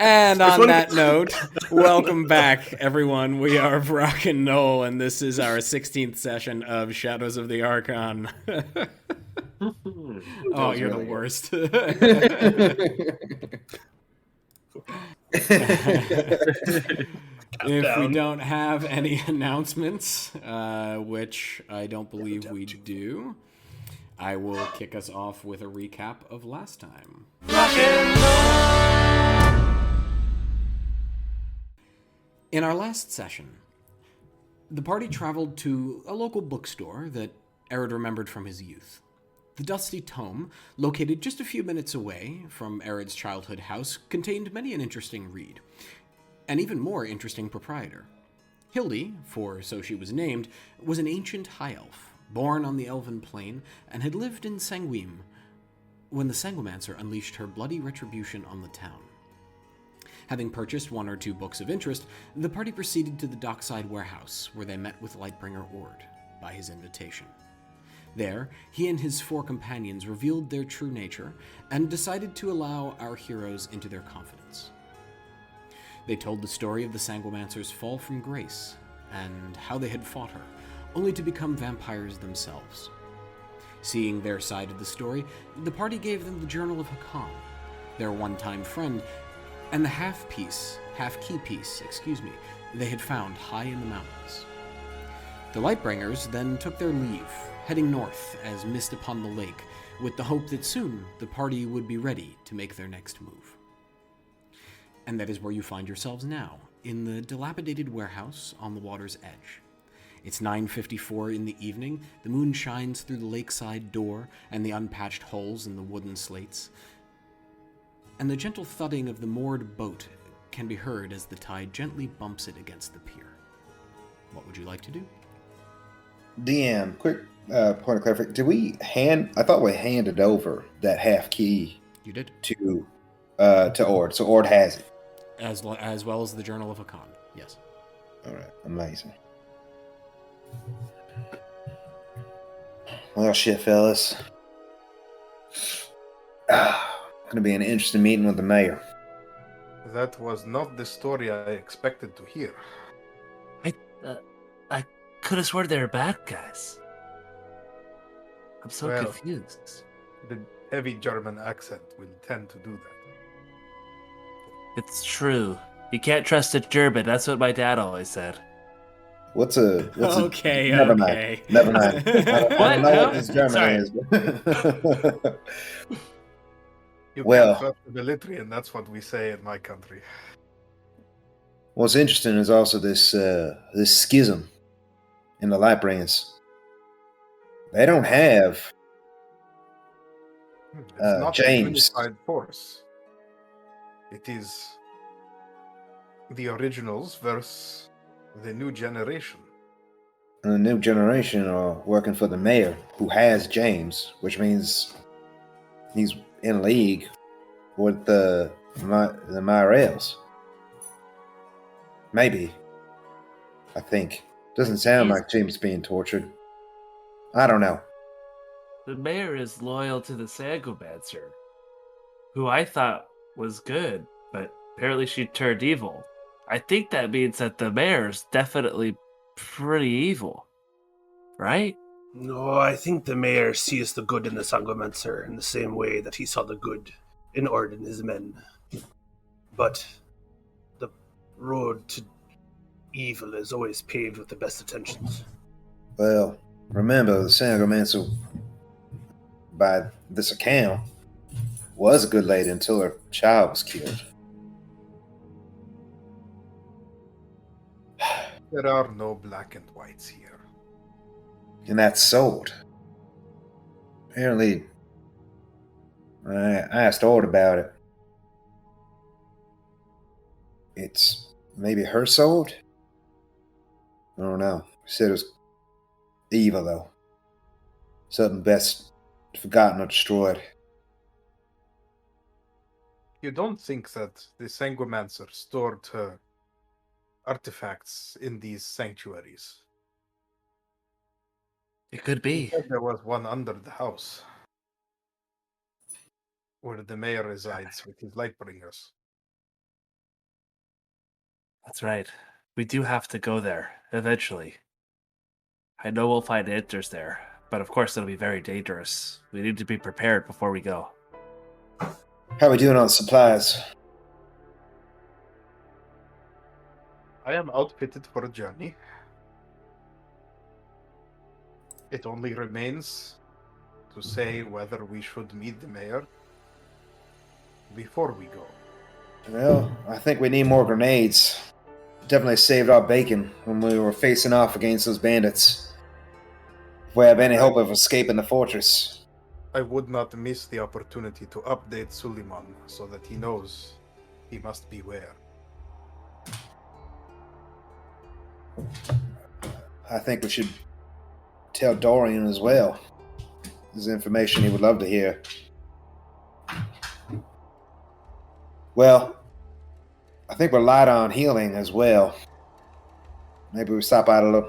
And on that note, welcome back, everyone. We are Vrock'n'Gnoll, and this is our 16th session of Shadows of the Arcan. Oh, you're the worst. If we don't have any announcements, which I don't believe we do, I will kick us off with a recap of last time. In our last session, the party traveled to a local bookstore that Eredh remembered from his youth. The dusty tome, located just a few minutes away from Eredh's childhood house, contained many an interesting read. An even more interesting proprietor. Hildy, for so she was named, was an ancient high elf, born on the elven plain, and had lived in Sanguim when the Sanguimancer unleashed her bloody retribution on the town. Having purchased one or two books of interest, the party proceeded to the dockside warehouse, where they met with Lightbringer Ord, by his invitation. There, he and his 4 companions revealed their true nature, and decided to allow our heroes into their confidence. They told the story of the Sanguimancer's fall from grace, and how they had fought her, only to become vampires themselves. Seeing their side of the story, the party gave them the Journal of Hakan, their one-time friend, and the half-key piece, they had found high in the mountains. The Lightbringers then took their leave, heading north as mist upon the lake, with the hope that soon the party would be ready to make their next move. And that is where you find yourselves now, in the dilapidated warehouse on the water's edge. It's 9:54 in the evening, the moon shines through the lakeside door and the unpatched holes in the wooden slates, and the gentle thudding of the moored boat can be heard as the tide gently bumps it against the pier. What would you like to do? DM, quick point of clarification. I thought we handed over that half key. You did? To Ord, so Ord has it. As well as the Journal of Hakan, yes. Alright, amazing. Well, shit, fellas. Gonna be an interesting meeting with the mayor. That was not the story I expected to hear. I could have sworn they were bad guys. I'm so confused. The heavy German accent will tend to do that. It's true. You can't trust a German. That's what my dad always said. Okay. Never mind. I don't know what this German is. You can't trust the military, and that's what we say in my country. What's interesting is also this schism in the Lightbringers. They don't have It's not James. A unified force. It is the originals versus the new generation. And the new generation are working for the mayor, who has James, which means he's in league with the Mayorals. Maybe. I think. Doesn't sound like James being tortured. I don't know. The mayor is loyal to the Sanguimancer, who I thought was good, but apparently she turned evil. I think that means that the mayor's definitely pretty evil, right? No, I think the mayor sees the good in the Sanguimancer in the same way that he saw the good in Ord and his men. But the road to evil is always paved with the best intentions. Well, remember, the Sanguimancer, by this account, was a good lady until her child was killed. There are no black and whites here. And that sword. Apparently, I asked Ord about it. It's maybe her sword? I don't know. She said it was evil, though. Something best forgotten or destroyed. You don't think that the Sanguimancer stored artifacts in these sanctuaries? It could be. There was one under the house, where the mayor resides with his Lightbringers. That's right. We do have to go there, eventually. I know we'll find answers there, but of course it'll be very dangerous. We need to be prepared before we go. How are we doing on supplies? I am outfitted for a journey. It only remains to say whether we should meet the mayor before we go. Well, I think we need more grenades. Definitely saved our bacon when we were facing off against those bandits. If we have any hope of escaping the fortress. I would not miss the opportunity to update Suleiman so that he knows he must beware. I think we should tell Dorian as well. This is information he would love to hear. Well, I think we're light on healing as well. Maybe we stop out a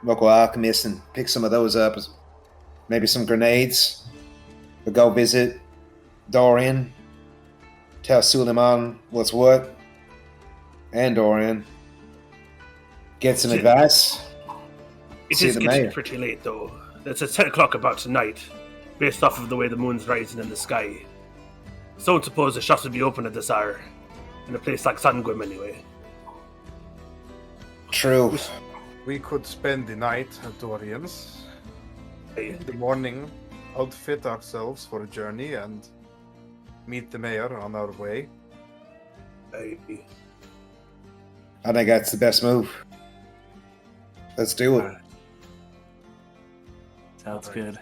local alchemist and pick some of those up. Maybe some grenades. We'll go visit Dorian. Tell Suleiman what's what. And Dorian. Get some advice. It is getting pretty late, though. It's at 10 o'clock about tonight, based off of the way the moon's rising in the sky. So don't suppose the shops would be open at this hour, in a place like Sanguim anyway. True. We could spend the night at Dorian's. In the morning, outfit ourselves for a journey and meet the mayor on our way. I think that's the best move. Let's do it. Sounds good.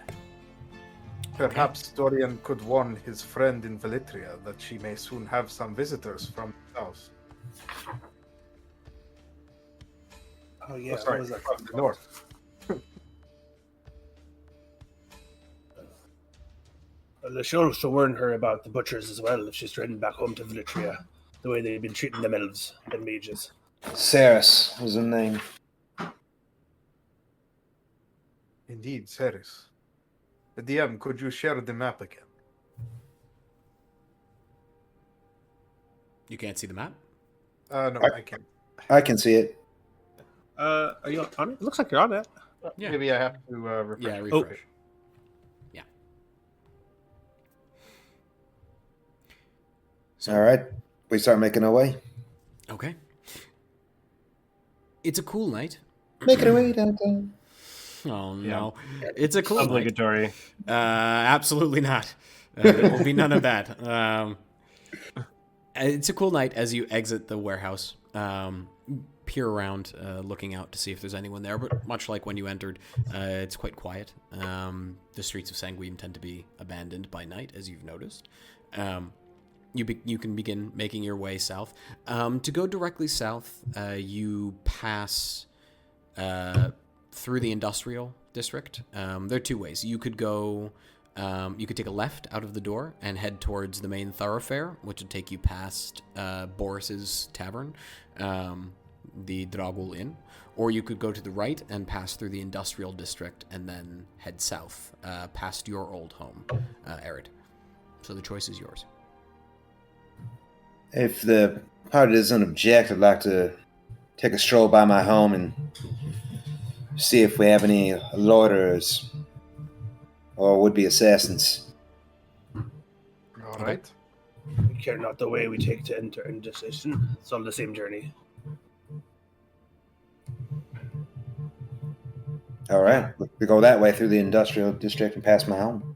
Perhaps Dorian could warn his friend in Velitria that she may soon have some visitors from the south. Oh yeah, sorry, what was that from the north. Well, she'll also warn her about the butchers as well if she's heading back home to Velitria, the way they've been treating them elves and mages. Saris was her name. Indeed, Ceres. The DM, could you share the map again? You can't see the map? No, I can't. I can see it. Are you on it? It looks like you're on it. Yeah. Maybe I have to refresh. Yeah, refresh. Yeah. So, All right. We start making our way. okay. It's a cool night. Making our way downtown. Oh no, it's a cool night. Obligatory. Absolutely not. There will be none of that. It's a cool night as you exit the warehouse. Peer around, looking out to see if there's anyone there. But much like when you entered, it's quite quiet. The streets of Sanguim tend to be abandoned by night, as you've noticed. You can begin making your way south. To go directly south, you pass through the industrial district. There are two ways. You could go. You could take a left out of the door and head towards the main thoroughfare, which would take you past Boris's tavern, the Dragul Inn. Or you could go to the right and pass through the industrial district and then head south, past your old home, Eredh. So the choice is yours. If the party doesn't object, I'd like to take a stroll by my home and see if we have any loiterers or would-be assassins. All right. We care not the way we take to enter indecision. It's on the same journey. All right. We go that way through the industrial district and past my home.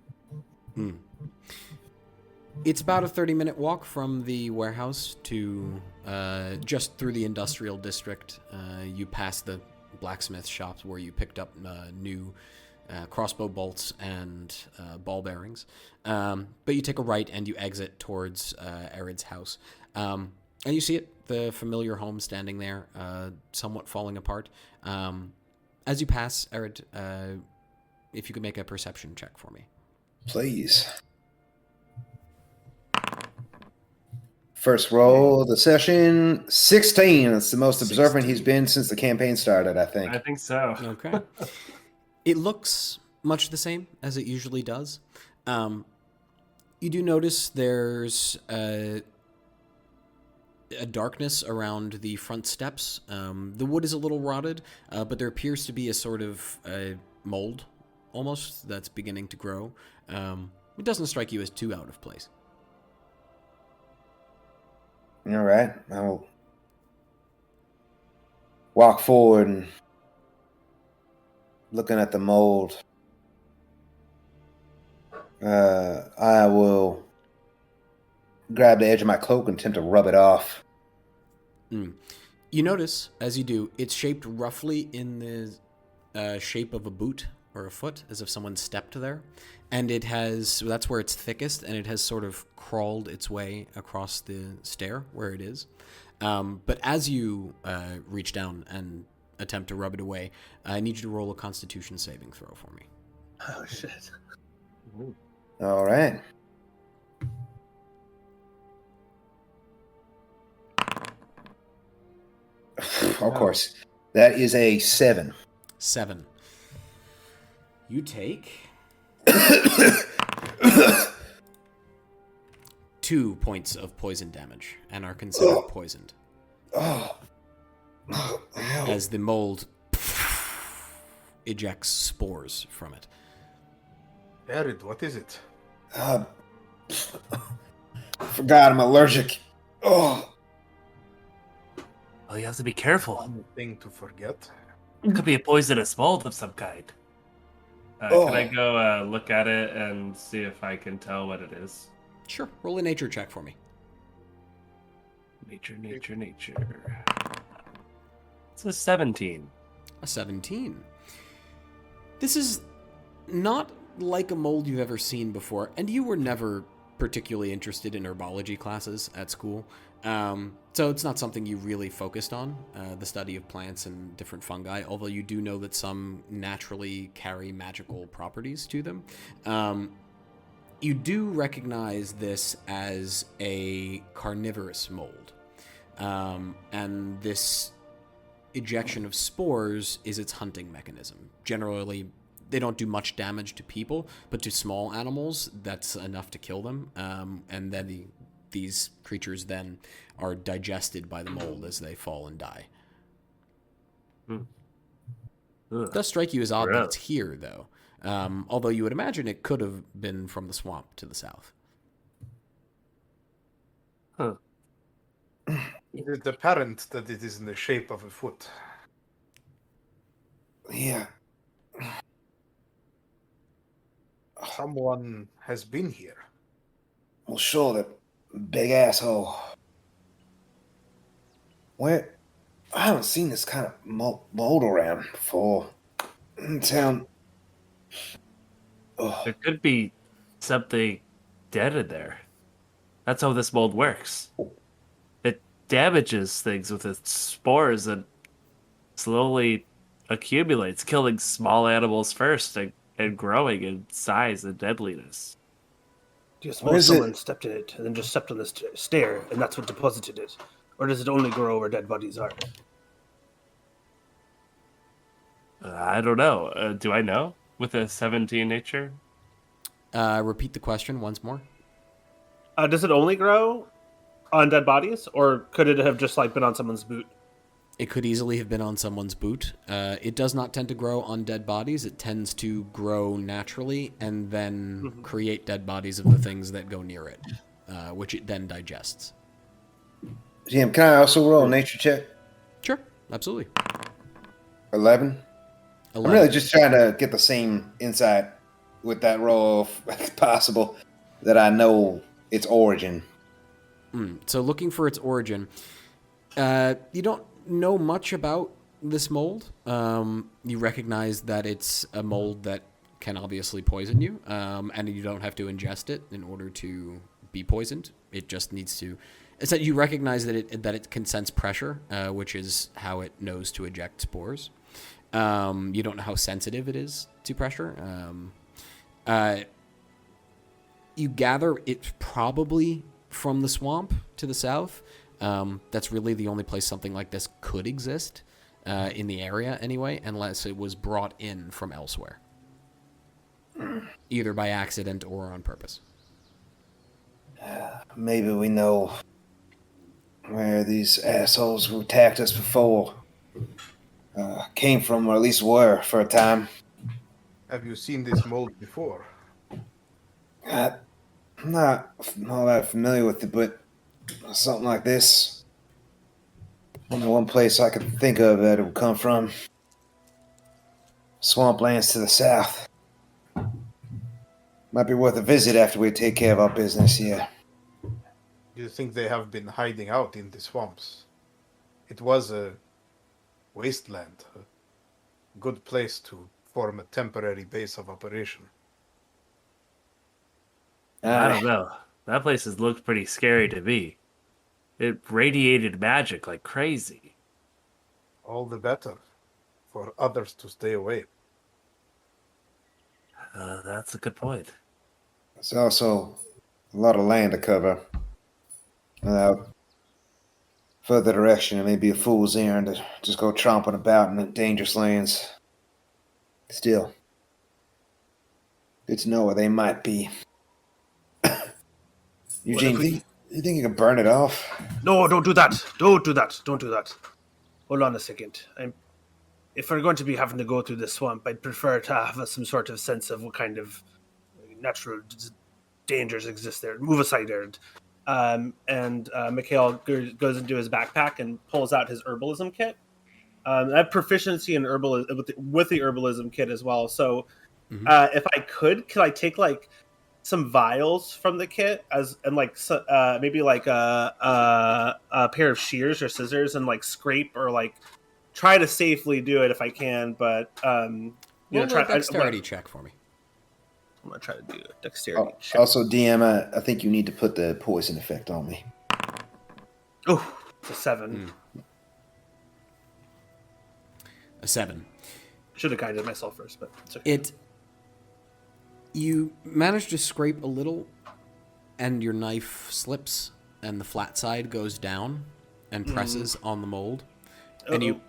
It's about a 30-minute walk from the warehouse to just through the industrial district. You pass the blacksmith shops where you picked up new crossbow bolts and ball bearings. But you take a right and you exit towards Ered's house. And you see it, the familiar home standing there, somewhat falling apart. As you pass, Eredh, if you could make a perception check for me. Please. First roll of the session, 16. That's the most observant he's been since the campaign started, I think. I think so. Okay. It looks much the same as it usually does. You do notice there's a darkness around the front steps. The wood is a little rotted, but there appears to be a sort of mold, almost, that's beginning to grow. It doesn't strike you as too out of place. All right. I'll walk forward and looking at the mold. I will grab the edge of my cloak and attempt to rub it off. You notice, as you do, it's shaped roughly in the shape of a boot or a foot, as if someone stepped there. And it has, that's where it's thickest, and it has sort of crawled its way across the stair where it is. But as you reach down and attempt to rub it away, I need you to roll a Constitution saving throw for me. Oh, shit. Ooh. All right. Of course. That is a 7. 7. You take 2 points of poison damage and are considered poisoned. Oh. As the mold ejects spores from it. Eredh, what is it? Forgot I'm allergic. Oh. Well, you have to be careful. One thing to forget. It could be a poisonous mold of some kind. Can I go look at it and see if I can tell what it is? Sure, roll a nature check for me. Nature. It's a 17. A 17. This is not like a mold you've ever seen before, and you were never particularly interested in herbology classes at school. So it's not something you really focused on, the study of plants and different fungi, although you do know that some naturally carry magical properties to them. You do recognize this as a carnivorous mold, and this ejection of spores is its hunting mechanism. Generally, they don't do much damage to people, but to small animals, that's enough to kill them, and then these creatures then are digested by the mold as they fall and die. It does strike you as odd that it's here, though. Although you would imagine it could have been from the swamp to the south. Huh. It is apparent that it is in the shape of a foot. Yeah. Someone has been here. Well, sure, that big asshole. Where? I haven't seen this kind of mold around before. In town. Oh. There could be something dead in there. That's how this mold works. It damages things with its spores and slowly accumulates, killing small animals first and growing in size and deadliness. Do you suppose someone stepped in it and then just stepped on the stair and that's what deposited it? Or does it only grow where dead bodies are? I don't know. Do I know? With a 17 nature? Repeat the question once more. Does it only grow on dead bodies? Or could it have just been on someone's boot? It could easily have been on someone's boot. It does not tend to grow on dead bodies. It tends to grow naturally and then create dead bodies of the things that go near it, which it then digests. Jim, can I also roll a nature check? Sure, absolutely. 11? I'm really just trying to get the same insight with that roll as possible that I know its origin. So looking for its origin, you don't know much about this mold. You recognize that it's a mold that can obviously poison you, and you don't have to ingest it in order to be poisoned. It just needs to. It's that you recognize that it can sense pressure, which is how it knows to eject spores. You don't know how sensitive it is to pressure. You gather it's probably from the swamp to the south. That's really the only place something like this could exist in the area anyway, unless it was brought in from elsewhere, either by accident or on purpose. Maybe we know where these assholes who attacked us before came from, or at least were for a time. Have you seen this mold before? I'm not all that familiar with it, but something like this. Only one place I could think of that it would come from. Swamplands to the south. Might be worth a visit after we take care of our business here. Do you think they have been hiding out in the swamps? It was a wasteland, a good place to form a temporary base of operation. I don't know. That place has looked pretty scary to me. It radiated magic like crazy. All the better for others to stay away. That's a good point. There's also a lot of land to cover. Without further direction, it may be a fool's errand to just go tromping about in the dangerous lands. Still, good to know where they might be. Eugene, you think you can burn it off? No, don't do that. Don't do that. Don't do that. Hold on a second. If we're going to be having to go through this swamp, I'd prefer to have some sort of sense of what kind of natural dangers exist there. Move aside, Eredh. Mikhail goes into his backpack and pulls out his herbalism kit. I have proficiency in herbalism with the herbalism kit as well. So, if I could I take like some vials from the kit maybe like a pair of shears or scissors and like scrape or like try to safely do it if I can. But Roll a dexterity check for me. I'm gonna try to do a dexterity check. Also, DM, I think you need to put the poison effect on me. Oh, it's a 7. A 7. Should have guided myself first, but it's okay. You manage to scrape a little, and your knife slips, and the flat side goes down and presses on the mold, and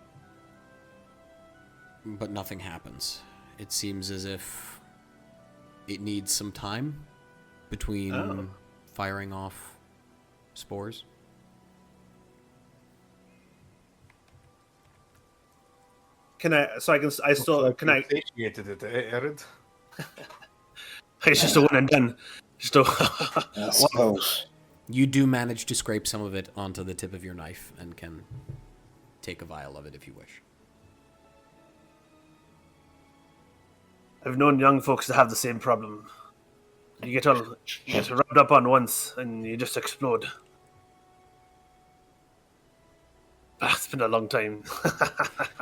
but nothing happens. It seems as if it needs some time between firing off spores. Can I Satiated it, Eredh? It's just a one and done. I suppose. You do manage to scrape some of it onto the tip of your knife and can take a vial of it if you wish. I've known young folks to have the same problem. You get rubbed up on once and you just explode. It's been a long time.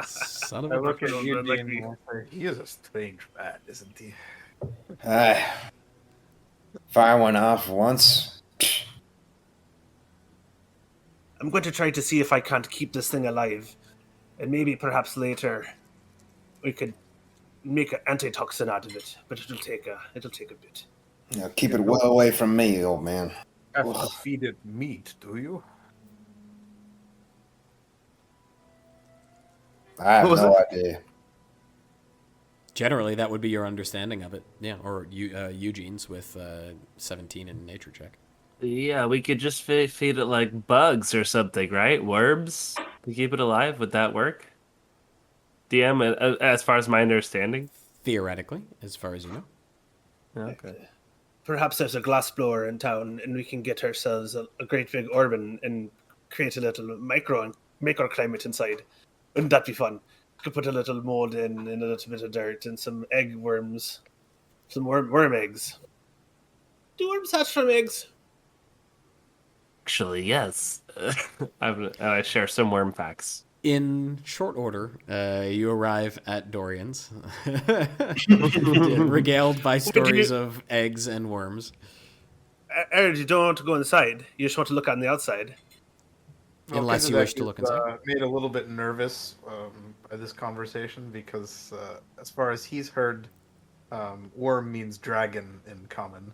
Son of I a... look at Eugene and say, he is a strange man, isn't he? Fire one off once. I'm going to try to see if I can't keep this thing alive. And maybe perhaps later we could make an antitoxin out of it. But it'll take a bit. Yeah, keep it well away from me, old man. You have to feed it meat, do you? I have no idea. Generally, that would be your understanding of it. Yeah, or Eugene's with 17 in nature check. Yeah, we could just feed it like bugs or something, right? Worms to keep it alive. Would that work? DM, as far as my understanding? Theoretically, as far as you know. Okay. Perhaps there's a glass blower in town and we can get ourselves a great big orb and create a little microclimate inside. Wouldn't that be fun? Could put a little mold in and a little bit of dirt and some egg worms, some worm eggs. Do worms hatch from eggs? Actually, yes. I share some worm facts. In short order, you arrive at Dorian's, regaled by stories of eggs and worms. Eredh, you don't want to go inside. You just want to look on the outside. Unless you wish to look inside. Made a little bit nervous by this conversation because, as far as he's heard, worm means dragon in common.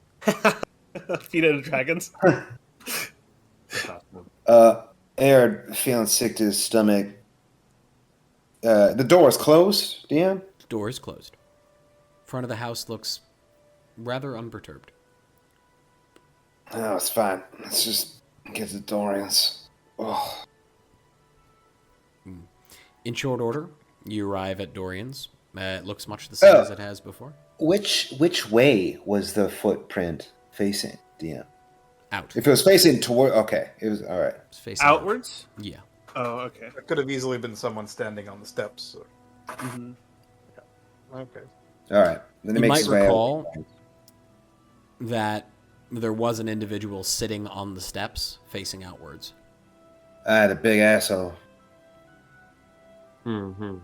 Feed of dragons. Eredh, feeling sick to his stomach. The door is closed, DM? The door is closed. Front of the house looks rather unperturbed. Oh, it's fine. Let's just get to Dorian's. Oh, In short order, you arrive at Dorian's. It looks much the same as it has before. which way was the footprint facing, DM? Out. If it was facing toward, okay, it was all right. It's facing Outwards? Out. Yeah. Oh, okay. It could have easily been someone standing on the steps. Or... Mm-hmm. Okay. All right. Then it You makes might its way out. recall that there was an individual sitting on the steps facing outwards. Ah, the big asshole. Mm-hmm.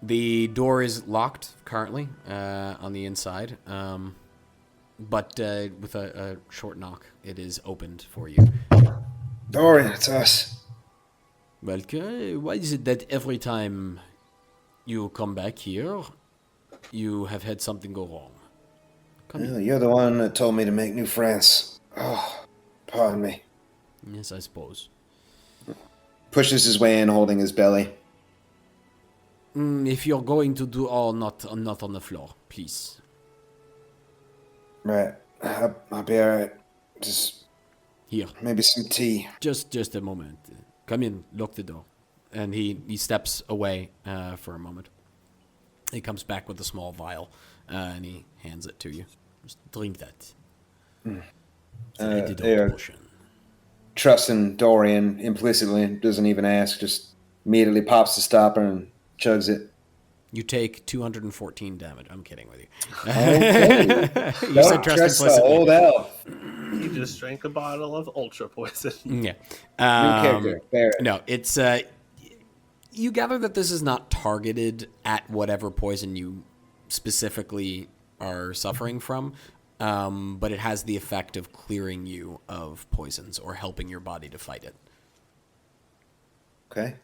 The door is locked currently on the inside, but with a short knock, it is opened for you. Dorian, it's us. Well, why is it that every time you come back here, you have had something go wrong? Come Well, in. you're the one that told me to make new friends. Oh, pardon me. Yes, I suppose. Pushes his way in, holding his belly. If you're going to do all, not on the floor, please. Right. I'll be all right. Just Here, maybe some tea. just a moment. Come in, lock the door. And he steps away for a moment. He comes back with a small vial, and he hands it to you. Just drink that. It's an antidote potion. Trusting Dorian implicitly, doesn't even ask, just immediately pops the stopper and chugs it. You take 214 damage. I'm kidding with you. Okay. You said trust the old implicitly. elf. He just drank a bottle of ultra poison. Yeah. New character. Barrett. No, it's you gather that this is not targeted at whatever poison you specifically are suffering from, but it has the effect of clearing you of poisons or helping your body to fight it. Okay.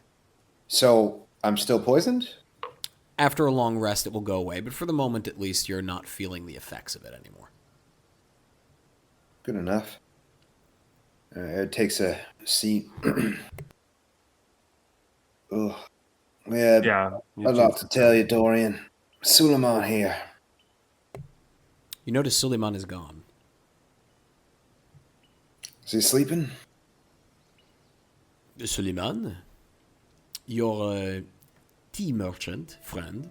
So I'm still poisoned? After a long rest, it will go away, but for the moment, at least, you're not feeling the effects of it anymore. Good enough. Ed takes a seat. Oh, we had Yeah. a lot to tell you, Dorian. Suleiman here. You notice Suleiman is gone. Is he sleeping? Suleiman, your tea merchant friend,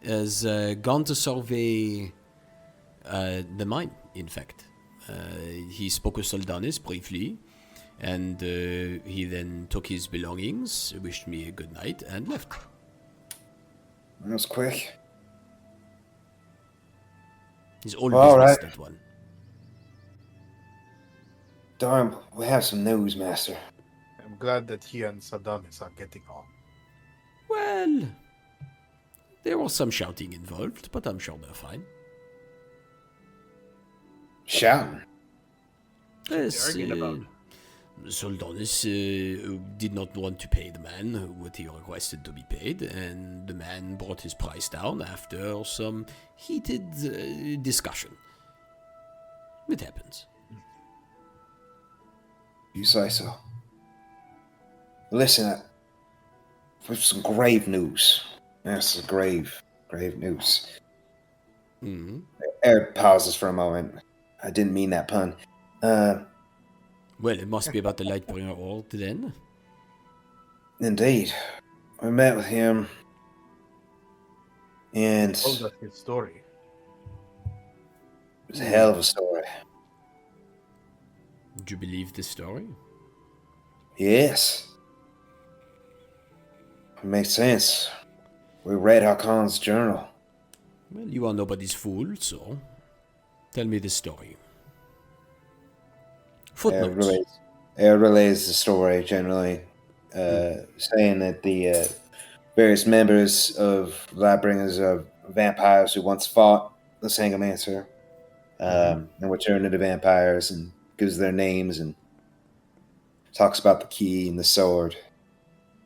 has gone to survey the mine, in fact. He spoke with Soldanis briefly, and he then took his belongings, wished me a good night, and left. That was quick. He's all All business, right. that one. Dorian, we have some news, Master. I'm glad that he and Sadamis are getting on. Well, there was some shouting involved, but I'm sure they're fine. Shouting. Yes, arguing about? Soldanis did not want to pay the man what he requested to be paid, and the man brought his price down after some heated discussion. It happens. You say so. Listen, with some grave news. This is grave news. Mm-hmm. Ered pauses for a moment. I didn't mean that pun. Well, it must be about the Lightbringer Ord then. Indeed. We met with him, and Told us his story. it was a hell of a story. Do you believe this story? Yes. It makes sense. We read Arcan's journal. Well, you are nobody's fool, so tell me the story. Footnotes. Ered relays the story generally, saying that the various members of Lightbringers are vampires who once fought the Sanguim and returned into vampires, and gives their names and talks about the key and the sword.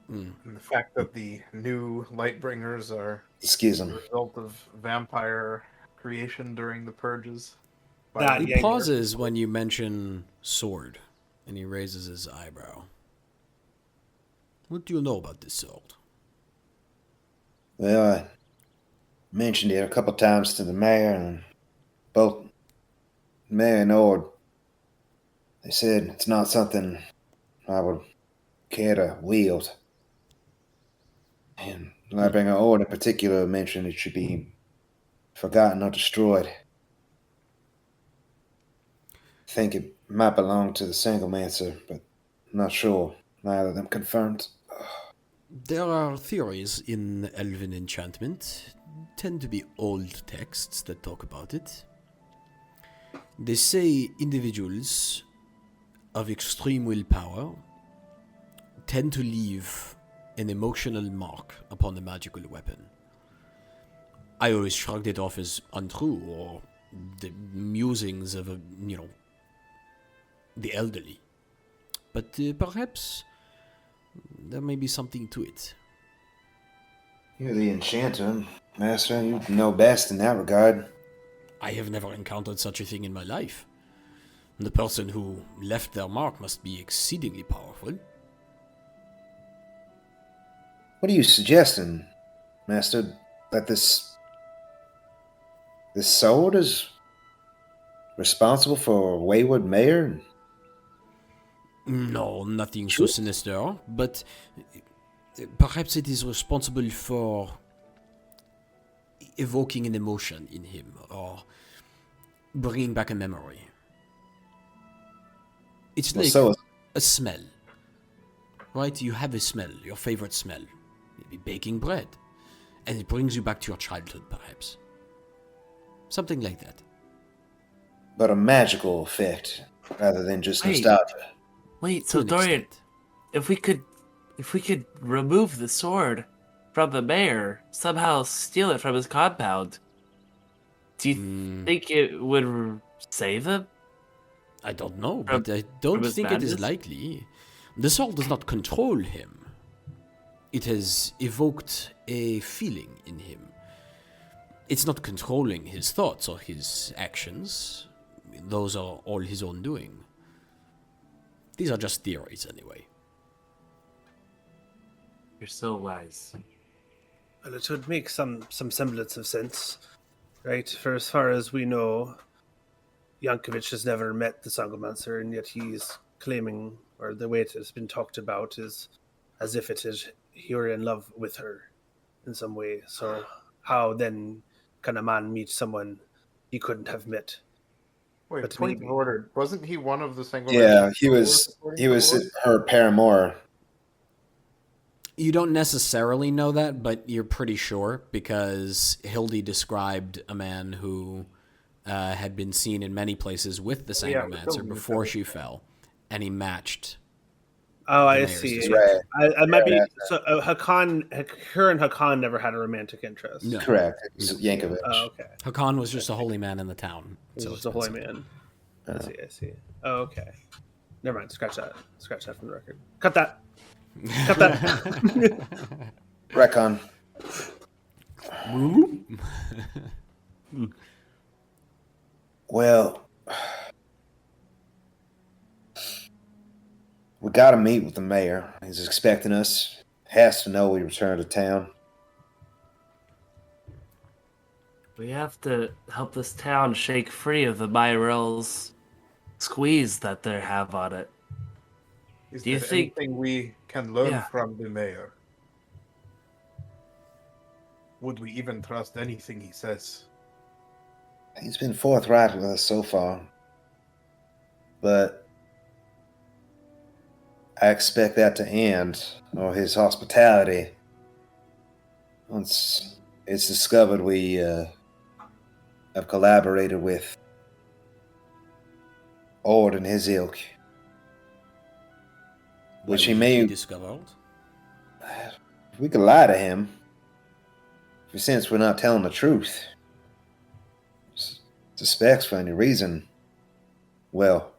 And the fact that the new Lightbringers are The the schism. result of vampire creation during the purges. That He Yanker. pauses when you mention sword, and he raises his eyebrow. What do you know about this sword? Well, I mentioned it a couple times to the mayor, and both mayor and Ord, they said it's not something I would care to wield. And Lightbringer Ord in particular mentioned it should be forgotten or destroyed. I think it might belong to the Sanguimancer, but I'm not sure. Neither of them confirmed. There are theories in Elven enchantment, tend to be old texts that talk about it. They say individuals of extreme willpower tend to leave an emotional mark upon a magical weapon. I always shrugged it off as untrue or the musings of the elderly. But perhaps there may be something to it. You're the enchanter, Master. You know best in that regard. I have never encountered such a thing in my life. The person who left their mark must be exceedingly powerful. What are you suggesting, Master? That this sword is responsible for a wayward mayor? No, nothing so sinister, but perhaps it is responsible for evoking an emotion in him, or bringing back a memory. It's like a smell, right? You have a smell, your favorite smell, maybe baking bread, and it brings you back to your childhood, perhaps. Something like that. But a magical effect, rather than just Wait. nostalgia. Wait, To so an Dorian, extent. if we could remove the sword from the mayor, somehow steal it from his compound, do you think it would save him? I don't know, From- but I don't his think it is madness? likely. The sword does not control him. It has evoked a feeling in him. It's not controlling his thoughts or his actions. Those are all his own doing. These are just theories, anyway. You're so wise. Well, it would make some semblance of sense, right? For as far as we know, Yankovich has never met the Sanguimancer, and yet he's claiming, or the way it has been talked about, is as if it is he were in love with her in some way. So how then can a man meet someone he couldn't have met? Wait, But point maybe- of order. Wasn't he one of the Sanguim? Yeah, he was her paramour. You don't necessarily know that, but you're pretty sure, because Hildy described a man who had been seen in many places with the Yeah, Sanguimancer Hildy before said it. she fell, and he matched. Oh, the I mayor's see. description. Right. I might be Yeah. so. Her and Hakan never had a romantic interest. No. Correct. It was Yankovich. Oh, okay. Hakan was just a holy man in the town. He's So just it's a holy been said. man. I see. Oh, okay. Never mind. Scratch that. Scratch that from the record. Cut that. Cut that. Recon. Well, we got to meet with the mayor. He's expecting us. Has to know we return to town. We have to help this town shake free of the Myrel's squeeze that they have on it. Is Do you there think- anything we can learn Yeah. from the mayor? Would we even trust anything he says? He's been forthright with us so far. But I expect that to end, or his hospitality, once it's discovered we have collaborated with Ord and his ilk. Which he Why would may... be discovered. We could lie to him. Since we're not telling the truth. Suspects for any reason. Well,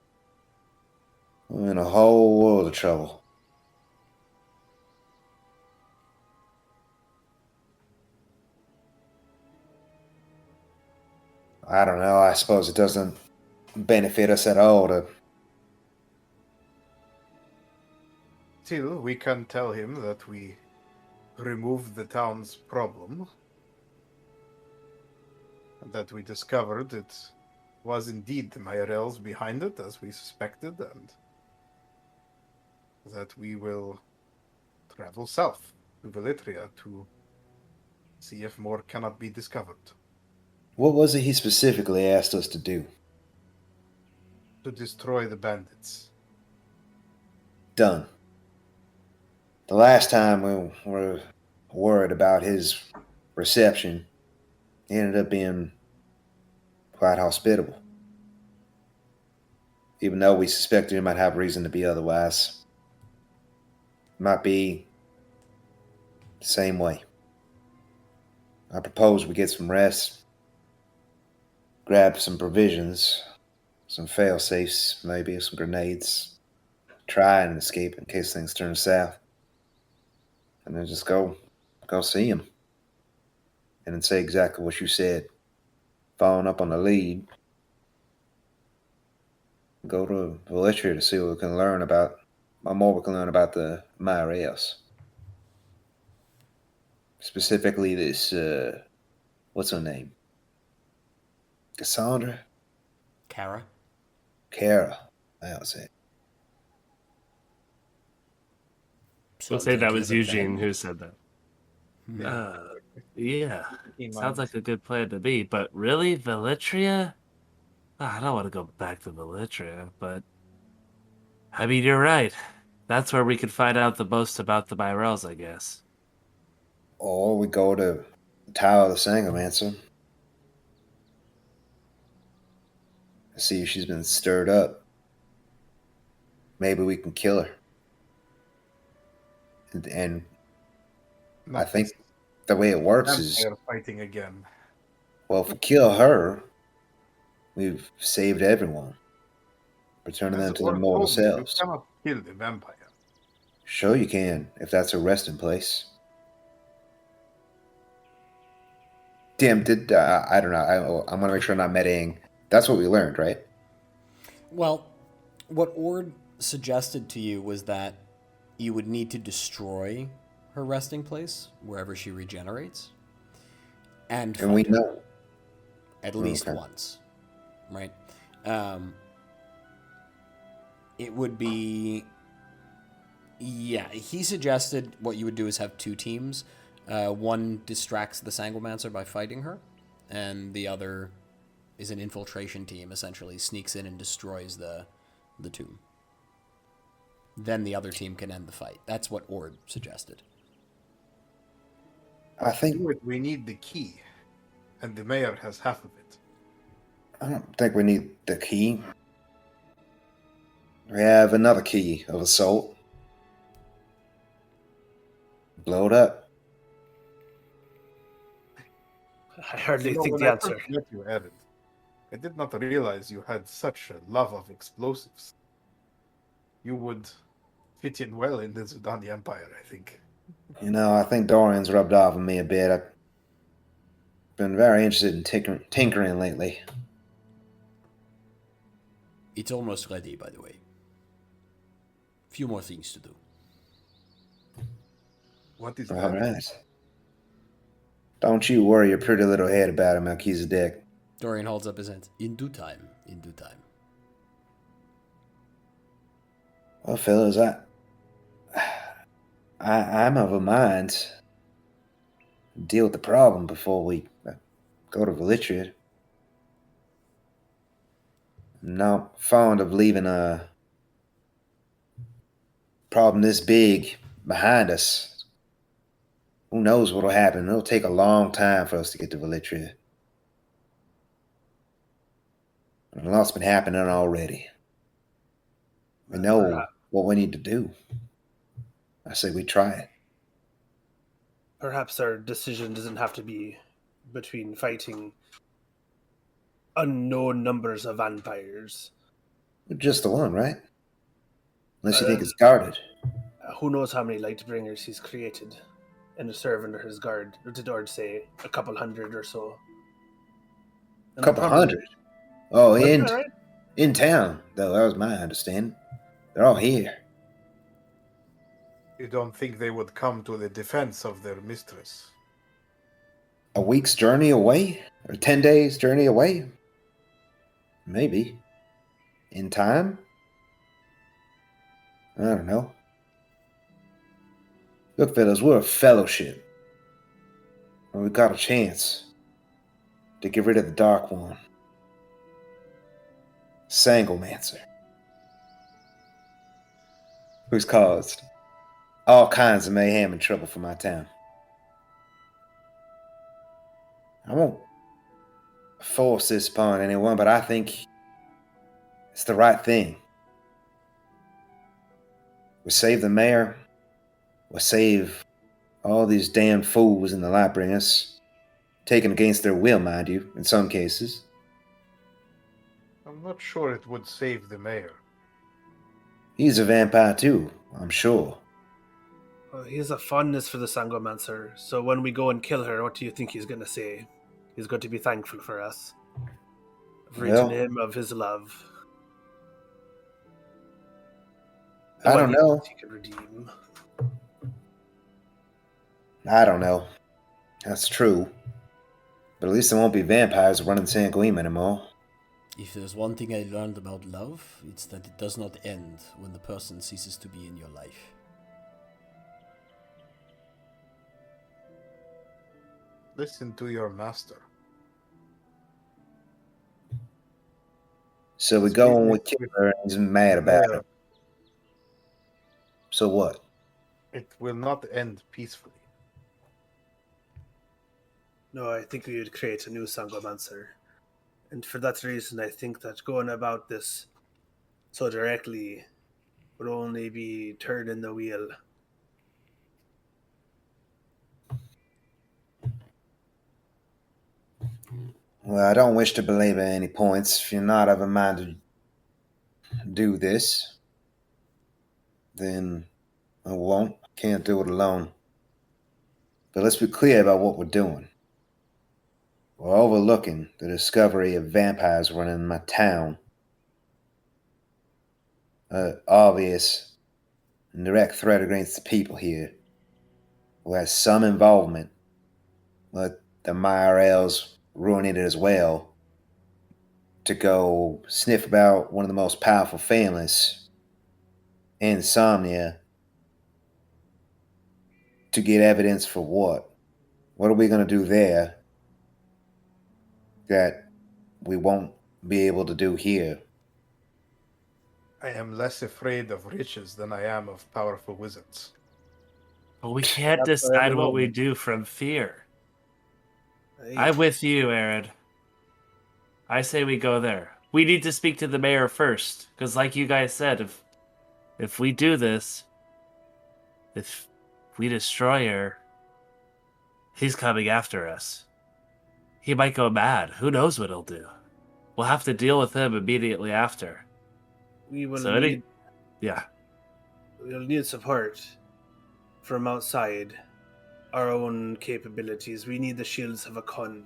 we're in a whole world of trouble. I don't know. I suppose it doesn't benefit us at all to... Still, we can tell him that we removed the town's problem. And that we discovered it was indeed the Mayorels behind it, as we suspected, and that we will travel south to Velitria to see if more cannot be discovered. What was it he specifically asked us to do? To destroy the bandits. Done. The last time we were worried about his reception, he ended up being quite hospitable. Even though we suspected he might have reason to be otherwise. Might be the same way. I propose we get some rest, grab some provisions, some fail safes, maybe some grenades, try and escape in case things turn south, and then just go see him, and then say exactly what you said. Following up on the lead, go to Velitria to see what we can learn about, or more we can learn about the Mayorals. Specifically, this what's her name? Cassandra? Kara? Kara. That was it. We'll say that was Eugene who said that. Yeah. Yeah. In Sounds mind. like a good plan to me, but really, Velitria? I don't want to go back to Velitria, but I mean, you're right. That's where we could find out the most about the Myrels, I guess. Or we go to the Tower of the Sanguim, see if she's been stirred up. Maybe we can kill her. And I think the way it works is, Vampire fighting again. well, if we kill her, we've saved everyone, returning them As to their Ord mortal told me, you selves. cannot kill the vampire. Sure you can, if that's her resting place. Damn, I don't know. I'm going to make sure I'm not metaing. That's what we learned, right? Well, what Ord suggested to you was that you would need to destroy her resting place, wherever she regenerates, and And we fight her know. at least Okay. once, right? It would be... Yeah, he suggested what you would do is have two teams. One distracts the Sanguimancer by fighting her, and the other is an infiltration team, essentially sneaks in and destroys the tomb. Then the other team can end the fight. That's what Ord suggested. I To think do it, we need the key, and the mayor has half of it. I don't think we need the key. We have another key of assault. Blow it up. I hardly You know, think when the I answer. first met you, Eredh, I did not realize you had such a love of explosives. You would fit in well in the Zudani Empire, I think. You know, I think Dorian's rubbed off on me a bit. I've been very interested in tinkering lately. It's almost ready, by the way. Few more things to do. What is All that? right. Don't you worry your pretty little head about it, Melchizedek. Dorian holds up his hands. In due time. In due time. Well, fellas, I'm of a mind to deal with the problem before we go to Velitria. I'm not fond of leaving a problem this big behind us. Who knows what'll happen? It'll take a long time for us to get to Velitria. And a lot's been happening already. We know what we need to do. I say we try it. Perhaps our decision doesn't have to be between fighting unknown numbers of vampires. Just the one, right? Unless you think it's guarded. Who knows how many Lightbringers he's created and to serve under his guard. Or did Ord say a couple hundred or so? A couple hundred? Oh, in town, though. That was my understanding. They're all here. You don't think they would come to the defense of their mistress? A week's journey away? Or 10 days' journey away? Maybe. In time? I don't know. Look, fellas, we're a fellowship. And we got a chance to get rid of the Dark One. Sanguimancer. Who's caused all kinds of mayhem and trouble for my town. I won't force this upon anyone, but I think it's the right thing. We'll save the mayor. We'll save all these damn fools in the Lightbringers, taken against their will, mind you, in some cases. I'm not sure it would save the mayor. He's a vampire too, I'm sure. He has a fondness for the Sanguimancer, so when we go and kill her, what do you think he's going to say? He's going to be thankful for us. Written him of his love. I don't know. He can redeem. I don't know. That's true. But at least there won't be vampires running Sanguim anymore. If there's one thing I learned about love, it's that it does not end when the person ceases to be in your life. Listen to your master. So we go and we kill her and he's mad about it. So what? It will not end peacefully. No, I think we would create a new Sanguimancer. And for that reason, I think that going about this so directly would only be turning the wheel. Well, I don't wish to belabor any points. If you're not of a mind to do this, then I won't. Can't do it alone. But let's be clear about what we're doing. We're overlooking the discovery of vampires running my town. Obvious and direct threat against the people here who has some involvement, but the Mayorals ruining it as well, to go sniff about one of the most powerful families, Insomnia, to get evidence for what? What are we going to do there that we won't be able to do here? I am less afraid of riches than I am of powerful wizards. But we can't That's what I decide what we moment. do from fear. Hey, I'm with you, Eredh. I say we go there. We need to speak to the mayor first, because like you guys said, if we do this, if we destroy her, he's coming after us. He might go mad. Who knows what he'll do? We'll have to deal with him immediately after. we will So need we'll need support from outside our own capabilities. We need the shields of Arcan.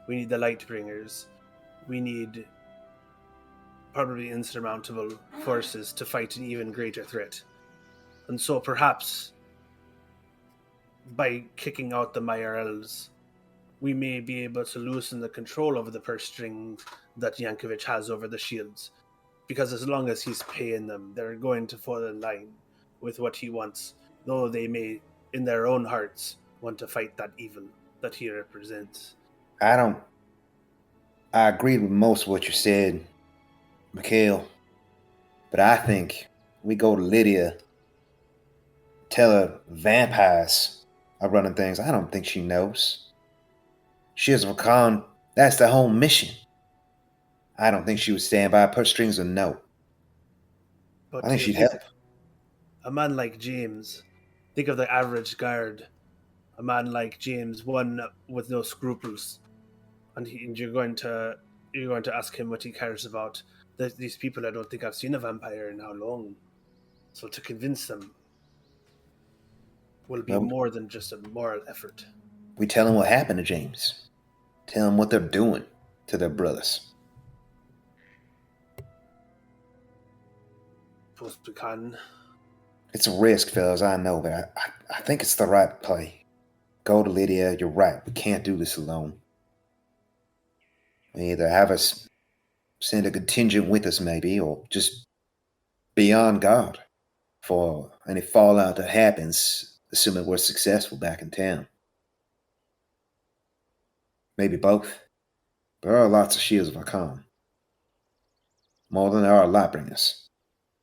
We need the Lightbringers. We need probably insurmountable forces to fight an even greater threat. And so perhaps by kicking out the Mayorals, we may be able to loosen the control over the purse string that Yankovich has over the shields. Because as long as he's paying them, they're going to fall in line with what he wants, though they may, in their own hearts, want to fight that evil that he represents. I agreed with most of what you said, Mikhail, but I think we go to Lydia, tell her vampires are running things. I don't think she knows. Shields of Arcan, that's the whole mission. I don't think she would stand by, put strings or no. But I think she'd help. a man like James, think of the average guard, a man like James, one with no scruples, and you're going to ask him what he cares about. These people, I don't think I've seen a vampire in how long. So to convince them will be Well, more than just a moral effort. We tell them what happened to James. Tell them what they're doing to their brothers. Suppose we can. It's a risk, fellas, I know, but I think it's the right play. Go to Lydia, you're right. We can't do this alone. We either have us send a contingent with us, maybe, or just be on guard for any fallout that happens assuming we're successful back in town. Maybe both. There are lots of shields of Arcan. More than there are Lightbringers.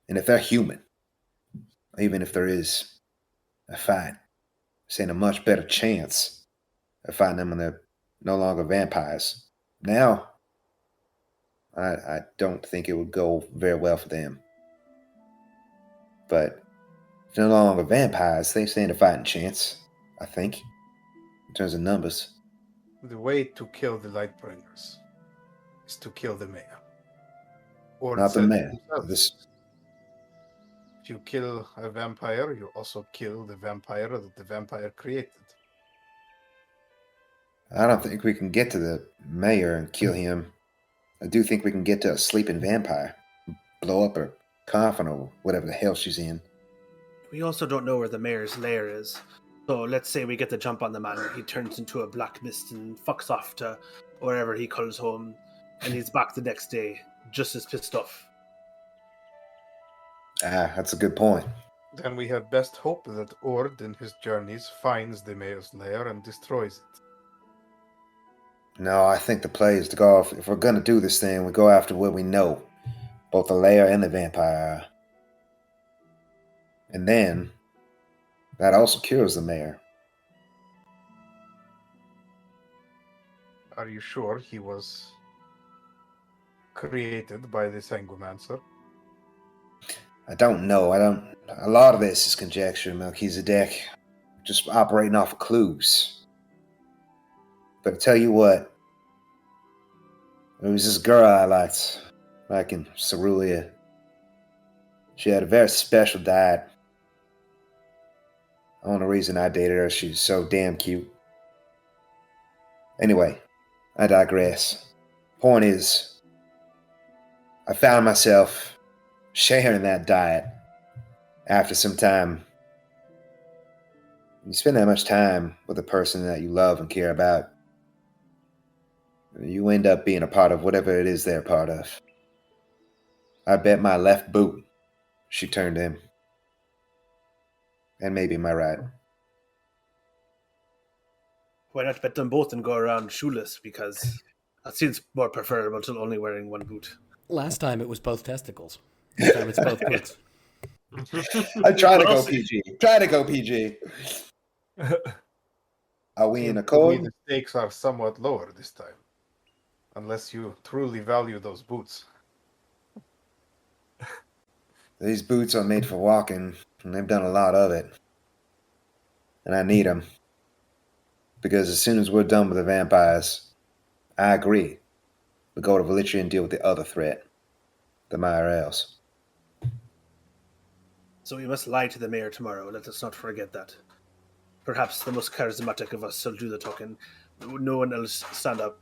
And if they're human, even if there is a fight, there's a much better chance of fighting them when they're no longer vampires. Now, I don't think it would go very well for them. But if they're no longer vampires, they stand a fighting chance, I think, in terms of numbers. The way to kill the Lightbringers is to kill the mayor. Or Not the mayor. If you kill a vampire, you also kill the vampire that the vampire created. I don't think we can get to the mayor and kill him. I do think we can get to a sleeping vampire. Blow up her coffin or whatever the hell she's in. We also don't know where the mayor's lair is. So let's say we get the jump on the man, he turns into a black mist and fucks off to wherever he calls home, and he's back the next day, just as pissed off. That's a good point. Then we had best hope that Ord in his journeys finds the mayor's lair and destroys it. No, I think the play is to go off. If we're going to do this thing, we go after what we know. Both the lair and the vampire. And then, that also cures the mayor. Are you sure he was created by the Sanguimancer? I don't know. A lot of this is conjecture, Melchizedek. Just operating off of clues. But I tell you what, there was this girl I liked back in Cerulean. She had a very special diet. The only reason I dated her, she was so damn cute. Anyway, I digress. Point is, I found myself sharing that diet after some time. You spend that much time with a person that you love and care about, you end up being a part of whatever it is they're a part of. I bet my left boot she turned him. And maybe my right. Why not bet them both and go around shoeless? Because that seems more preferable to only wearing one boot. Last time it was both testicles. This time it's both boots. I try to go PG. Try to go PG. Are we in a code? The stakes are somewhat lower this time. Unless you truly value those boots. These boots are made for walking, and they've done a lot of it. And I need them. Because as soon as we're done with the vampires, I agree. We go to Velitia and deal with the other threat. The Mayorals. So we must lie to the mayor tomorrow. Let us not forget that. Perhaps the most charismatic of us will do the talking. No one else stand up.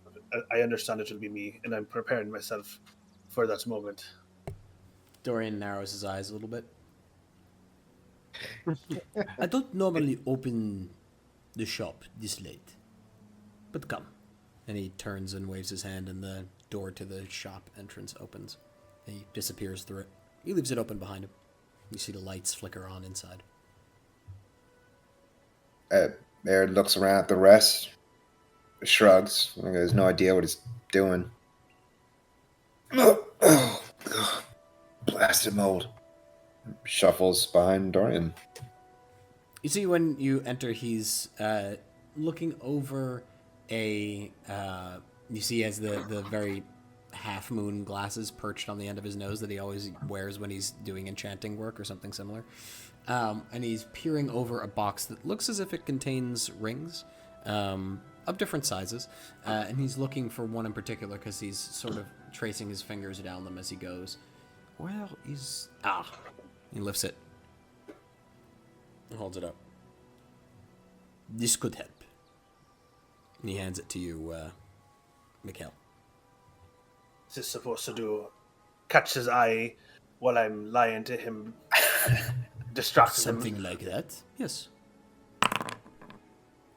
I understand it will be me, and I'm preparing myself for that moment. Dorian narrows his eyes a little bit. I don't normally open the shop this late, but come. And he turns and waves his hand, and the door to the shop entrance opens. He disappears through it. He leaves it open behind him. You see the lights flicker on inside. Eredh looks around at the rest, shrugs. He has no idea what he's doing. Blasted mold. Shuffles behind Dorian. You see when you enter, he's looking over a... you see he has the very half-moon glasses perched on the end of his nose that he always wears when he's doing enchanting work or something similar. And he's peering over a box that looks as if it contains rings of different sizes. And he's looking for one in particular because he's sort of tracing his fingers down them as he goes. Well, he's... He lifts it. And holds it up. This could help. And he hands it to you, Mikhail. Is this supposed to do? Catch his eye while I'm lying to him, distracting Something him? like that, yes.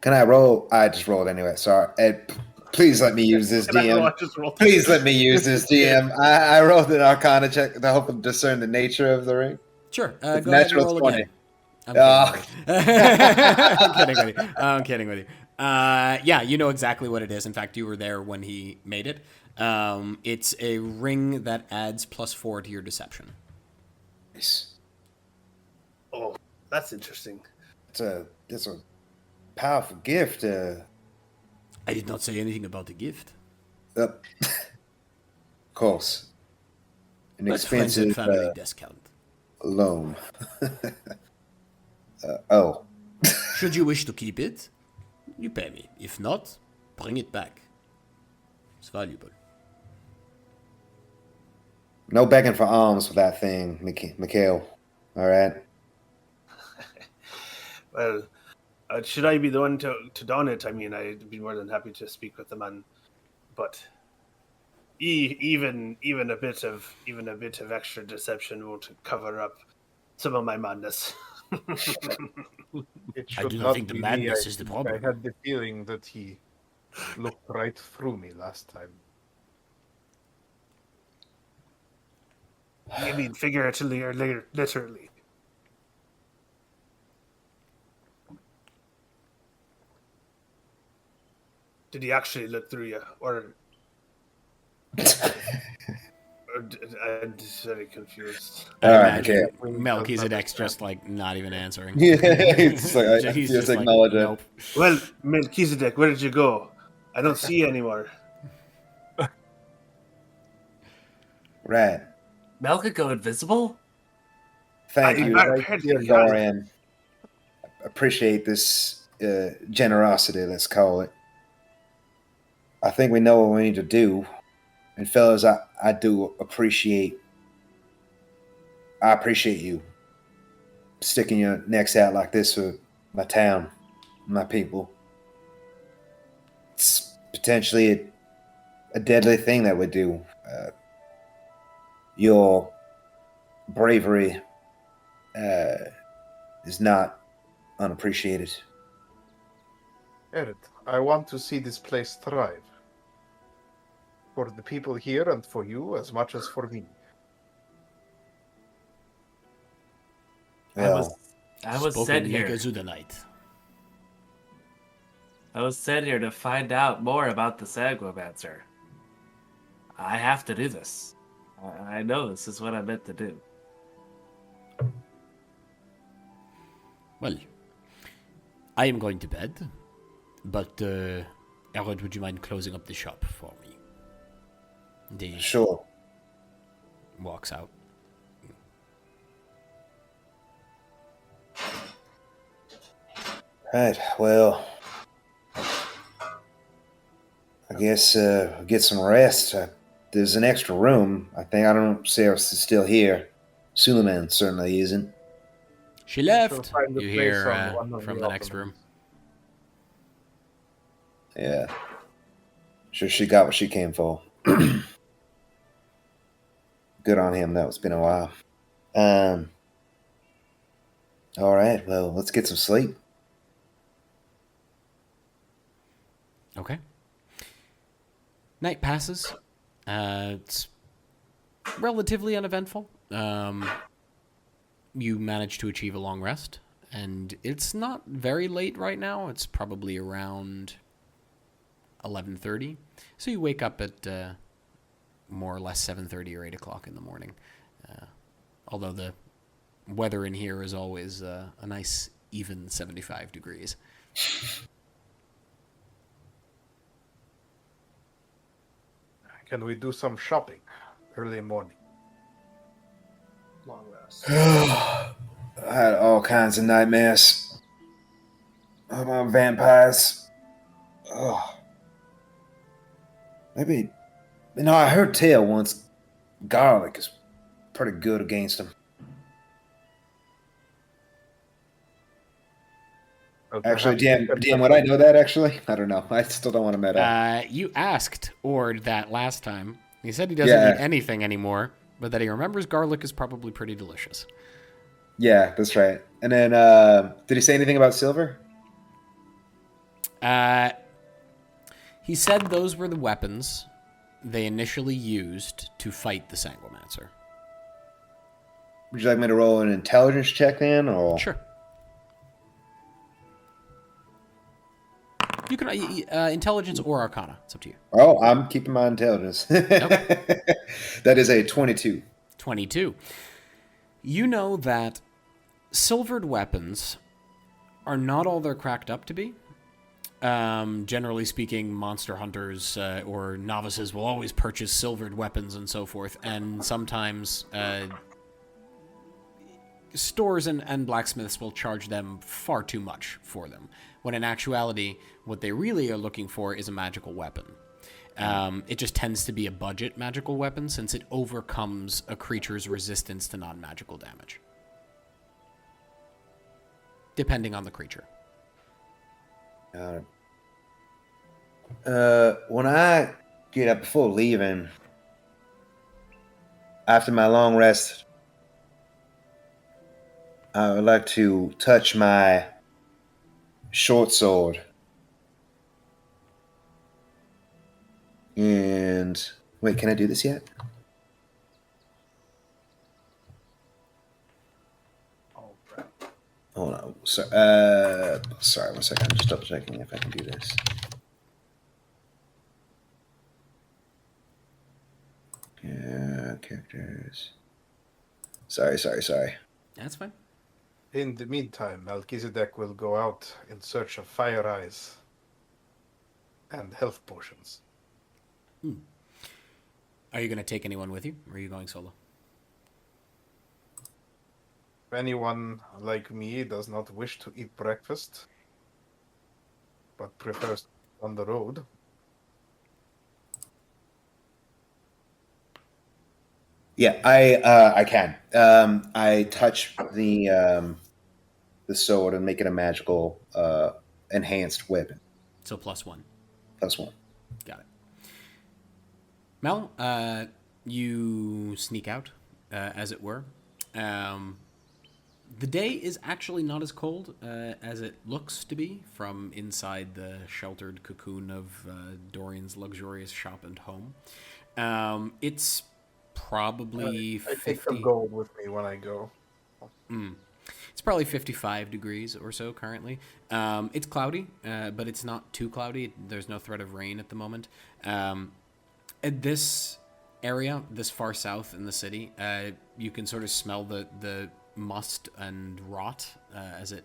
Can I roll? I just rolled anyway. Sorry. Ed, please let me use this DM. Please let me use this DM. I rolled an Arcana check to help him discern the nature of the ring. Sure. It's Go ahead and natural roll 20. again. I'm kidding with you. I'm kidding with you. Yeah, you know exactly what it is. In fact, you were there when he made it. It's a ring that adds +4 to your deception. Nice. Oh, that's interesting. It's a powerful gift. I did not say anything about the gift. Of course. An But friends and expensive family discount. loan. Oh. Should you wish to keep it, you pay me. If not, bring it back. It's valuable. No begging for alms for that thing, Mikhail. All right. Well, should I be the one to don it? I mean, I'd be more than happy to speak with the man, but even a bit of extra deception won't cover up some of my madness. It I should do not not think the be me. madness is the I problem. had the feeling that he looked right through me last time. You mean figuratively or literally? Did he actually look through you, or I'm just very confused. I All right, imagine okay. Melchizedek's just like not even answering. Yeah, it's like, I He's just just acknowledge it. nope. Well, Melchizedek, where did you go? I don't see you anymore. Right. Mel could go invisible? Thank I- you, I- Dorian. Appreciate this generosity, let's call it. I think we know what we need to do. And fellas, I do appreciate you sticking your necks out like this for my town, my people. It's potentially a deadly thing that we do. Your bravery is not unappreciated. Eredh, I want to see this place thrive. For the people here and for you as much as for me. I was Spoken sent like here. a Zudanite. I was sent here to find out more about the Sanguimancer. I have to do this. I know this is what I meant to do. Well, I am going to bed, but Eredh, would you mind closing up the shop for me? He Sure. walks out. Right, well, I guess get some rest. There's an extra room. I don't see if it's still here. Suleiman certainly isn't. She left. find the You place hear on one of from the the next room. Yeah. Sure she got what she came for. Good on him, though. It's been a while. All right, well, let's get some sleep. Okay. Night passes. It's relatively uneventful. You manage to achieve a long rest, and it's not very late right now. It's probably around 11:30. So you wake up at more or less 7:30 or 8 o'clock in the morning. Although the weather in here is always a nice even 75 degrees. Can we do some shopping early morning? Long rest. I had all kinds of nightmares about vampires. Oh. Maybe, I heard tell once garlic is pretty good against them. Actually, DM, would I know that, actually? I don't know. I still don't want to meta. You asked Ord that last time. He said he doesn't eat anything anymore, but that he remembers garlic is probably pretty delicious. Yeah, that's right. And then, did he say anything about silver? He said those were the weapons they initially used to fight the Sanguimancer. Would you like me to roll an intelligence check then, or? Sure. You can intelligence or arcana. It's up to you. Oh, I'm keeping my intelligence. Okay. That is a 22. 22. You know that silvered weapons are not all they're cracked up to be. Generally speaking, monster hunters or novices will always purchase silvered weapons and so forth, and sometimes stores and blacksmiths will charge them far too much for them, when in actuality, what they really are looking for is a magical weapon. It just tends to be a budget magical weapon, since it overcomes a creature's resistance to non-magical damage. Depending on the creature. When I get up before leaving, after my long rest, I would like to touch my short sword. And wait, can I do this yet? Hold on. Sorry, 1 second. I'm just double checking if I can do this. Yeah, characters. Sorry. That's fine. In the meantime, Melchizedek will go out in search of fire eyes and health potions. Are you going to take anyone with you, or are you going solo? If anyone like me does not wish to eat breakfast, but prefers on the road, Yeah, I can. I touch the sword and make it a magical enhanced weapon. So +1. +1. Got it. Mel, you sneak out, as it were. The day is actually not as cold as it looks to be from inside the sheltered cocoon of Dorian's luxurious shop and home. It's probably I take 50. some gold with me when I go. It's probably 55 degrees or so currently. It's cloudy, but it's not too cloudy. There's no threat of rain at the moment. At this area, this far south in the city, you can sort of smell the must and rot as it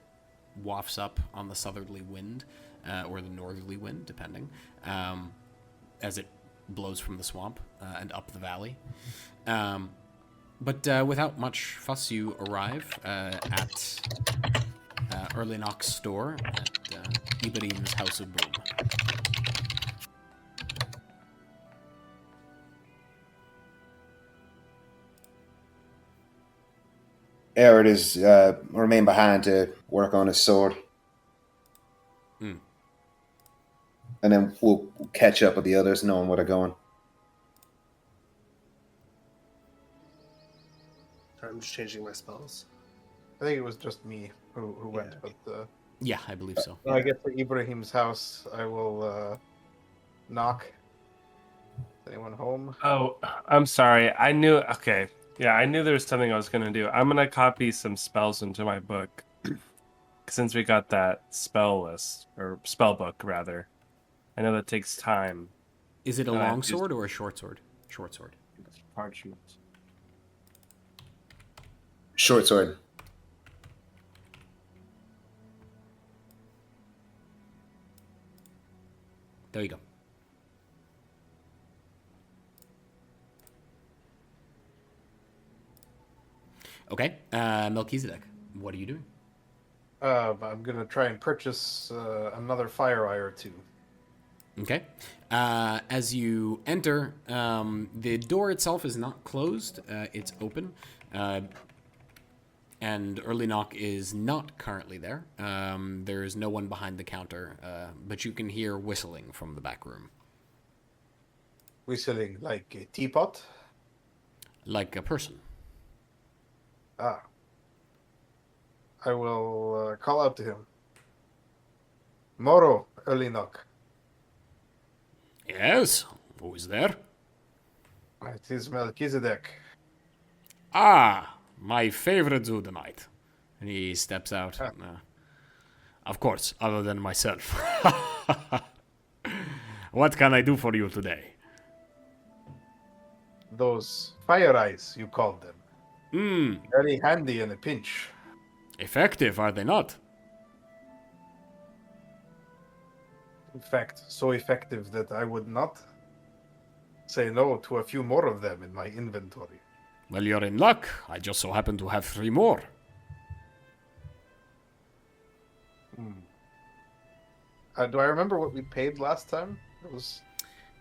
wafts up on the southerly wind, or the northerly wind, depending, as it blows from the swamp and up the valley. But without much fuss, you arrive at Erlinok's store at Iberim's House of Boom. Eredh is remain behind to work on his sword. And then we'll catch up with the others, knowing where they're going. I'm just changing my spells. I think it was just me who went, but Yeah, I believe so. when I get to Ibrahim's house, I will knock. Is anyone home? Oh, I'm sorry. I knew. Okay. Yeah, I knew there was something I was going to do. I'm going to copy some spells into my book. Since we got that spell list, or spell book, rather. I know that takes time. Is it a long sword or a short sword? Short sword. Parchment. Short sword. There you go. Okay, Melchizedek, what are you doing? I'm gonna try and purchase another fire eye or two. Okay. As you enter, the door itself is not closed. It's open. And Erlinok is not currently there. There is no one behind the counter, but you can hear whistling from the back room. Whistling like a teapot? Like a person. Ah. I will call out to him. Moro, Erlinok. Yes? Who is there? It is Melchizedek. Ah, my favorite Zudonite. And he steps out. Of course, other than myself. What can I do for you today? Those fire eyes, you called them. Hmm, Very handy in a pinch. effective, are they not? In fact, so effective that I would not say no to a few more of them in my inventory. Well, you're in luck. I just so happen to have 3 more. Do I remember what we paid last time? It was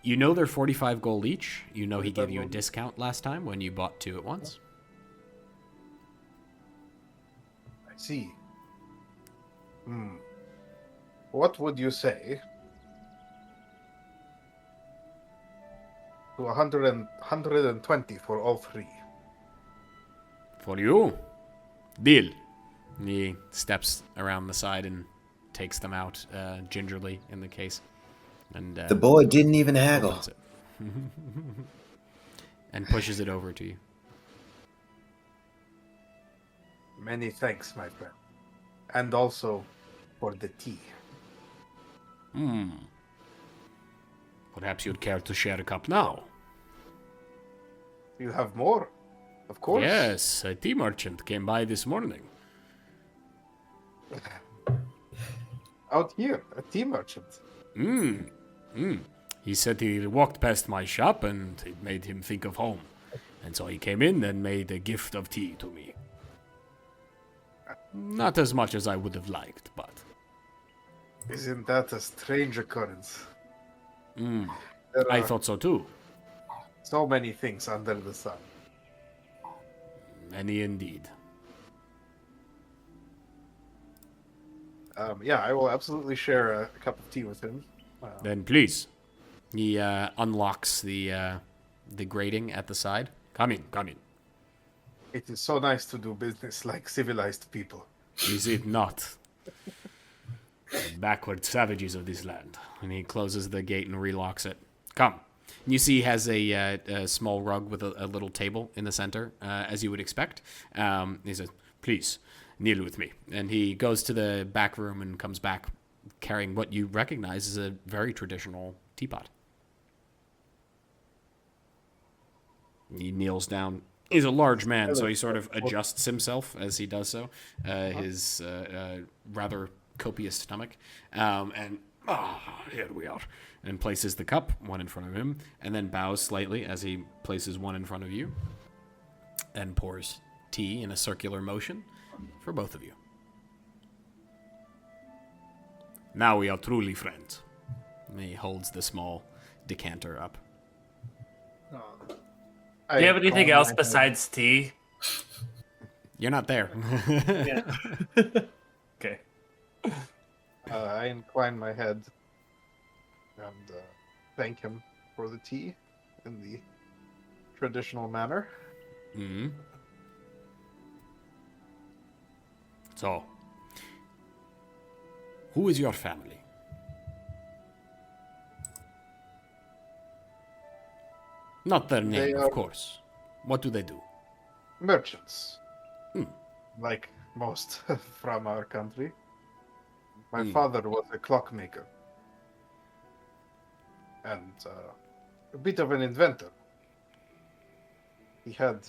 You know they're 45 gold each. You know he 45 gave you a gold. discount last time when you bought 2 at once. I see. What would you say to 120 for all 3? For you? Deal. He steps around the side and takes them out gingerly in the case. And The boy didn't even haggle. opens it. And pushes it over to you. Many thanks, my friend. And also for the tea. Perhaps you'd care to share a cup now. You have more? Of course. Yes, a tea merchant came by this morning. Out here, a tea merchant. He said he walked past my shop and it made him think of home. And so he came in and made a gift of tea to me. Not as much as I would have liked, but... Isn't that a strange occurrence? There I are thought so too. so many things under the sun. Many indeed. Yeah, I will absolutely share a cup of tea with him. Then please. He unlocks the grating at the side. Come in, come in. It is so nice to do business like civilized people. Is it not? The backward savages of this land. And he closes the gate and relocks it. Come. You see he has a small rug with a little table in the center, as you would expect. He says, please, kneel with me. And he goes to the back room and comes back carrying what you recognize as a very traditional teapot. He kneels down. He's a large man, so he sort of adjusts himself as he does so. His rather copious stomach. And here we are. And places the cup, one in front of him, and then bows slightly as he places one in front of you. And pours tea in a circular motion for both of you. Now we are truly friends. And he holds the small decanter up. Do you have anything else besides tea? You're not there. Okay. I incline my head and thank him for the tea in the traditional manner. Mm-hmm. So, who is your family? Not their They name, are- of course. What do they do? Merchants. Like most from our country. My father was a clockmaker. And a bit of an inventor. He had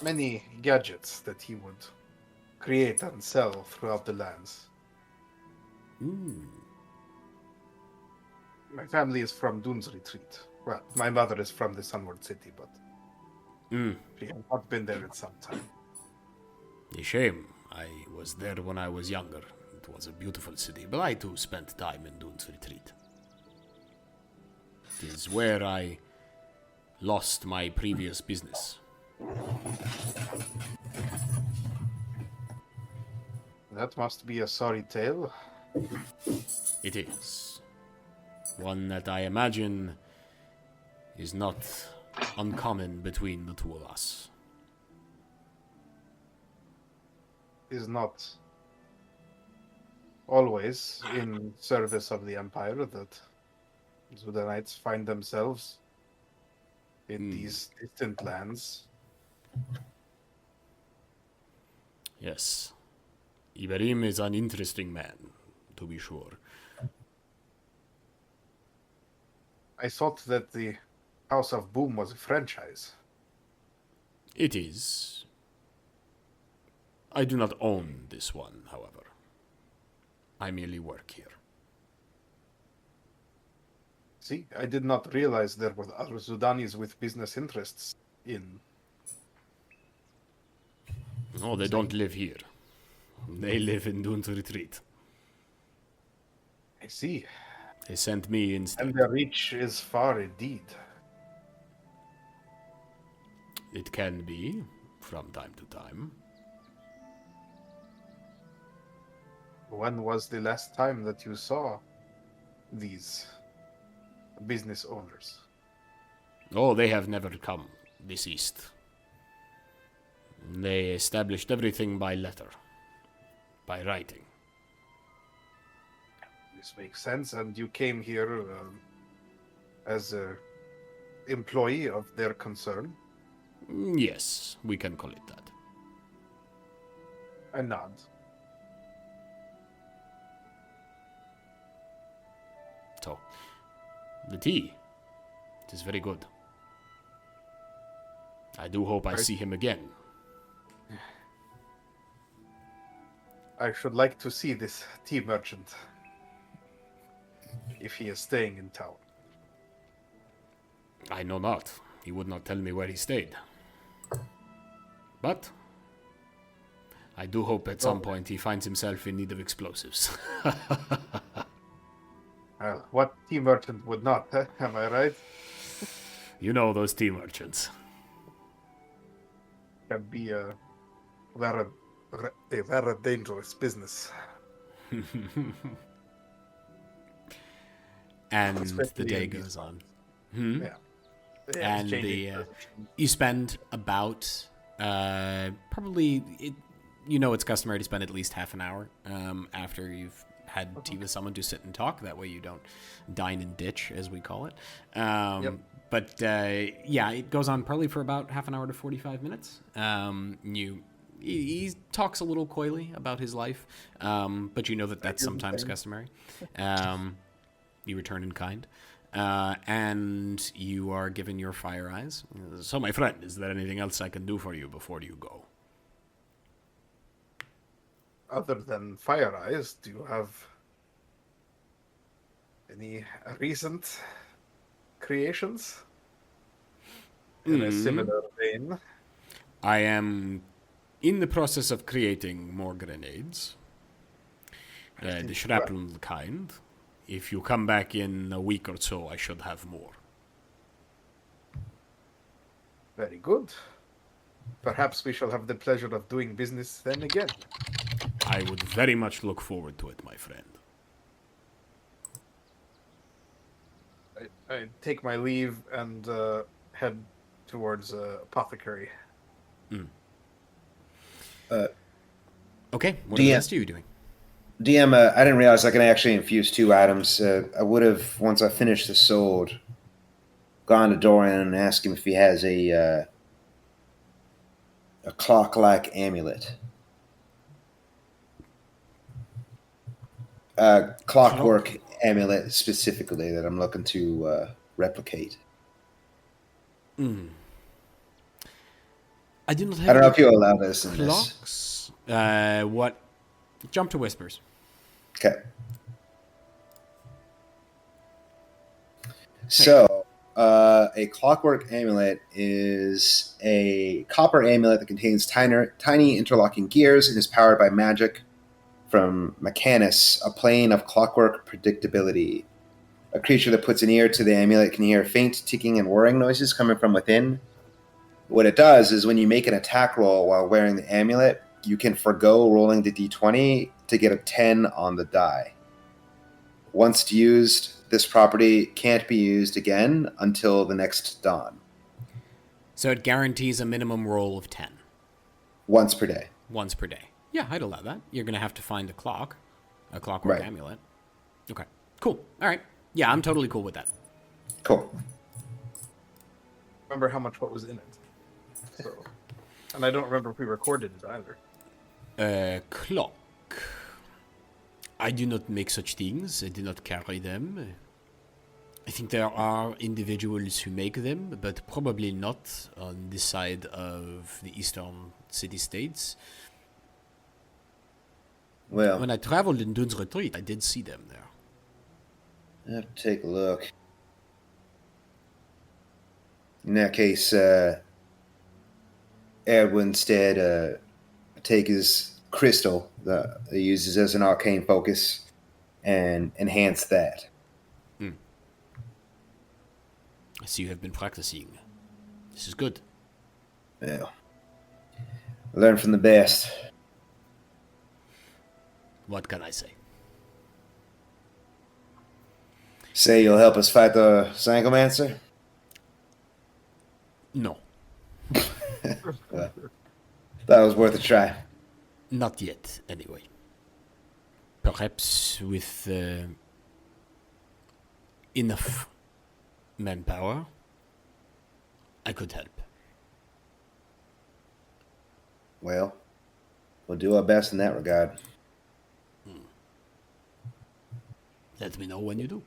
many gadgets that he would create and sell throughout the lands. My family is from Dune's Retreat. Well, my mother is from the Sunward City, but she has not been there in some time. A shame. I was there when I was younger. It was a beautiful city, but I too spent time in Dune's Retreat. It is where I lost my previous business. That must be a sorry tale. It is. One that I imagine is not uncommon between the two of us. Is not always in service of the Empire that Zudanites find themselves in these distant lands. Yes. Iberim is an interesting man, to be sure. I thought that the House of Boom was a franchise. It is. I do not own this one, however. I merely work here. See, I did not realize there were other Sudanis with business interests in... No, they don't live here. They live in Dune's Retreat. I see. They sent me instead. And their reach is far indeed. It can be, from time to time. When was the last time that you saw these business owners? Oh, they have never come this east. They established everything by letter, by writing. This makes sense, and you came here as an employee of their concern. Yes, we can call it that. I nod. So, the tea, it is very good. I do hope I see him again. I should like to see this tea merchant, if he is staying in town. I know not. He would not tell me where he stayed. But I do hope at some point he finds himself in need of explosives. Well, what tea merchant would not, eh? Am I right? You know those tea merchants. Can be a very dangerous business. And Especially the day in these goes on. Yeah. And you spend about probably it's customary to spend at least half an hour after you've had tea with someone to sit and talk. That way you don't dine and ditch, as we call it. But it goes on probably for about half an hour to 45 minutes. He talks a little coyly about his life, but you know that's sometimes customary. You return in kind. And you are given your fire eyes. So, my friend, is there anything else I can do for you before you go? Other than fire eyes, do you have any recent creations in a similar vein? I am in the process of creating more grenades. The shrapnel kind. If you come back in a week or so, I should have more. Very good. Perhaps we shall have the pleasure of doing business then again. I would very much look forward to it, my friend. I take my leave and head towards apothecary. Okay, what are the rest of you doing? DM, I didn't realize I can actually infuse 2 items. I would have, once I finished the sword, gone to Dorian and asked him if he has a clock-like amulet. Clockwork amulet specifically that I'm looking to replicate. I do not have. I don't know if you allow this in clocks. What? Jump to whispers. Okay. So, a clockwork amulet is a copper amulet that contains tiny interlocking gears and is powered by magic from Mechanus, a plane of clockwork predictability. A creature that puts an ear to the amulet can hear faint ticking and whirring noises coming from within. What it does is when you make an attack roll while wearing the amulet, you can forgo rolling the d20 to get a 10 on the die. Once used, this property can't be used again until the next dawn. So it guarantees a minimum roll of 10. Once per day. Once per day. Yeah, I'd allow that. You're going to have to find a clockwork amulet. Okay, cool. All right. Yeah, I'm totally cool with that. Cool. Remember what was in it. So, and I don't remember if we recorded it either. Clock. I do not make such things. I do not carry them. I think there are individuals who make them, but probably not on this side of the eastern city-states. Well, When I traveled in Dune's Retreat, I did see them there. I have to take a look. In that case, Ed would instead take his crystal that he uses as an arcane focus and enhance that. I see you have been practicing. This is good. Well, learn from the best. What can I say? Say you'll help us fight the Sangomancer? No, Well, that was worth a try. not yet, anyway. Perhaps with enough manpower, I could help. Well, we'll do our best in that regard. Let me know when you do.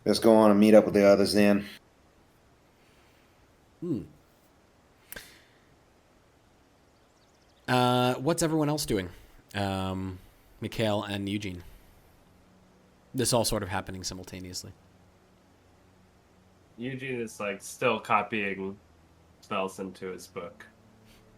Let's go on and meet up with the others then. What's everyone else doing? Mikhail and Eugene. This all sort of happening simultaneously. Eugene is like still copying spells into his book.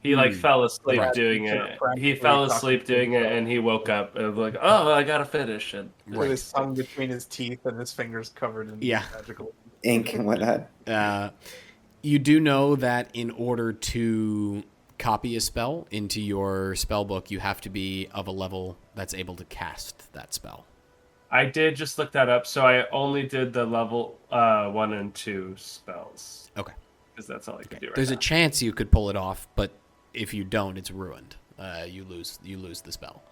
He like fell asleep Right. doing it. He fell asleep doing it, and he woke up and was like, "Oh, I gotta finish it." With his tongue between his teeth and his fingers covered in magical. Ink and whatnot. You do know that in order to copy a spell into your spell book, you have to be of a level that's able to cast that spell. I did just look that up, so I only did the level 1 and 2 spells. Okay. Because that's all I could do right There's now. a chance you could pull it off, but if you don't, it's ruined. You lose the spell.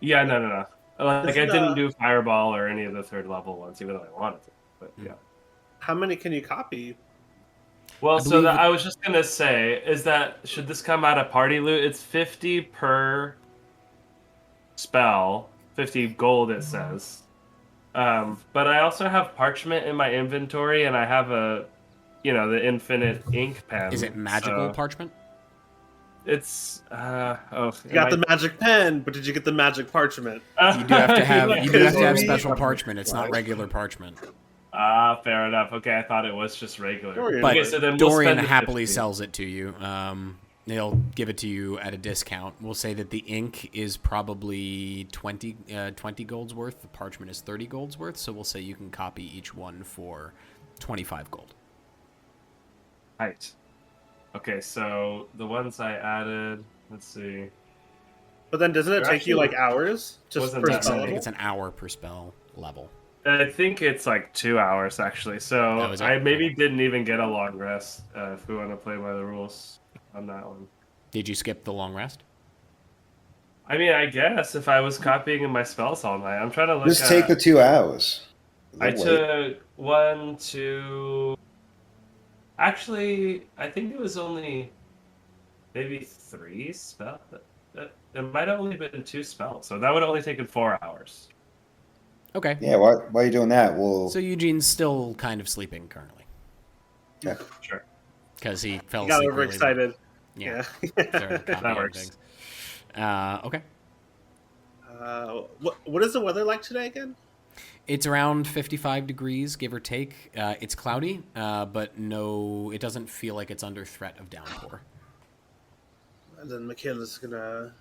Yeah, no. Like, I Isn't, didn't do Fireball or any of the 3rd level ones, even though I wanted to. But yeah. How many can you copy? Well, I so believe that I was just gonna say is that should this come out of party loot? It's 50 per spell, 50 gold it says. But I also have parchment in my inventory, and I have the infinite ink pen. Is it magical so parchment? It's You got the magic pen, but did you get the magic parchment? You do have to have Because special we- parchment. It's not regular parchment. Fair enough. Okay, I thought it was just regular. Dorian But okay, so then we'll Dorian spend the happily 50. sells it to you. He'll give it to you at a discount. We'll say that the ink is probably 20 golds worth. The parchment is 30 golds worth. So we'll say you can copy each one for 25 gold. Right. Okay, so the ones I added, let's see. But then doesn't it There take you actually like hours to wasn't per that I spell think level? it's an hour per spell level. I think it's like 2 hours actually. So Oh, is it? I maybe didn't even get a long rest if we want to play by the rules on that one. Did you skip the long rest? I mean, I guess if I was copying in my spells all night, I'm trying to look Just at. take the 2 hours. I Wait. took 1, 2. Actually, I think it was only maybe 3 spells. It might have only been 2 spells, so that would have only taken 4 hours. Okay. Yeah, why are you doing that? Well, So Eugene's still kind of sleeping currently okay. Sure. because he fell You got asleep. overexcited. Yeah. Yeah. Started copying That works. things. Okay. What is the weather like today again? It's around 55 degrees, give or take. It's cloudy, but no, it doesn't feel like it's under threat of downpour. And then Michaela's gonna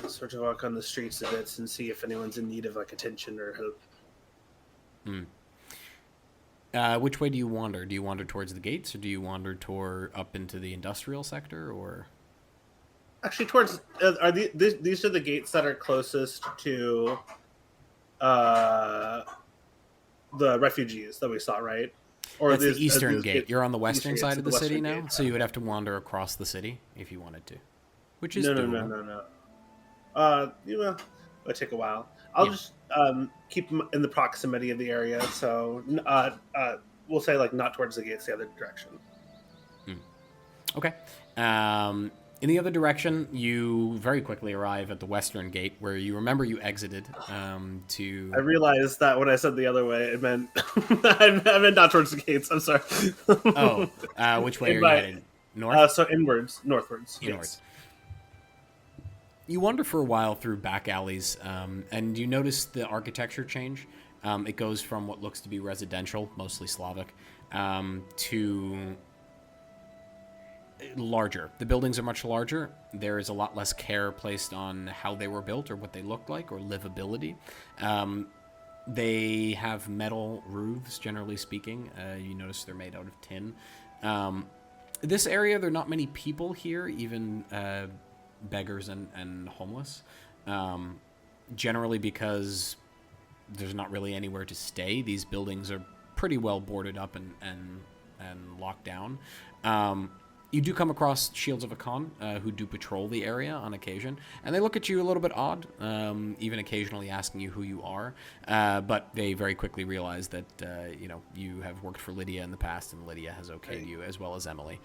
sort of walk on the streets a bit and see if anyone's in need of like attention or help. Which way do you wander? Do you wander towards the gates, or do you wander up into the industrial sector, or? Actually, towards these are the gates that are closest to the refugees that we saw, right? Or That's the these- eastern these gate. gates- You're on the western gates side are of the city western now, gate. so you would have to wander across the city if you wanted to, which is No. doable. It'll take a while. I'll Yeah. just keep them in the proximity of the area. So we'll say like not towards the gates, the other direction. Okay. In the other direction, you very quickly arrive at the western gate, where you remember you exited to... I realized that when I said the other way, it meant I meant not towards the gates. I'm sorry. Oh, which way are you headed? North? So inwards, northwards. Inwards. You wander for a while through back alleys, and you notice the architecture change. It goes from what looks to be residential, mostly Slavic, to larger. The buildings are much larger. There is a lot less care placed on how they were built or what they looked like or livability. They have metal roofs, generally speaking. You notice they're made out of tin. This area, there are not many people here, even beggars and homeless. Generally because there's not really anywhere to stay. These buildings are pretty well boarded up and locked down. You do come across Shields of Arcan, who do patrol the area on occasion, and they look at you a little bit odd, even occasionally asking you who you are, but they very quickly realize that, you have worked for Lydia in the past, and Lydia has okayed you, as well as Emily.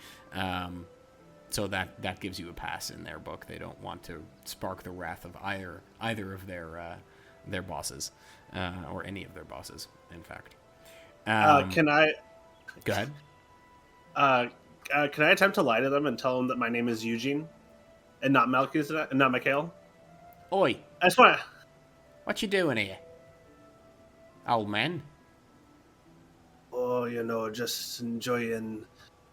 So that gives you a pass in their book. They don't want to spark the wrath of either of their bosses, or any of their bosses, in fact. Can I... Go ahead. Can I attempt to lie to them and tell them that my name is Eugene, and not Melchizedek, and not Mikhail? Oi! I just want to... What you doing here, old man? Oh, just enjoying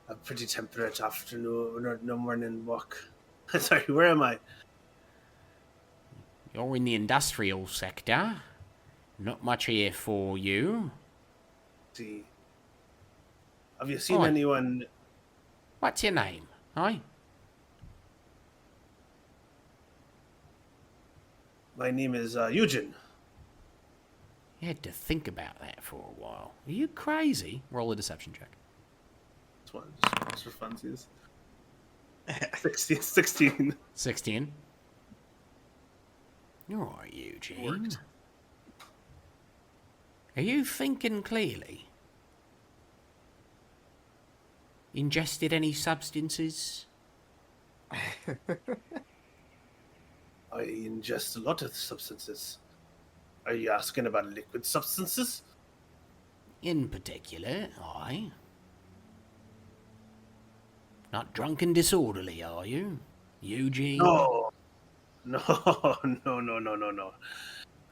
a pretty temperate afternoon, no morning walk. Sorry, where am I? You're in the industrial sector. Not much here for you. See, have you seen Oi. anyone? What's your name? Aye? My name is Eugene. You had to think about that for a while. Are you crazy? Roll a deception check. This one just for funsies. 16. 16. You're all right, Eugene. Worked. Are you thinking clearly? Ingested any substances? I ingest a lot of substances. Are you asking about liquid substances? In particular, aye. Not drunk and disorderly, are you, Eugene? No.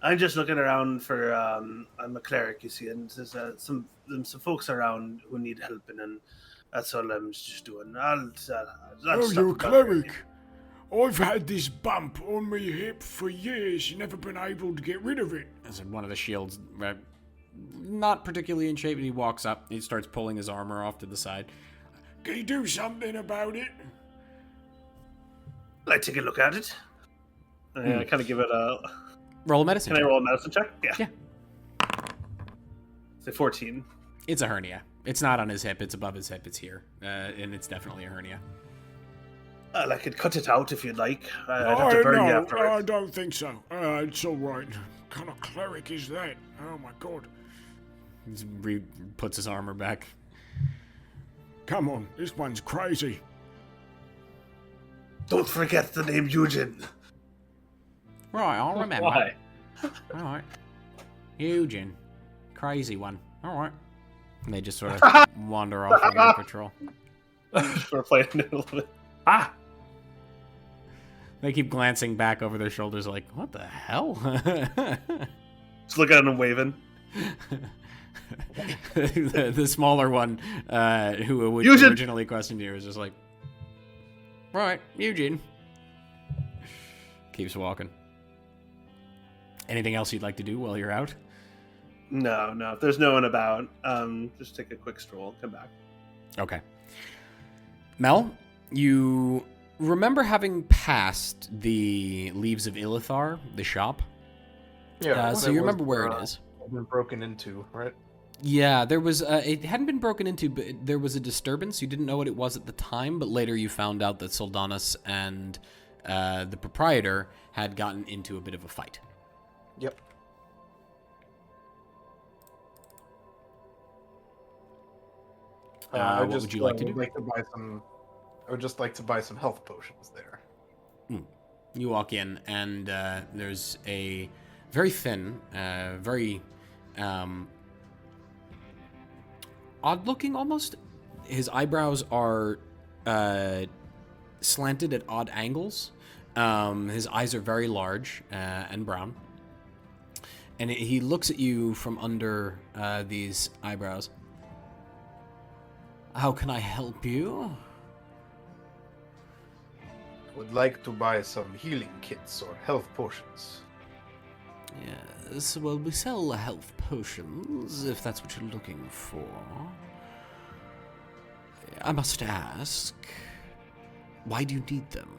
I'm just looking around for. I'm a cleric, you see, and there's some folks around who need helping, and that's all I'm just doing. You're a cleric. I've had this bump on my hip for years, never been able to get rid of it. As one of the shields, not particularly in shape, and he walks up. He starts pulling his armor off to the side. Can you do something about it? I take a look at it. I kind of give it a... Roll a medicine check. Can I roll a medicine check? Yeah. Say 14. It's a hernia. It's not on his hip. It's above his hip. It's here. And it's definitely a hernia. I could cut it out if you'd like. I'd have to burn you afterwards. I don't think so. It's all right. What kind of cleric is that? Oh, my God. He puts his armor back. Come on, this one's crazy. Don't forget the name Eugene. Right, I'll remember. Why? All right. Eugene. Crazy one. All right. And they just sort of wander off on their patrol. We're playing it a little bit. Ah! They keep glancing back over their shoulders like, what the hell? Just look at him waving. the smaller one, who would Eugene! originally questioned you, is just like, right, Eugene. Keeps walking. Anything else you'd like to do while you're out? No. If there's no one about, just take a quick stroll, come back. Okay. Mel, you remember having passed the Leaves of Illithar, the shop? Yeah. So you remember where it is. Been broken into, right? Yeah, there was. It hadn't been broken into, but there was a disturbance. You didn't know what it was at the time, but later you found out that Soldanus and the proprietor had gotten into a bit of a fight. Yep. What would you like to do? I'd like to buy some I would just like to buy some health potions there. You walk in, and there's a very thin, very odd-looking almost. His eyebrows are slanted at odd angles. His eyes are very large and brown. And he looks at you from under these eyebrows. How can I help you? Would like to buy some healing kits or health potions. Yes, well, we sell health potions, if that's what you're looking for. I must ask, why do you need them?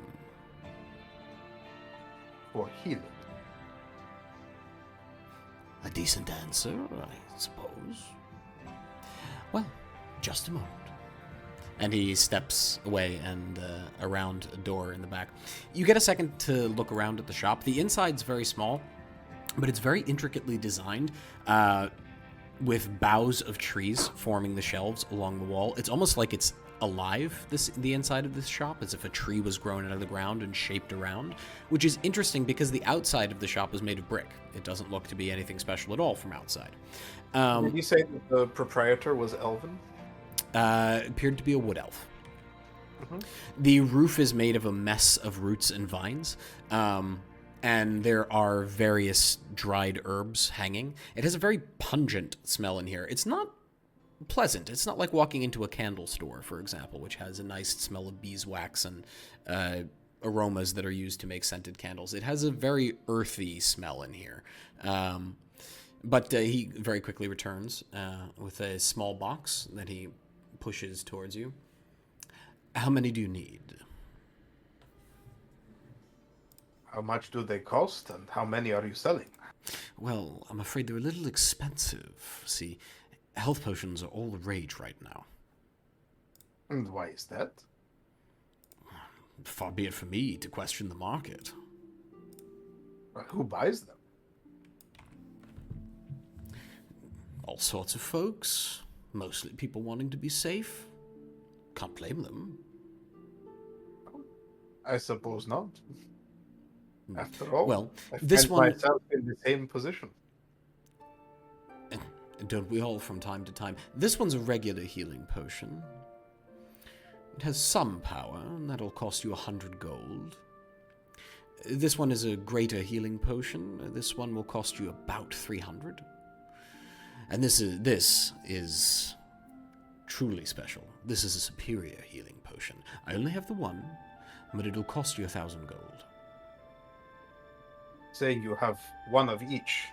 For healing. A decent answer, I suppose. Well, just a moment. And he steps away and around a door in the back. You get a second to look around at the shop. The inside's very small, but it's very intricately designed, with boughs of trees forming the shelves along the wall. It's almost like it's alive, the inside of this shop, as if a tree was grown out of the ground and shaped around, which is interesting because the outside of the shop is made of brick. It doesn't look to be anything special at all from outside. Did you say that the proprietor was elven? Appeared to be a wood elf. The roof is made of a mess of roots and vines, and there are various dried herbs hanging. It has a very pungent smell in here. It's not pleasant. It's not like walking into a candle store, for example, which has a nice smell of beeswax and aromas that are used to make scented candles. It has a very earthy smell in here. But he very quickly returns with a small box that he pushes towards you. How many do you need? How much do they cost, and how many are you selling? Well, I'm afraid they're a little expensive. See, health potions are all the rage right now. And why is that? Far be it from me to question the market. Who buys them? All sorts of folks. Mostly people wanting to be safe. Can't blame them. I suppose not. After all, Well, I this find one... myself in the same position. Don't we all from time to time? This one's a regular healing potion. It has some power, and that'll cost you 100 gold. This one is a greater healing potion. This one will cost you about 300. And this is truly special. This is a superior healing potion. I only have the one, but it'll cost you 1,000 gold. Saying you have one of each.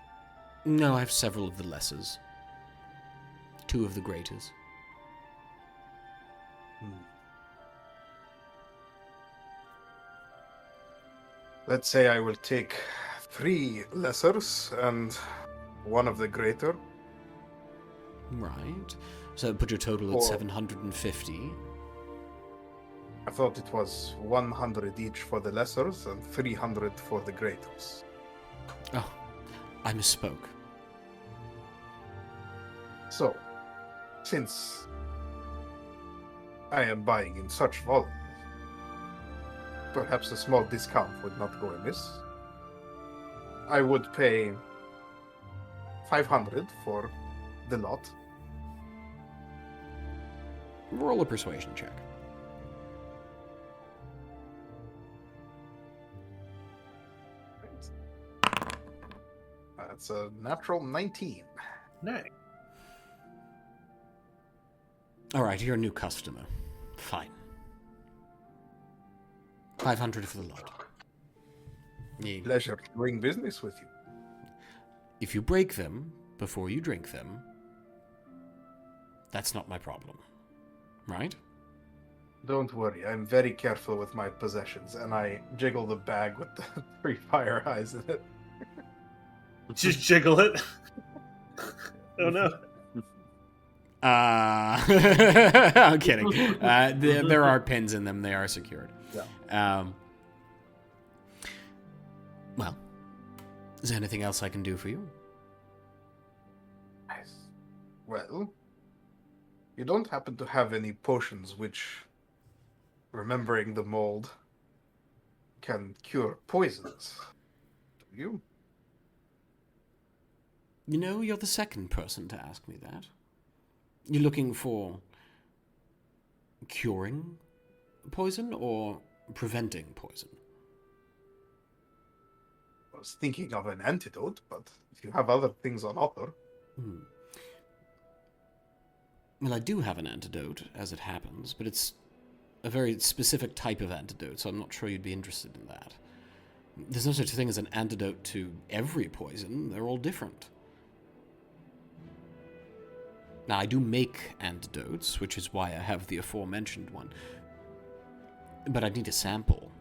No, I have several of the lessers. 2 of the greaters. Let's say I will take 3 lessers and one of the greater. Right. So put your total at 750. I thought it was 100 each for the lessers and 300 for the greaters. Oh, I misspoke. So, since I am buying in such volume, perhaps a small discount would not go amiss. I would pay 500 for the lot. Roll a persuasion check. That's a natural 19. Nice. All right, you're a new customer. Fine. 500 for the lot. Pleasure doing business with you. If you break them before you drink them, that's not my problem. Right? Don't worry, I'm very careful with my possessions, and I jiggle the bag with the 3 fire eyes in it. Just jiggle it. Oh no. I'm kidding. There are pins in them. They are secured. Yeah. Well, is there anything else I can do for you? Nice. Well, you don't happen to have any potions which remembering the mold can cure poisons. Do you? You know, you're the second person to ask me that. You're looking for curing poison or preventing poison? I was thinking of an antidote, but if you have other things on offer... Well, I do have an antidote, as it happens, but it's a very specific type of antidote, so I'm not sure you'd be interested in that. There's no such thing as an antidote to every poison. They're all different. Now, I do make antidotes, which is why I have the aforementioned one. But I'd need a sample.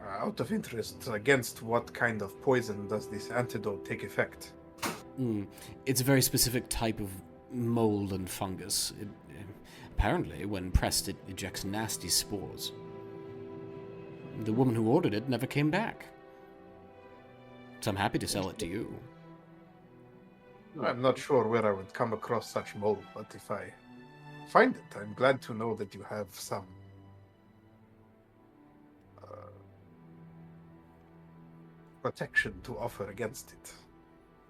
Out of interest, against what kind of poison does this antidote take effect? It's a very specific type of mold and fungus. Apparently, when pressed, it ejects nasty spores. The woman who ordered it never came back. So I'm happy to sell it to you. I'm not sure where I would come across such mold, but if I find it, I'm glad to know that you have some protection to offer against it.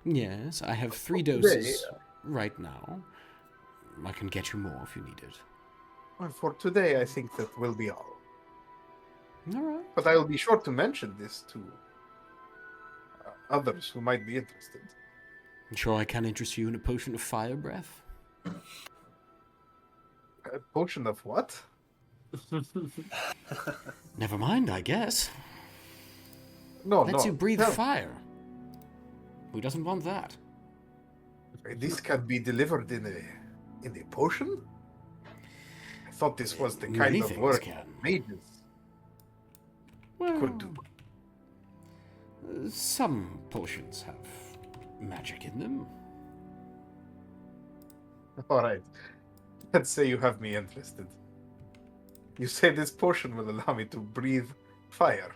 Yes, I have 3 doses right now. I can get you more if you need it. Well, for today, I think that will be all. All right. But I'll be sure to mention this to others who might be interested. I'm sure I can interest you in a potion of fire breath. A potion of what? Never mind, I guess. No, Lets you breathe no. fire. Who doesn't want that? This can be delivered in a potion? I thought this was the Many kind of things work can. mages Well, could do. Some potions have magic in them. All right. Let's say you have me interested. You say this potion will allow me to breathe fire.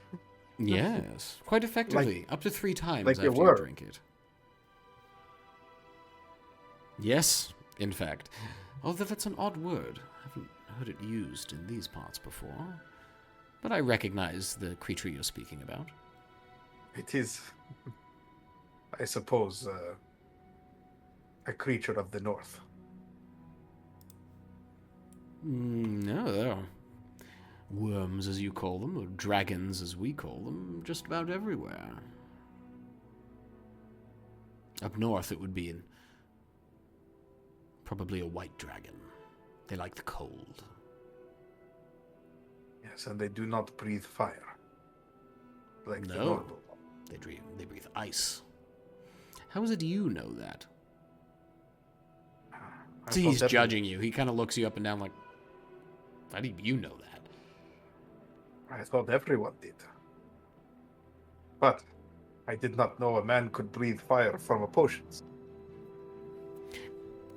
Yes, quite effectively. Up to 3 times like after your you word. drink it. Yes, in fact. Although that's an odd word. I haven't heard it used in these parts before. But I recognize the creature you're speaking about. It is, I suppose, a creature of the north. No, there are worms, as you call them, or dragons, as we call them, just about everywhere. Up north, it would be probably a white dragon. They like the cold. Yes, and they do not breathe fire. Like the No, normal. they breathe ice. How is it you know that? I See, thought he's that- judging you. He kind of looks you up and down like, how do you know that? I thought everyone did. But I did not know a man could breathe fire from a potions.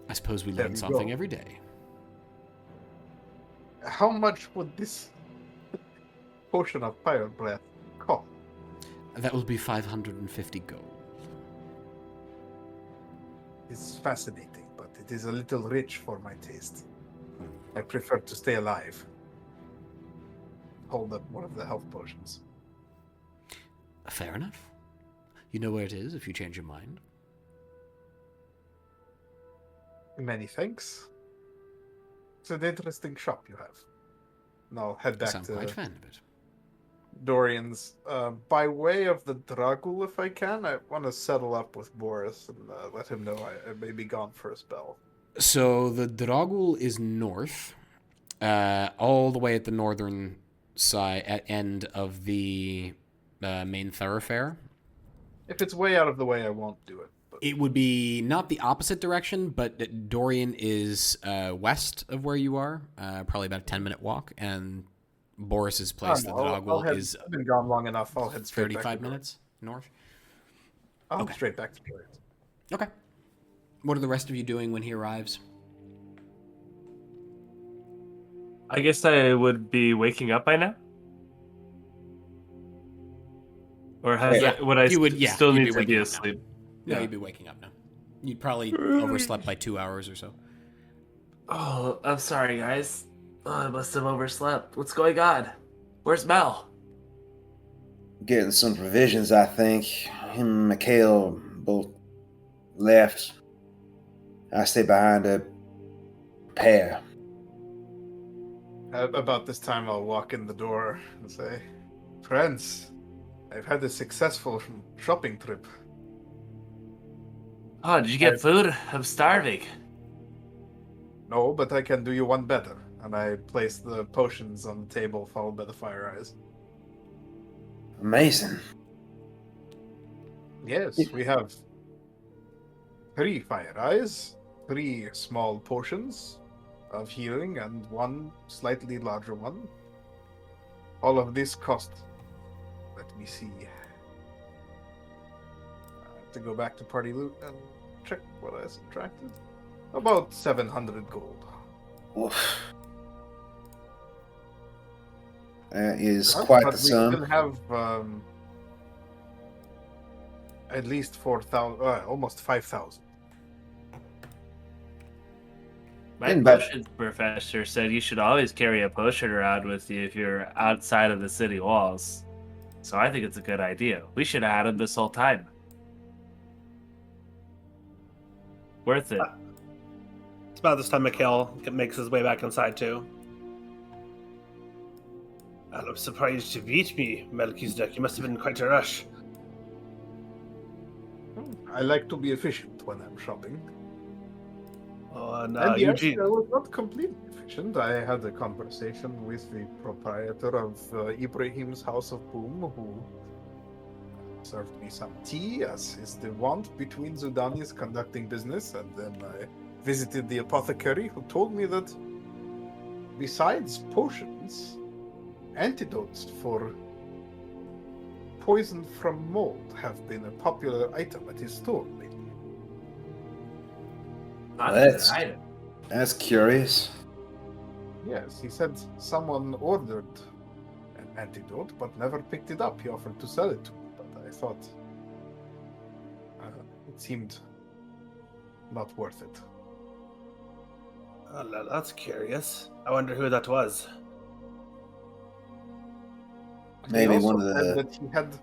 I suppose we There learn you something go. every day. How much would this potion of fire breath cost? That will be 550 gold. It's fascinating, but it is a little rich for my taste. I prefer to stay alive. Hold up one of the health potions. Fair enough. You know where it is if you change your mind. Many thanks. It's an interesting shop you have. And I'll head I back sound to quite fan of it. Dorian's. By way of the Dragul, if I can, I want to settle up with Boris and let him know I may be gone for a spell. So the Dragul is north, all the way at the northern side, at end of the main thoroughfare. If it's way out of the way, I won't do it. But It would be not the opposite direction, but Dorian is west of where you are, probably about a 10-minute walk, and Boris's place, the Dragul, is I've been gone long enough. I'll head straight back. 35 minutes north. I'll Okay. head straight back to Dorian's. Okay. What are the rest of you doing when he arrives? I guess I would be waking up by now. Or would I You would- still you'd need be to waking be up now. asleep? No, Yeah. you'd be waking up now. You'd probably overslept by 2 hours or so. Oh, I'm sorry, guys. Oh, I must have overslept. What's going on? Where's Mel? Getting some provisions, I think. Him and Mikhail both left. I stayed behind to prepare. About this time, I'll walk in the door and say, "Friends, I've had a successful shopping trip." Oh, did you get food? I'm starving. No, but I can do you one better. And I place the potions on the table, followed by the fire eyes. Amazing. Yes, we have 3 fire eyes, 3 small potions of healing, and 1 slightly larger one. All of this cost, let me see. I have to go back to party loot and check what I subtracted. About 700 gold. Oof. That is But quite the we sum. still have at least 4,000, almost 5,000. My potions professor said you should always carry a potion around with you if you're outside of the city walls. So I think it's a good idea. We should have had him this whole time. Worth it. It's about this time Mikhail makes his way back inside too. I'm surprised you beat me, Melchizedek. You must have been quite a rush. I like to be efficient when I'm shopping. Oh, and And yes, Eugene. I was not completely efficient. I had a conversation with the proprietor of Ibrahim's House of Boom, who served me some tea, as is the wont between Zudanis conducting business, and then I visited the apothecary, who told me that besides potions, antidotes for poison from mold have been a popular item at his store lately. Not That's- an item. That's curious. Yes, he said someone ordered an antidote but never picked it up. He offered to sell it to me, but I thought it seemed not worth it. Oh, that's curious. I wonder who that was. Maybe he also one of said the. that he had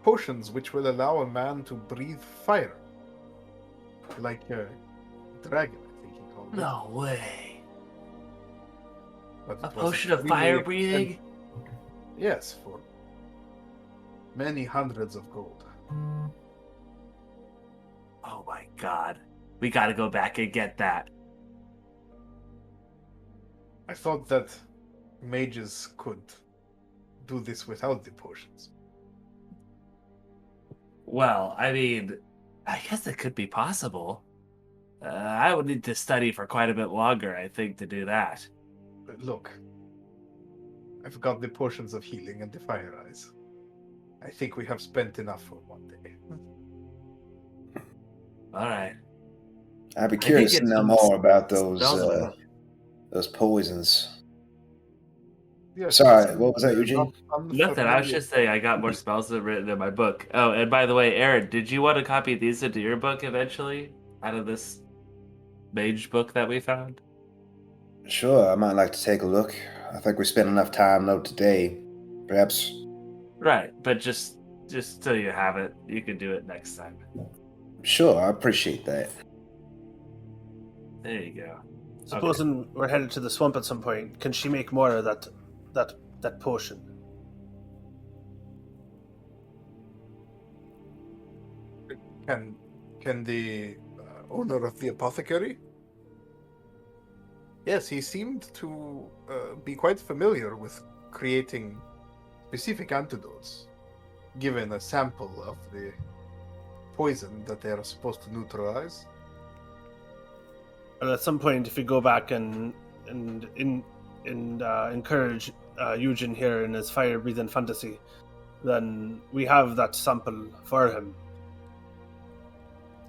potions which will allow a man to breathe fire, like a dragon, I think he called it. No way. But A it was potion of really fire expensive. breathing? Yes, for many hundreds of gold. Oh my god. We gotta go back and get that. I thought that mages could do this without the potions. Well, I mean, I guess it could be possible. I would need to study for quite a bit longer, I think, to do that. But look, I've got the potions of healing and the fire eyes. I think we have spent enough for one day. Alright. I'd be curious to it's know almost- more about smells like- those poisons. Yes, Sorry, it's what was that, Eugene? not Nothing, I was unfamiliar. just saying I got more spells than written in my book. Oh, and by the way, Eredh, did you want to copy these into your book eventually? Out of this mage book that we found? Sure, I might like to take a look. I think we spent enough time though today. Perhaps. Right, but just so you have it, you can do it next time. Sure, I appreciate that. There you go. Supposing we're headed to the swamp at some point, can she make more of that potion? Can the owner of the apothecary? Yes, he seemed to be quite familiar with creating specific antidotes, given a sample of the poison that they are supposed to neutralize. And at some point, if we go back and encourage Eugene here in his fire-breathing fantasy, then we have that sample for him.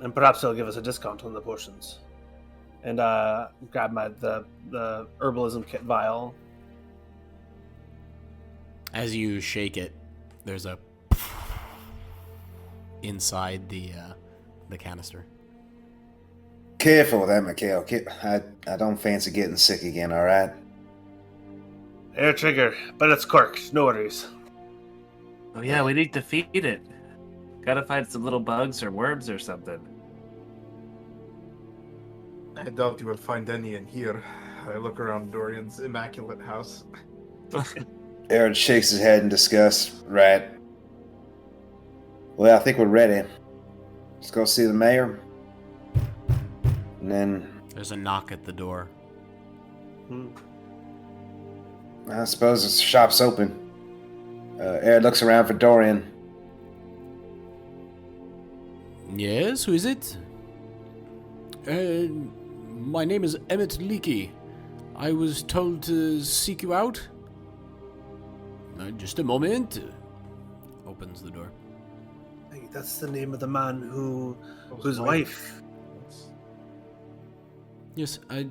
And perhaps he'll give us a discount on the potions. And grab the herbalism kit vial. As you shake it, there's a inside the canister. Careful with that, Mikhail. I don't fancy getting sick again, alright? Air trigger, but it's corked. No worries. Oh yeah, we need to feed it. Gotta find some little bugs or worms or something. I doubt you will find any in here. I look around Dorian's immaculate house. Eredh shakes his head in disgust. Right. Well, I think we're ready. Let's go see the mayor. And then There's a knock at the door. I suppose the shop's open. Eredh looks around for Dorian. Yes, who is it? My name is Emmett Leakey. I was told to seek you out. Just a moment. Opens the door. Hey, that's the name of the man whose wife. Yes, I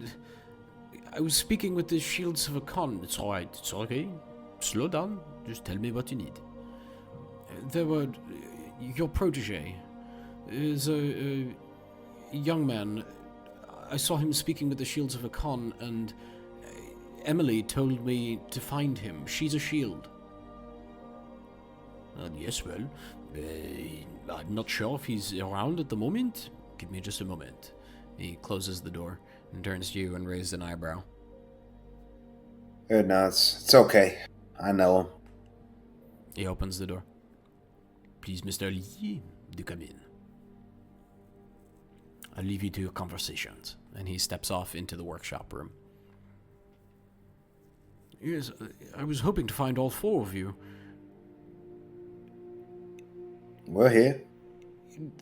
was speaking with the Shields of Arcan. It's alright, it's okay. Slow down, just tell me what you need. There were... your protege is a young man. I saw him speaking with the Shields of Arcan, and Emily told me to find him. She's a shield. Yes, well, I'm not sure if he's around at the moment. Give me just a moment. He closes the door and turns to you and raises an eyebrow. Eredh nods. It's okay. I know him. He opens the door. Please, Mr. Lee, do come in. I'll leave you to your conversations. And he steps off into the workshop room. Yes, I was hoping to find all four of you. We're here.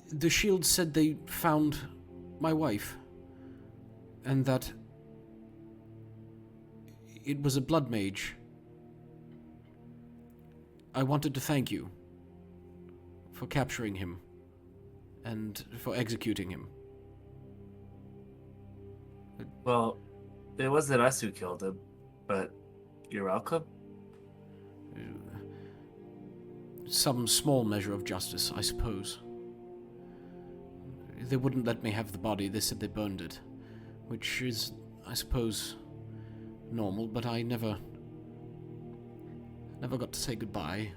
The Shield said they found my wife. And that it was a blood mage. I wanted to thank you for capturing him and for executing him. Well, it wasn't us who killed him, but you're welcome. Some small measure of justice, I suppose. They wouldn't let me have the body. They said they burned it, which is, I suppose, normal, but I never got to say goodbye.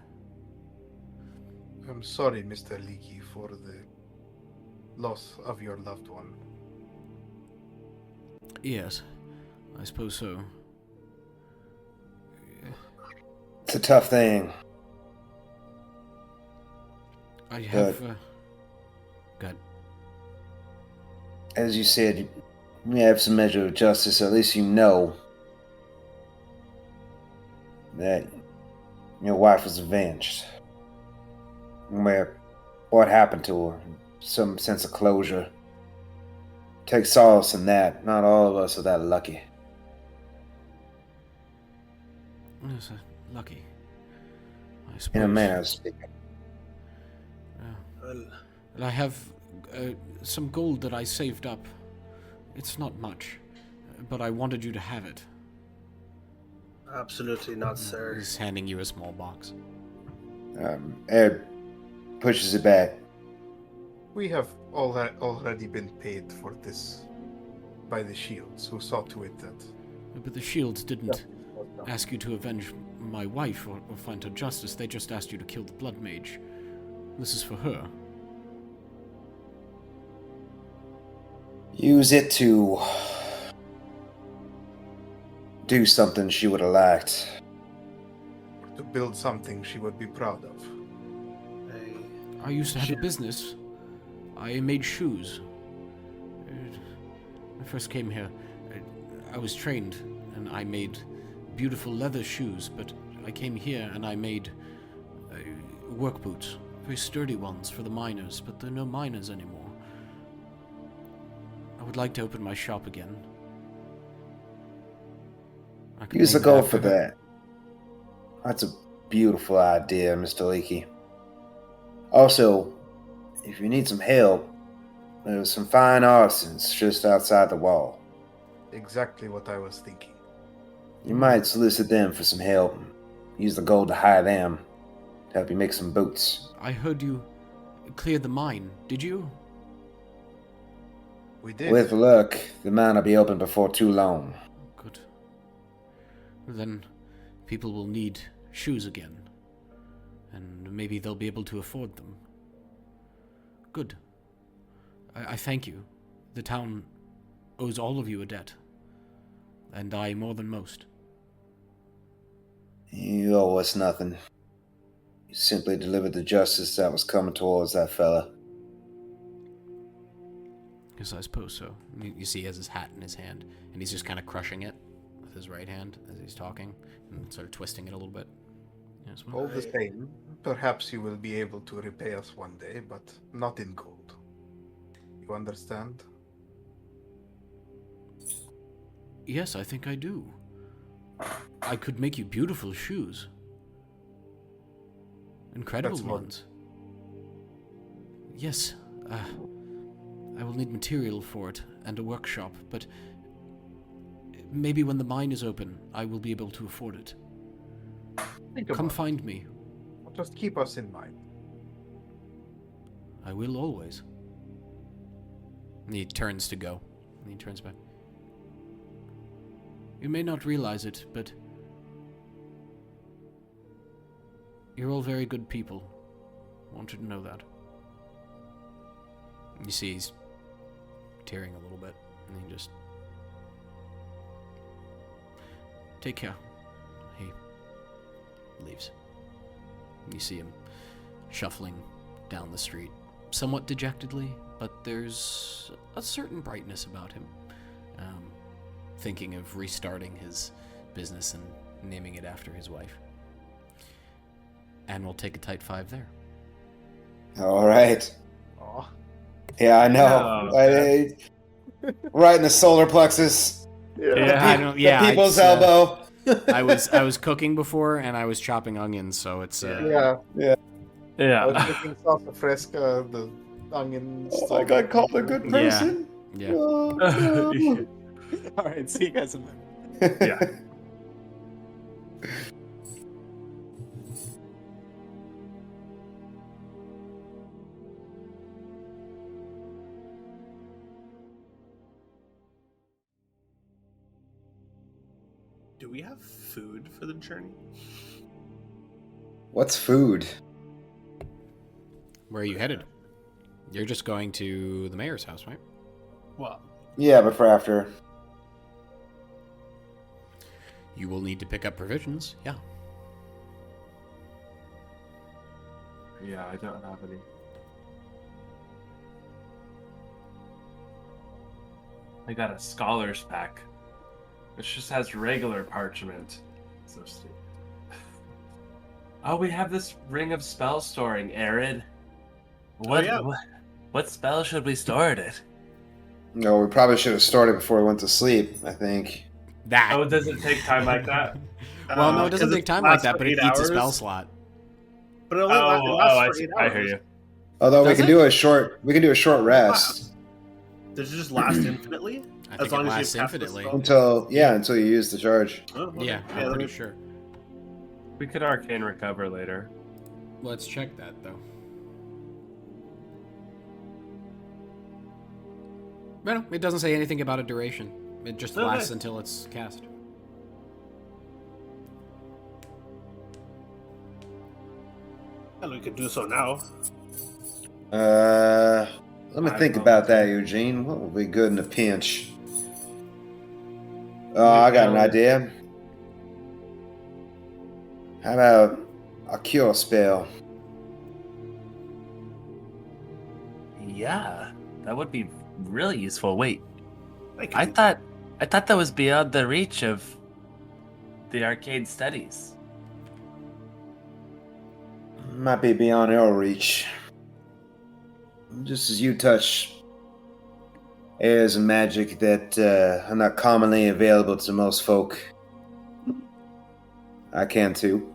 I'm sorry, Mr. Leakey, for the loss of your loved one. Yes, I suppose so. It's a tough thing. I have... Good. As you said, you have some measure of justice. At least you know that your wife was avenged. Where what happened to her, some sense of closure. Take solace in that. Not all of us are that lucky. Yes, lucky. I suppose. In a manner of speaking. Well, I have some gold that I saved up. It's not much, but I wanted you to have it. Absolutely not, sir. He's handing you a small box. Eredh pushes it back. We have already been paid for this by the Shields, who saw to it that... But the Shields didn't ask you to avenge my wife or find her justice. They just asked you to kill the Blood Mage. This is for her. Use it to do something she would have liked. To build something she would be proud of. I used to have a business. I made shoes. When I first came here, I was trained, and I made beautiful leather shoes, but I came here and I made work boots. Very sturdy ones for the miners, but there are no miners anymore. I would like to open my shop again. Use the gold for that. That's a beautiful idea, Mr. Leakey. Also, if you need some help, there's some fine artisans just outside the wall. Exactly what I was thinking. You might solicit them for some help. Use the gold to hire them to help you make some boots. I heard you cleared the mine. Did you? We did. With luck, the mine will be open before too long. Good. Then, people will need shoes again, and maybe they'll be able to afford them. Good. I thank you. The town owes all of you a debt, and I more than most. You owe us nothing. You simply delivered the justice that was coming towards that fella. Yes, I suppose so. You see he has his hat in his hand, and he's just kind of crushing it with his right hand as he's talking, and sort of twisting it a little bit. Yes, well, All the same, perhaps you will be able to repay us one day, but not in gold. You understand? yes, I think I do. I could make you beautiful shoes. Incredible That's more- ones. Yes, I will need material for it and a workshop, but maybe when the mine is open, I will be able to afford it. Think Come about find me. it. Just keep us in mind. I will always. And he turns to go. And he turns back. You may not realize it, but you're all very good people. I want you to know that. You see he's tearing a little bit, and he just... Take care. He leaves. You see him shuffling down the street, somewhat dejectedly, but there's a certain brightness about him. Thinking of restarting his business and naming it after his wife. And we'll take a tight 5 there. All right. Aw. Yeah, I know. Right in the solar plexus. I don't. Yeah, the people's it's, elbow. I was cooking before and I was chopping onions, so it's Yeah. I Yeah. was making salsa fresca, the onions. I got called a good person. yeah. Oh, no. All right, see you guys in a minute. Yeah. Do we have food for the journey? What's food? Where are you headed? You're just going to the mayor's house, right? Well, Yeah, but for after. You will need to pick up provisions. Yeah. Yeah, I don't have any. I got a scholar's pack, which just has regular parchment. So stupid. Oh, we have this ring of spell storing, Eredh. What spell should we store it in? No, we probably should have started before we went to sleep, I think. That. Oh, does it take time like that? Well, no, it doesn't 'cause take it time like lasts that, for but it 8 eats a spell hours. slot. But it only lasts I for see. 8 I hours. hear you. Although Does we it? can do a short rest Does it just last infinitely? I think it lasts cast the infinitely. spell? until you use the charge. Oh, okay. Yeah, I'm let pretty me- sure. We could arcane recover later. Let's check that, though. No, it doesn't say anything about a duration. It just Okay. lasts until it's cast. Well, we could do so now. Let me think about that, Eugene. What would be good in a pinch? Oh, I got an idea. How about a cure spell? Yeah, that would be really useful. Wait, I I can- thought that was beyond the reach of the arcane studies. Might be beyond our reach. Just as you touch airs of magic that are not commonly available to most folk, I can too.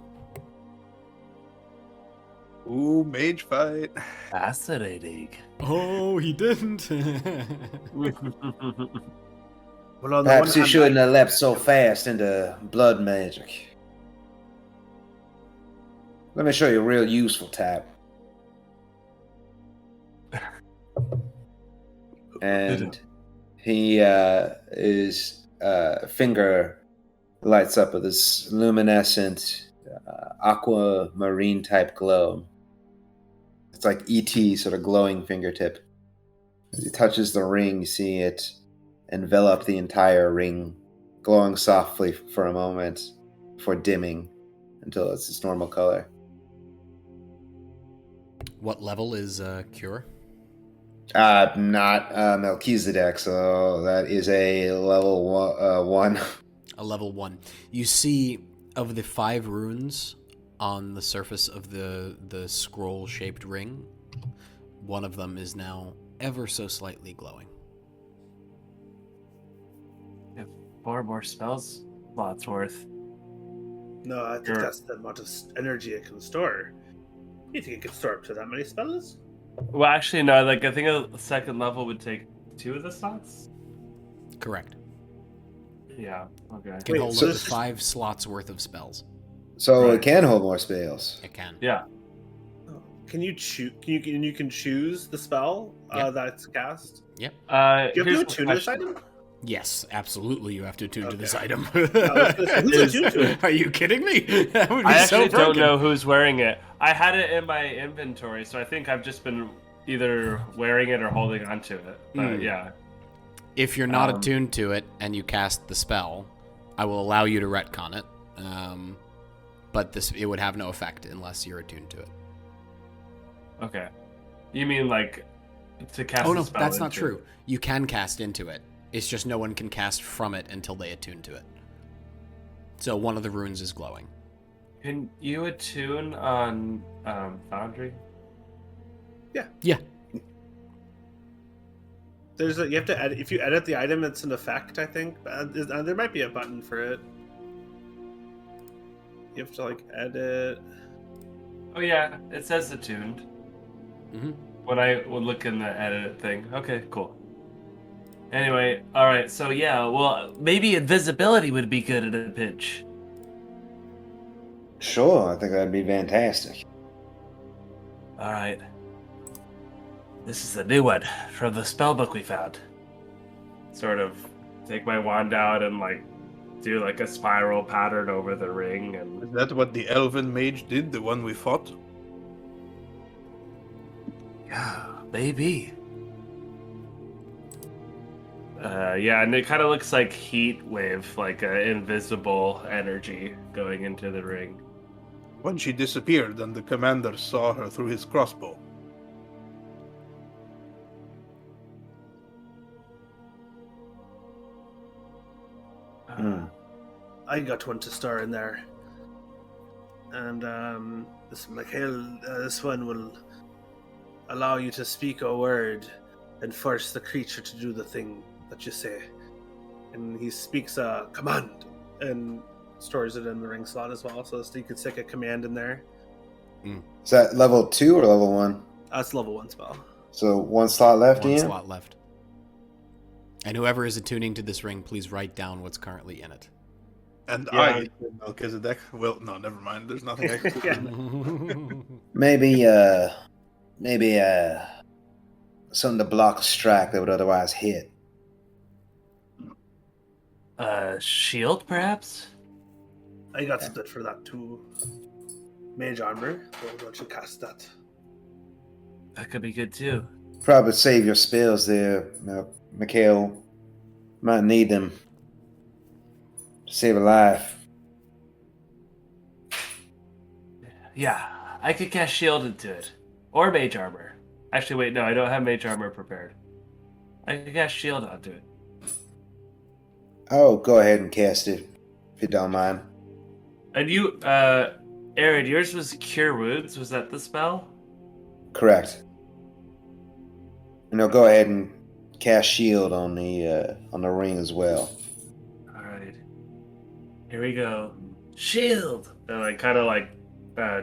Ooh, mage fight. Fascinating. Oh, he didn't. Well, on the Perhaps one you hand, shouldn't have leapt so fast into blood magic. Let me show you a real useful type. And he is finger lights up with this luminescent aquamarine type glow. It's like ET sort of glowing fingertip. As he touches the ring, you see it envelop the entire ring, glowing softly for a moment before dimming until it's its normal color. What level is Cure? Not Melchizedek, so that is a level 1. A level 1. You see, of the 5 runes on the surface of the scroll-shaped ring, one of them is now ever so slightly glowing. If 4 more spells, lots worth. No, I think Sure. that's the amount of energy it can store. You think it could store up to that many spells? Well, actually, no. Like, I think a second level would take 2 of the slots. Correct. Yeah. Okay. It can Wait, hold so up to this is- 5 slots worth of spells. So Right. it can hold more spells. It can. Yeah. Can you choose? You can choose the spell Yep. that's cast. Yep. Do you have Here's to the attune to this question. item? Yes, absolutely. You have to attune to this Okay. item. Who's attuned to it? Are you kidding me? That would be I so actually don't broken. know who's wearing it. I had it in my inventory, so I think I've just been either wearing it or holding onto it. But yeah. If you're not Um, attuned to it and you cast the spell, I will allow you to retcon it. But it would have no effect unless you're attuned to it. Okay. You mean like to cast? Oh the no, spell that's not into true. You can cast into it. It's just no one can cast from it until they attune to it. So one of the runes is glowing. Can you attune on Foundry? Yeah. You have to edit. If you edit the item, it's an effect. I think there might be a button for it. You have to like edit. Oh yeah, it says attuned. Mhm. When I would look in the edit thing. Okay, cool. Anyway, all right. So yeah, well, maybe invisibility would be good at a pinch. Sure, I think that'd be fantastic. All right. This is the new one from the spellbook we found. Sort of take my wand out and like do like a spiral pattern over the ring and Is that what the elven mage did, the one we fought? yeah, maybe. Yeah, and it kind of looks like heat wave, like an invisible energy going into the ring. When she disappeared and the commander saw her through his crossbow. Hmm. I got one to store in there, and this this one will allow you to speak a word and force the creature to do the thing that you say. And he speaks a command and stores it in the ring slot as well, so you could stick a command in there. Is that level 2 or level 1? That's level 1 spell. So 1 slot left, One Ian? slot left. And whoever is attuning to this ring, please write down what's currently in it. And Yeah. I, Melchizedek, well, no, never mind. There's nothing I can do. Yeah. Maybe something to block a strike that would otherwise hit. Shield, perhaps? I got something for that too. Mage armor. So why don't you cast that? That could be good too. Probably save your spells there, Mikhail. Might need them. Save a life. Yeah, I could cast shield into it. Or mage armor. Actually, wait, no, I don't have mage armor prepared. I could cast shield onto it. Oh, go ahead and cast it, if you don't mind. And you, Eredh, yours was Cure Wounds. Was that the spell? Correct. Go ahead and cast shield on the ring as well. Alright. Here we go. Shield! And I kind of like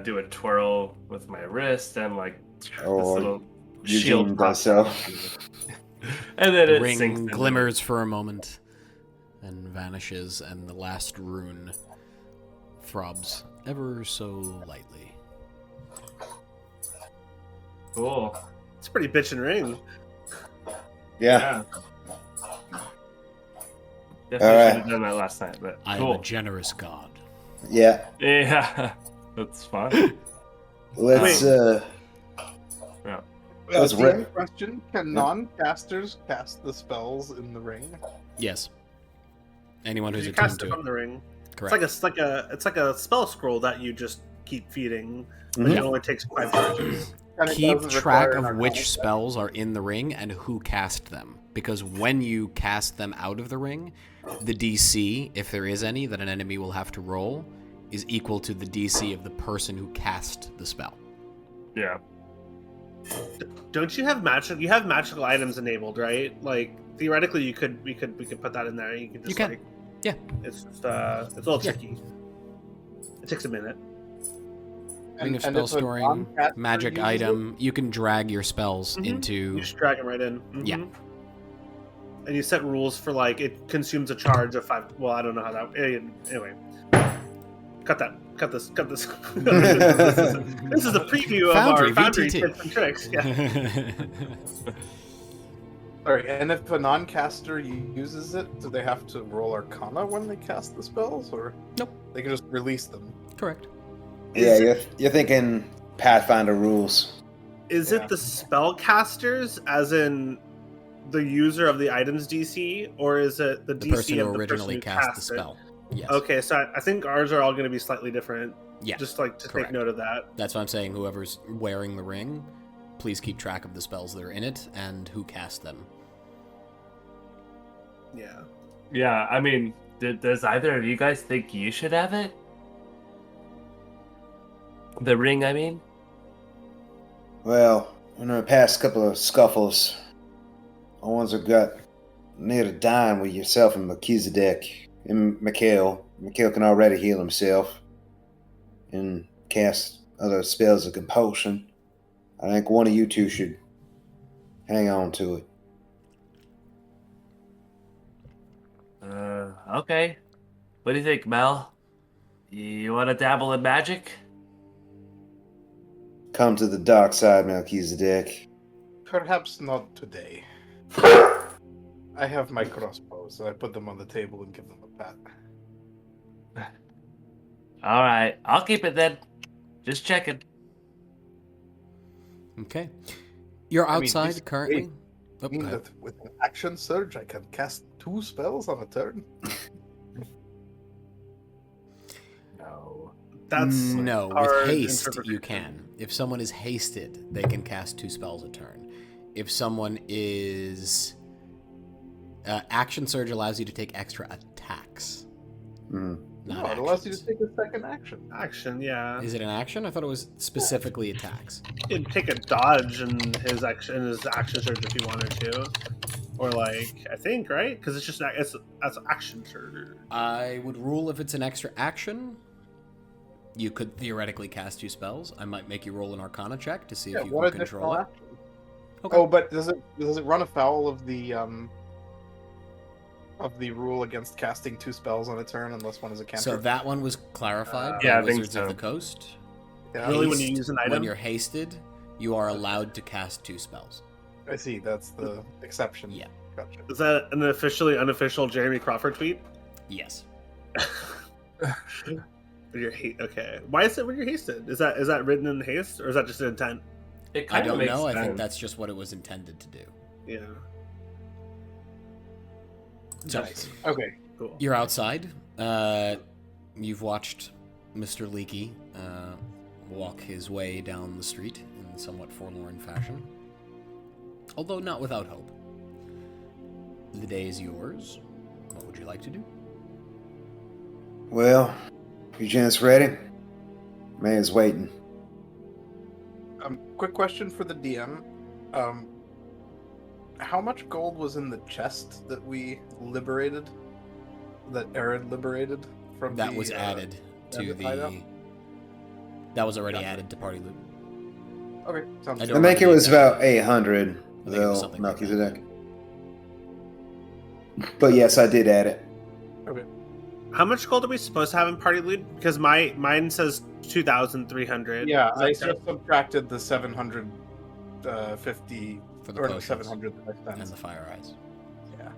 do a twirl with my wrist and like this Oh, little Eugene shield does pops so. out. And then The it sinks ring into glimmers for a moment and vanishes, and the last rune throbs ever so lightly. Cool. It's a pretty bitchin' ring. Yeah. Definitely All should right. have done that last night, but I am cool. a generous god. Yeah. Yeah, that's fun. Let's Yeah. Let's DM rip. question: can Yeah. non-casters cast the spells in the ring? Yes. Anyone who's You attuned cast it to from it. the ring. Correct. It's like a spell scroll that you just keep feeding, but Mhm. it only takes 5 charges. And it Keep doesn't track require of an which Arcana check? spells are in the ring and who cast them. Because when you cast them out of the ring, the DC, if there is any, that an enemy will have to roll, is equal to the DC of the person who cast the spell. Yeah. Don't you have magic? You have magical items enabled, right? Like theoretically, we could put that in there. You could just You can. like, Yeah. It's just it's a little Yeah. tricky. It takes a minute. Ring of And spell if a storing, non-caster magic uses item. You can drag your spells Mhm. into. You just drag them right in. Yeah. And you set rules for like it consumes a charge of 5. Well, I don't know how that. Anyway, cut that. Cut this. Cut this. This is a preview Foundry, of our Foundry VTT. tips and tricks. Yeah. Sorry, and if a non-caster uses it, do they have to roll Arcana when they cast the spells, or Nope. they can just release them? Correct. Yeah, you're thinking Pathfinder rules. Is Yeah. it the spellcasters, as in the user of the item's DC, or is it the The DC person of who the originally person who cast the cast it? spell. Yes. Okay, so I think ours are all going to be slightly different. Yeah. Just like to correct. take note of that. That's why I'm saying whoever's wearing the ring, please keep track of the spells that are in it and who cast them. Yeah. Yeah, I mean, does either of you guys think you should have it? The ring, I mean? Well, in the past couple of scuffles, the ones that got near to dying with yourself and Melchizedek and Mikhail. Mikhail can already heal himself and cast other spells of compulsion. I think one of you two should hang on to it. Okay. What do you think, Mel? You want to dabble in magic? Come to the dark side, Melchizedek. Perhaps not today. I have my crossbows, and I put them on the table and give them a pat. All right, I'll keep it then. Just checking. Okay. You're I mean, outside this- currently. Oh, I mean go ahead. that with an action surge, I can cast 2 spells on a turn. No. That's No, hard with haste you interpretation. can. If someone is hasted, they can cast 2 spells a turn. If someone is action surge allows you to take extra attacks. Mm. Not No, it allows you actions. to take a second action. Action, yeah. Is it an action? I thought it was specifically attacks. You could take a dodge in his action surge if you wanted to, or like I think right because it's just that's action surge. I would rule if it's an extra action. You could theoretically cast 2 spells. I might make you roll an Arcana check to see if you what can additional control it. action? Okay. Oh, but does it run afoul of the rule against casting 2 spells on a turn unless one is a cantrip? So that one was clarified yeah, by I think Wizards of so. the Coast. Yeah, Really, when you Haste, use an when item? you're hasted, you are allowed to cast 2 spells. I see. That's the exception. Yeah. Gotcha. Is that an officially unofficial Jeremy Crawford tweet? Yes. When you're okay. Why is it when you're hasted? Is that written in haste or is that just an intent? It I kind of don't makes know. I think sense. that's just what it was intended to do. Yeah. So, Nice. Okay. Cool. you're outside. You've watched Mr. Leaky walk his way down the street in somewhat forlorn fashion. Although not without hope. The day is yours. What would you like to do? Well, you gents ready? Man's waiting. Quick question for the DM. How much gold was in the chest that we liberated? That Eredh liberated from That the, was added to the the. hideout? That was already Gotcha. added to party loot. Okay, sounds I good. don't I think it remember was the exact about 800, I think it was though, something like that. Melchizedek. But yes, I did add it. Okay. How much gold are we supposed to have in party loot? Because mine says 2,300. Yeah, Is I that just subtracted the 750 For the or no, potions 700 that I and spent. the fire eyes. Yeah,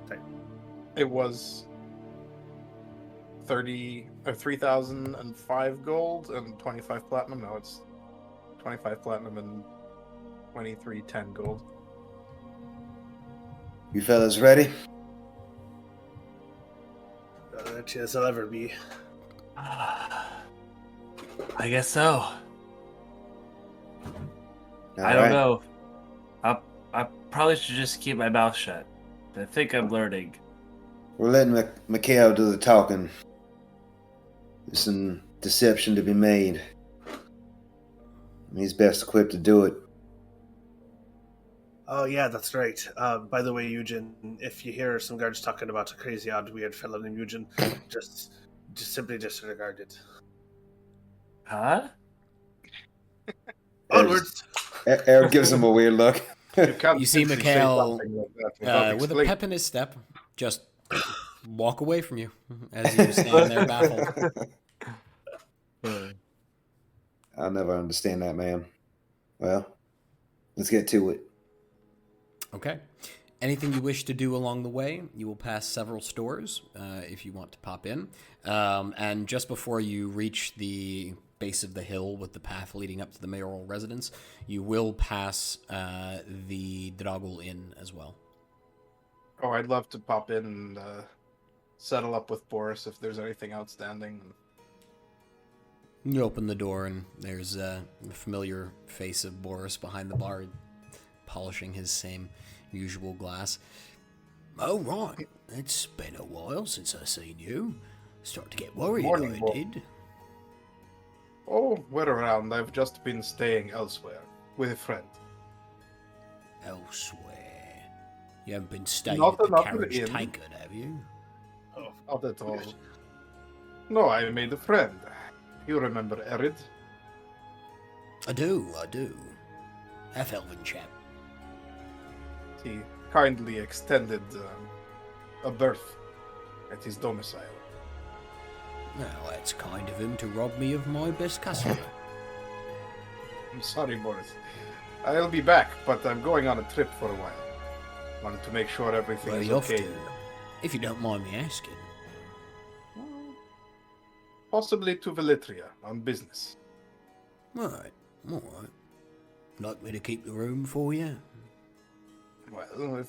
it was 3,005 gold and 25 platinum. No, it's 25 platinum and 2310 gold. You fellas ready? That as I'll ever be. I guess so. I All don't right. know. I probably should just keep my mouth shut. I think I'm learning. We're letting Mikhail do the talking. There's some deception to be made. He's best equipped to do it. Oh, yeah, that's right. By the way, Eugen, if you hear some guards talking about a crazy, odd, weird fellow named Eugen, just simply disregard it. Huh? Onwards! Eredh gives him a weird look. You see Mikhail with a explaining. pep in his step just walk away from you as you stand there baffled. I'll never understand that, man. Well, let's get to it. Okay. Anything you wish to do along the way, you will pass several stores if you want to pop in. And just before you reach the base of the hill with the path leading up to the Mayoral Residence, you will pass the Dragul Inn as well. Oh, I'd love to pop in and settle up with Boris if there's anything outstanding. You open the door and there's the familiar face of Boris behind the bar, polishing his same usual glass. Oh, right. It's been a while since I seen you. Start to get worried, Morning, I Bob. did. Oh, we're around. I've just been staying elsewhere with a friend. Elsewhere. You haven't been staying Not at the another carriage inn. tankard, have you? Oh, not at all. No, I made a friend. You remember Eredh? I do. Half-elven chap. He kindly extended a berth at his domicile. Well, that's kind of him to rob me of my best customer. I'm sorry, Boris. I'll be back, but I'm going on a trip for a while. Wanted to make sure everything Where is you off okay. to? If you don't mind me asking. Possibly to Velitria on business. Right. Like me to keep the room for you? Well, if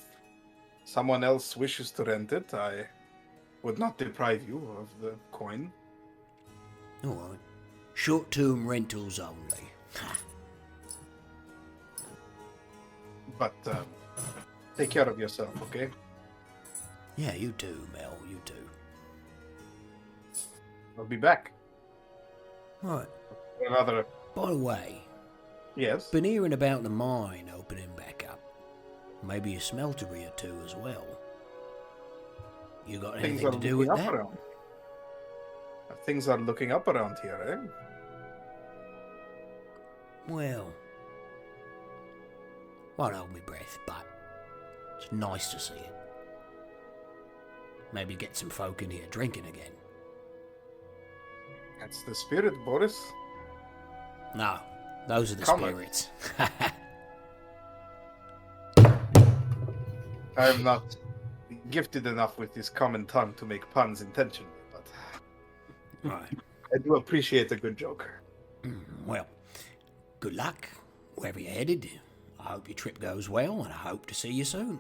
someone else wishes to rent it, I would not deprive you of the coin. All right. Short-term rentals only. But take care of yourself, okay? Yeah, you do, Mel. You do. I'll be back. Right. For another. By the way, Yes. been hearing about the mine opening back up. Maybe a smeltery or two as well. You got Things anything are to do with looking that? up around. Things are looking up around here, eh? Well, won't hold me breath, but it's nice to see it. Maybe get some folk in here drinking again. That's the spirit, Boris. No, those are the Come on. spirits. I'm not gifted enough with this common tongue to make puns intentionally, but Right. I do appreciate a good joke. Well, good luck wherever you're headed. I hope your trip goes well, and I hope to see you soon.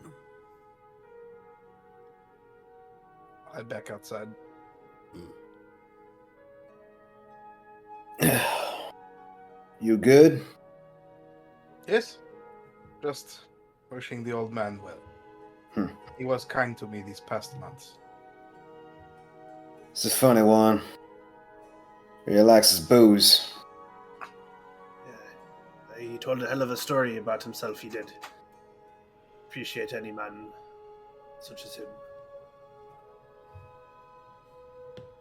I'm back outside. You good? Yes? Just wishing the old man well. He was kind to me these past months. It's a funny one. He likes his booze. He told a hell of a story about himself, he did. Appreciate any man such as him.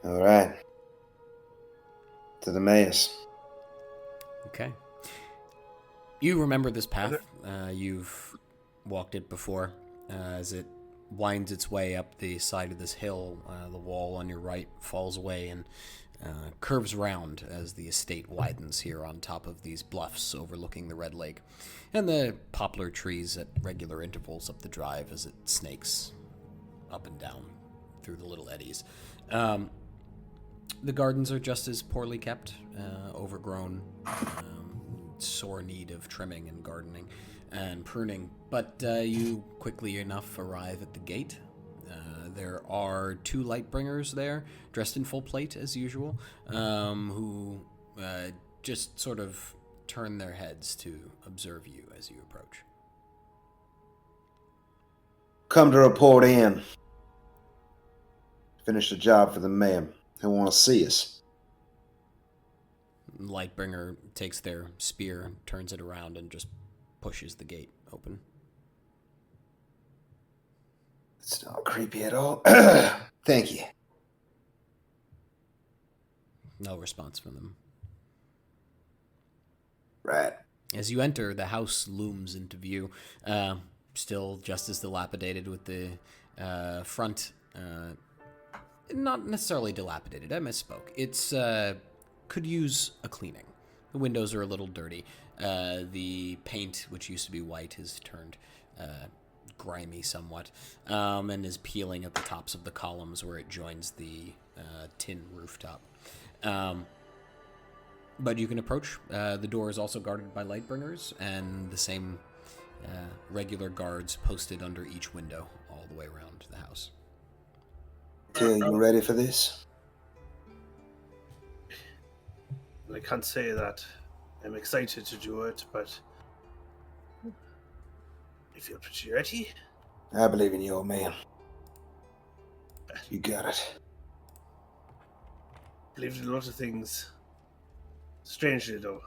All right. To the mayor's. Okay. You remember this path. You've walked it before. As it winds its way up the side of this hill, the wall on your right falls away and curves round as the estate widens here on top of these bluffs overlooking the Red Lake, and the poplar trees at regular intervals up the drive as it snakes up and down through the little eddies. The gardens are just as poorly kept, overgrown, sore need of trimming and gardening and pruning. But you quickly enough arrive at the gate. There are 2 Lightbringers there, dressed in full plate as usual, who just sort of turn their heads to observe you as you approach. Come to report in. Finish the job for the mayor. He'll want to see us. Lightbringer takes their spear, turns it around, and just pushes the gate open. It's not creepy at all. Thank you. No response from them. Right. As you enter, the house looms into view, still just as dilapidated, with the front not necessarily dilapidated. I misspoke. It's could use a cleaning. The windows are a little dirty. The paint, which used to be white, has turned grimy somewhat, and is peeling at the tops of the columns where it joins the tin rooftop. But you can approach. The door is also guarded by Lightbringers, and the same regular guards posted under each window all the way around the house. Okay, you ready for this? I can't say that I'm excited to do it, but I feel pretty ready. I believe in you, old man. You got it. Believed in a lot of things. Strangely, though.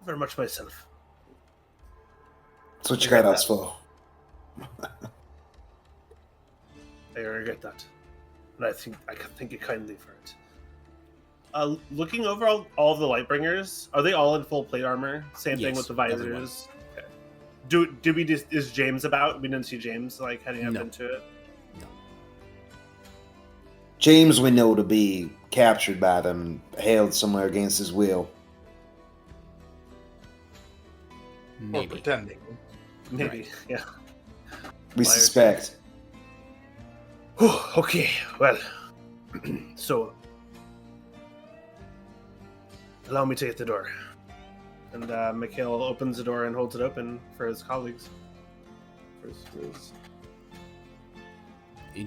Very much myself. That's what you got us for. I regret that. And I think I can thank you kindly for it. Looking over all of the Lightbringers, are they all in full plate armor? Same thing with the visors? Okay. Is James about? We didn't see James heading up into it? No. James we know to be captured by them, held somewhere against his will. Or pretending. Maybe, Right. yeah. We suspect. Okay, well, so allow me to hit the door. And Mikhail opens the door and holds it open for his colleagues.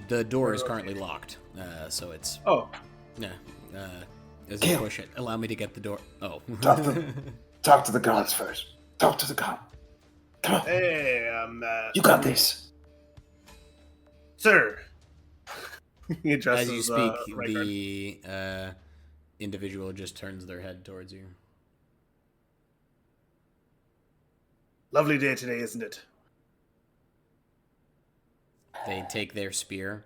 The door is currently locked, so it's... Oh. Yeah. As you push it, allow me to get the door... Oh. Talk to the guards first. Talk to the guard. Come on. Hey, You got this. Sir. He addresses, As you speak, Reinhardt. the individual just turns their head towards you. Lovely day today, isn't it? They take their spear,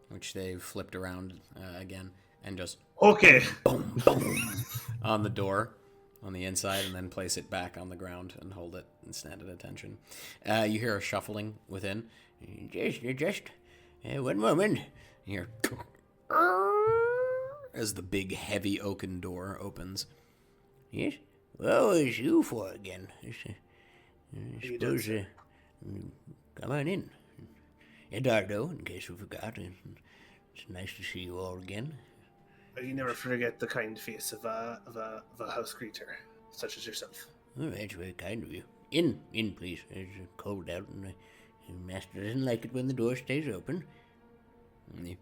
which they've flipped around again, and just Okay. boom, boom, on the door on the inside, and then place it back on the ground and hold it and stand at attention. You hear a shuffling within. Just one moment. You hear as the big, heavy oaken door opens. Yes? Well, it's you for again. I suppose, come on in. Eduardo, in case you forgot. It's nice to see you all again. You never forget the kind face of a house creature, such as yourself. All right, very kind of you. In, please. It's cold out, and the master doesn't like it when the door stays open. And he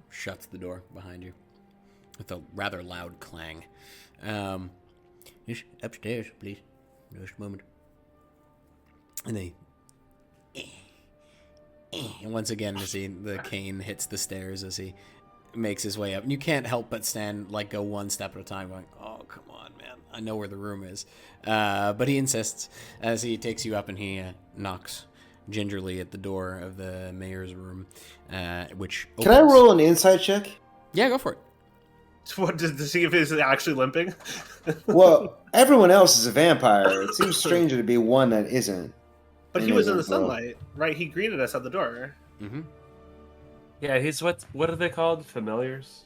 shuts the door behind you with a rather loud clang. Just upstairs, please. Just a moment. And they... And once again, you see the cane hits the stairs as he makes his way up. And you can't help but go one step at a time going, oh, come on, man. I know where the room is. But he insists as he takes you up and he knocks gingerly at the door of the mayor's room, which opens. Can I roll an insight check? Yeah, go for it. What, to see if he's actually limping? Well, everyone else is a vampire. It seems stranger to be one that isn't. But he was in the sunlight, right? He greeted us at the door. Mm-hmm. Yeah, he's what are they called? Familiars?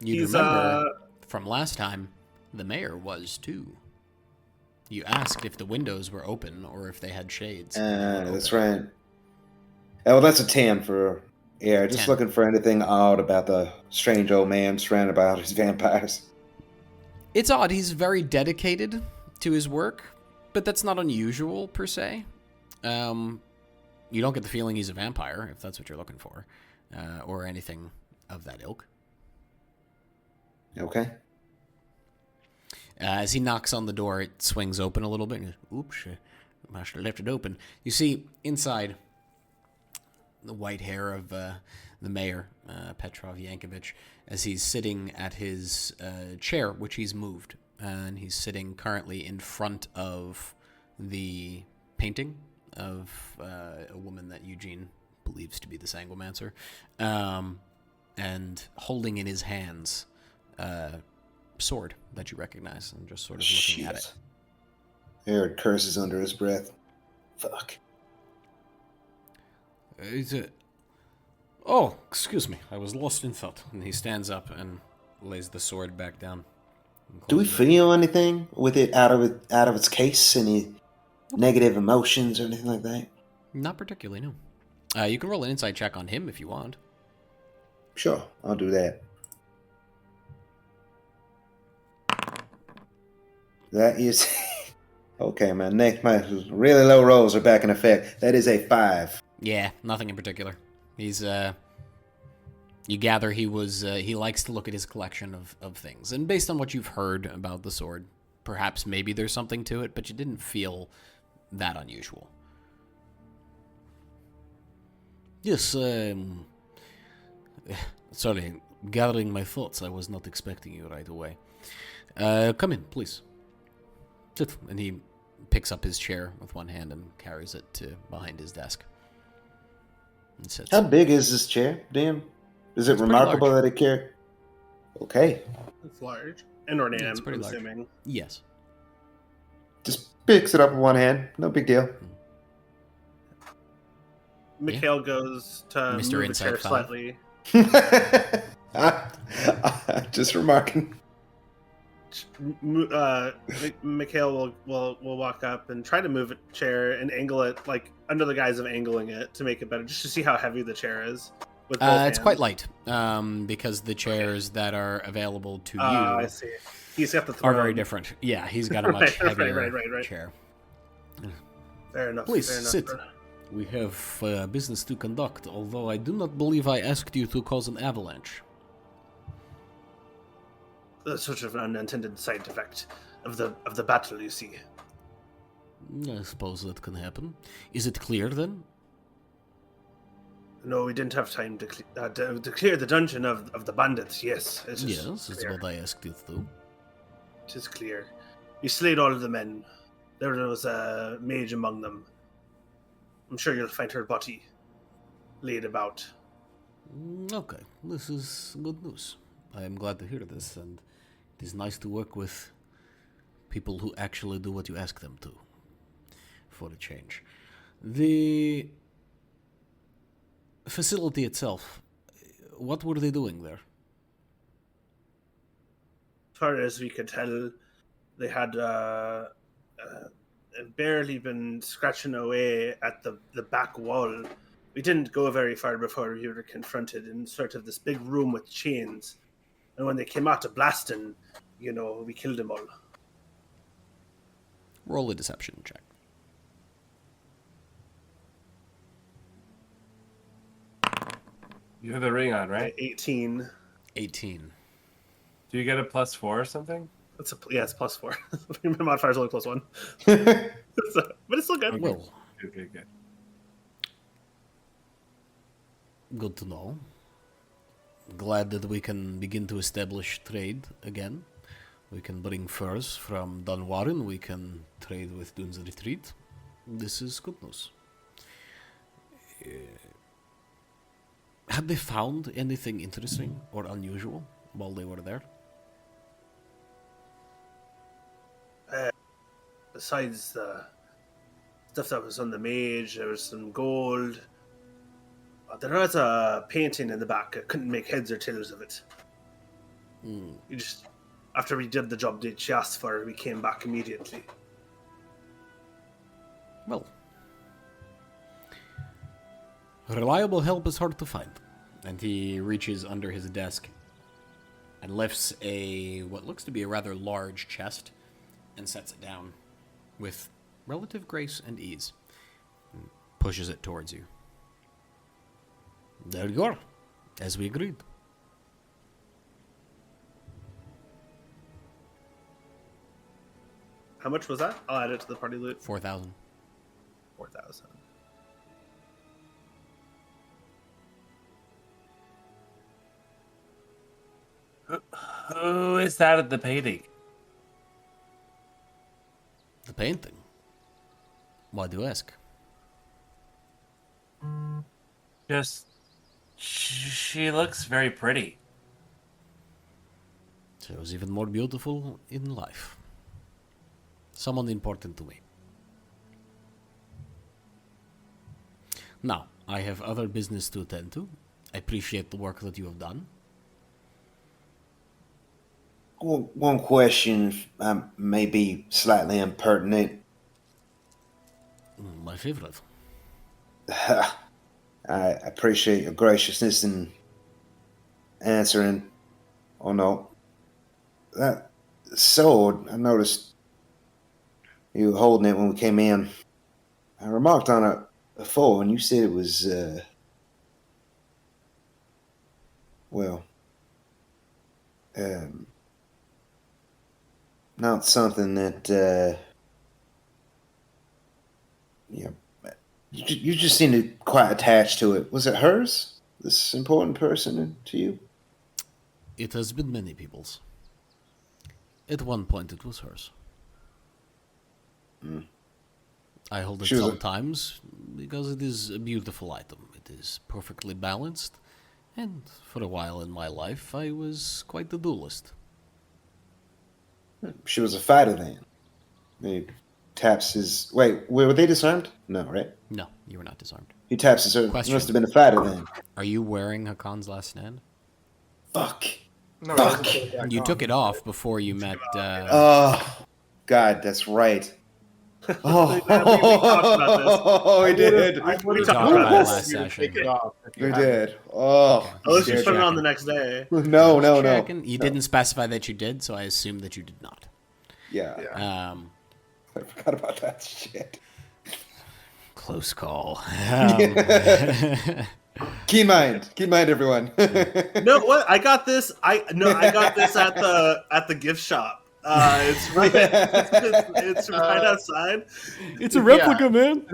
You He's, remember from last time, the mayor was too. You asked if the windows were open or if they had shades. That's right. Oh, well, that's a 10 for Yeah, just 10. looking for anything odd about the strange old man surrounded by all these vampires. It's odd. He's very dedicated to his work, but that's not unusual per se. You don't get the feeling he's a vampire, if that's what you're looking for, or anything of that ilk. Okay. As he knocks on the door, it swings open a little bit. Oops, I should have left it open. You see inside the white hair of the mayor, Petrov Yankovich, as he's sitting at his chair, which he's moved. And he's sitting currently in front of the painting of a woman that Eugene believes to be the Sanguimancer, and holding in his hands sword that you recognize, and just sort of looking at it. Eredh curses under his breath. Fuck. Oh, excuse me. I was lost in thought. And he stands up and lays the sword back down. Do we feel anything with it out of its case? Any negative emotions or anything like that? Not particularly, no. You can roll an insight check on him if you want. Sure, I'll do that. That is... Okay, my really low rolls are back in effect. That is a 5. Yeah, nothing in particular. He's, you gather he likes to look at his collection of things. And based on what you've heard about the sword, perhaps maybe there's something to it, but you didn't feel that unusual. Yes, sorry, gathering my thoughts. I was not expecting you right away. Come in, please. Sit. And he picks up his chair with one hand and carries it to behind his desk. And sits. How big is this chair, Dan? Is it remarkable that it carried? Okay. It's large. And ornate, Yeah, it's pretty I'm large. assuming. Yes. Just picks it up with one hand. No big deal. Mikhail goes to Mr. move the Inside chair 5. slightly. Just remarking. Mikhail will walk up and try to move a chair and angle it, like under the guise of angling it to make it better, just to see how heavy the chair is. With both It's hands. quite light, because the chairs that are available to you I see. He's got the are throne. very different. Yeah, he's got a much heavier right. chair. Fair enough. Please, fair enough. sit. We have business to conduct, although I do not believe I asked you to cause an avalanche. That's sort of an unintended side effect of the battle, you see. I suppose that can happen. Is it clear, then? No, we didn't have time to clear the dungeon of the bandits. Yes, it is Yes, it's clear. what I asked you to do. It is clear. We slayed all of the men. There was a mage among them. I'm sure you'll find her body laid about. Okay, this is good news. I am glad to hear this, and it is nice to work with people who actually do what you ask them to, for a change. The facility itself, what were they doing there? As far as we could tell, they had barely been scratching away at the back wall. We didn't go very far before we were confronted in sort of this big room with chains. And when they came out to blasting, we killed them all. Roll a deception check. You have the ring on, right? 18. 18. Do you get a +4 or something? It's +4. My modifier's only +1. But it's still good. Well, Good. good to know. Glad that we can begin to establish trade again. We can bring furs from Dunwarren. We can trade with Dune's Retreat. This is good news. Had they found anything interesting or unusual while they were there? Besides the stuff that was on the mage, there was some gold. There was a painting in the back. I couldn't make heads or tails of it. You just, after we did the job that she asked for, we came back immediately. Well, reliable help is hard to find. And he reaches under his desk and lifts what looks to be a rather large chest and sets it down with relative grace and ease. And pushes it towards you. There you are, as we agreed. How much was that? I'll add it to the party loot. 4,000. 4,000. Who is that at the painting? The painting? Why do you ask? Just, she looks very pretty. She was even more beautiful in life. Someone important to me. Now, I have other business to attend to. I appreciate the work that you have done. One question may be slightly impertinent. My favorite. I appreciate your graciousness in answering. Oh no. That sword, I noticed you were holding it when we came in. I remarked on it before, and you said it was, not something that, you just seemed quite attached to it. Was it hers? This important person to you? It has been many people's. At one point it was hers. I hold it sometimes because it is a beautiful item. It is perfectly balanced, and for a while in my life I was quite the duelist. She was a fighter then. He taps his... Wait, were they disarmed? No, right? No, you were not disarmed. He taps his... Question. He must have been a fighter then. Are you wearing Hakon's last stand? Fuck. No, Fuck. You took it off before you met... Oh, God, that's right. Oh, we did. We talked talked about about this this. last session. We did. Oh. Unless you scared put it on me. the next day. No. Checking. You didn't specify that you did, so I assumed that you did not. Yeah. I forgot about that shit. Close call. Keen mind, everyone. No, what? I got this. I got this at the gift shop. It's right. It's right outside. It's a replica, man.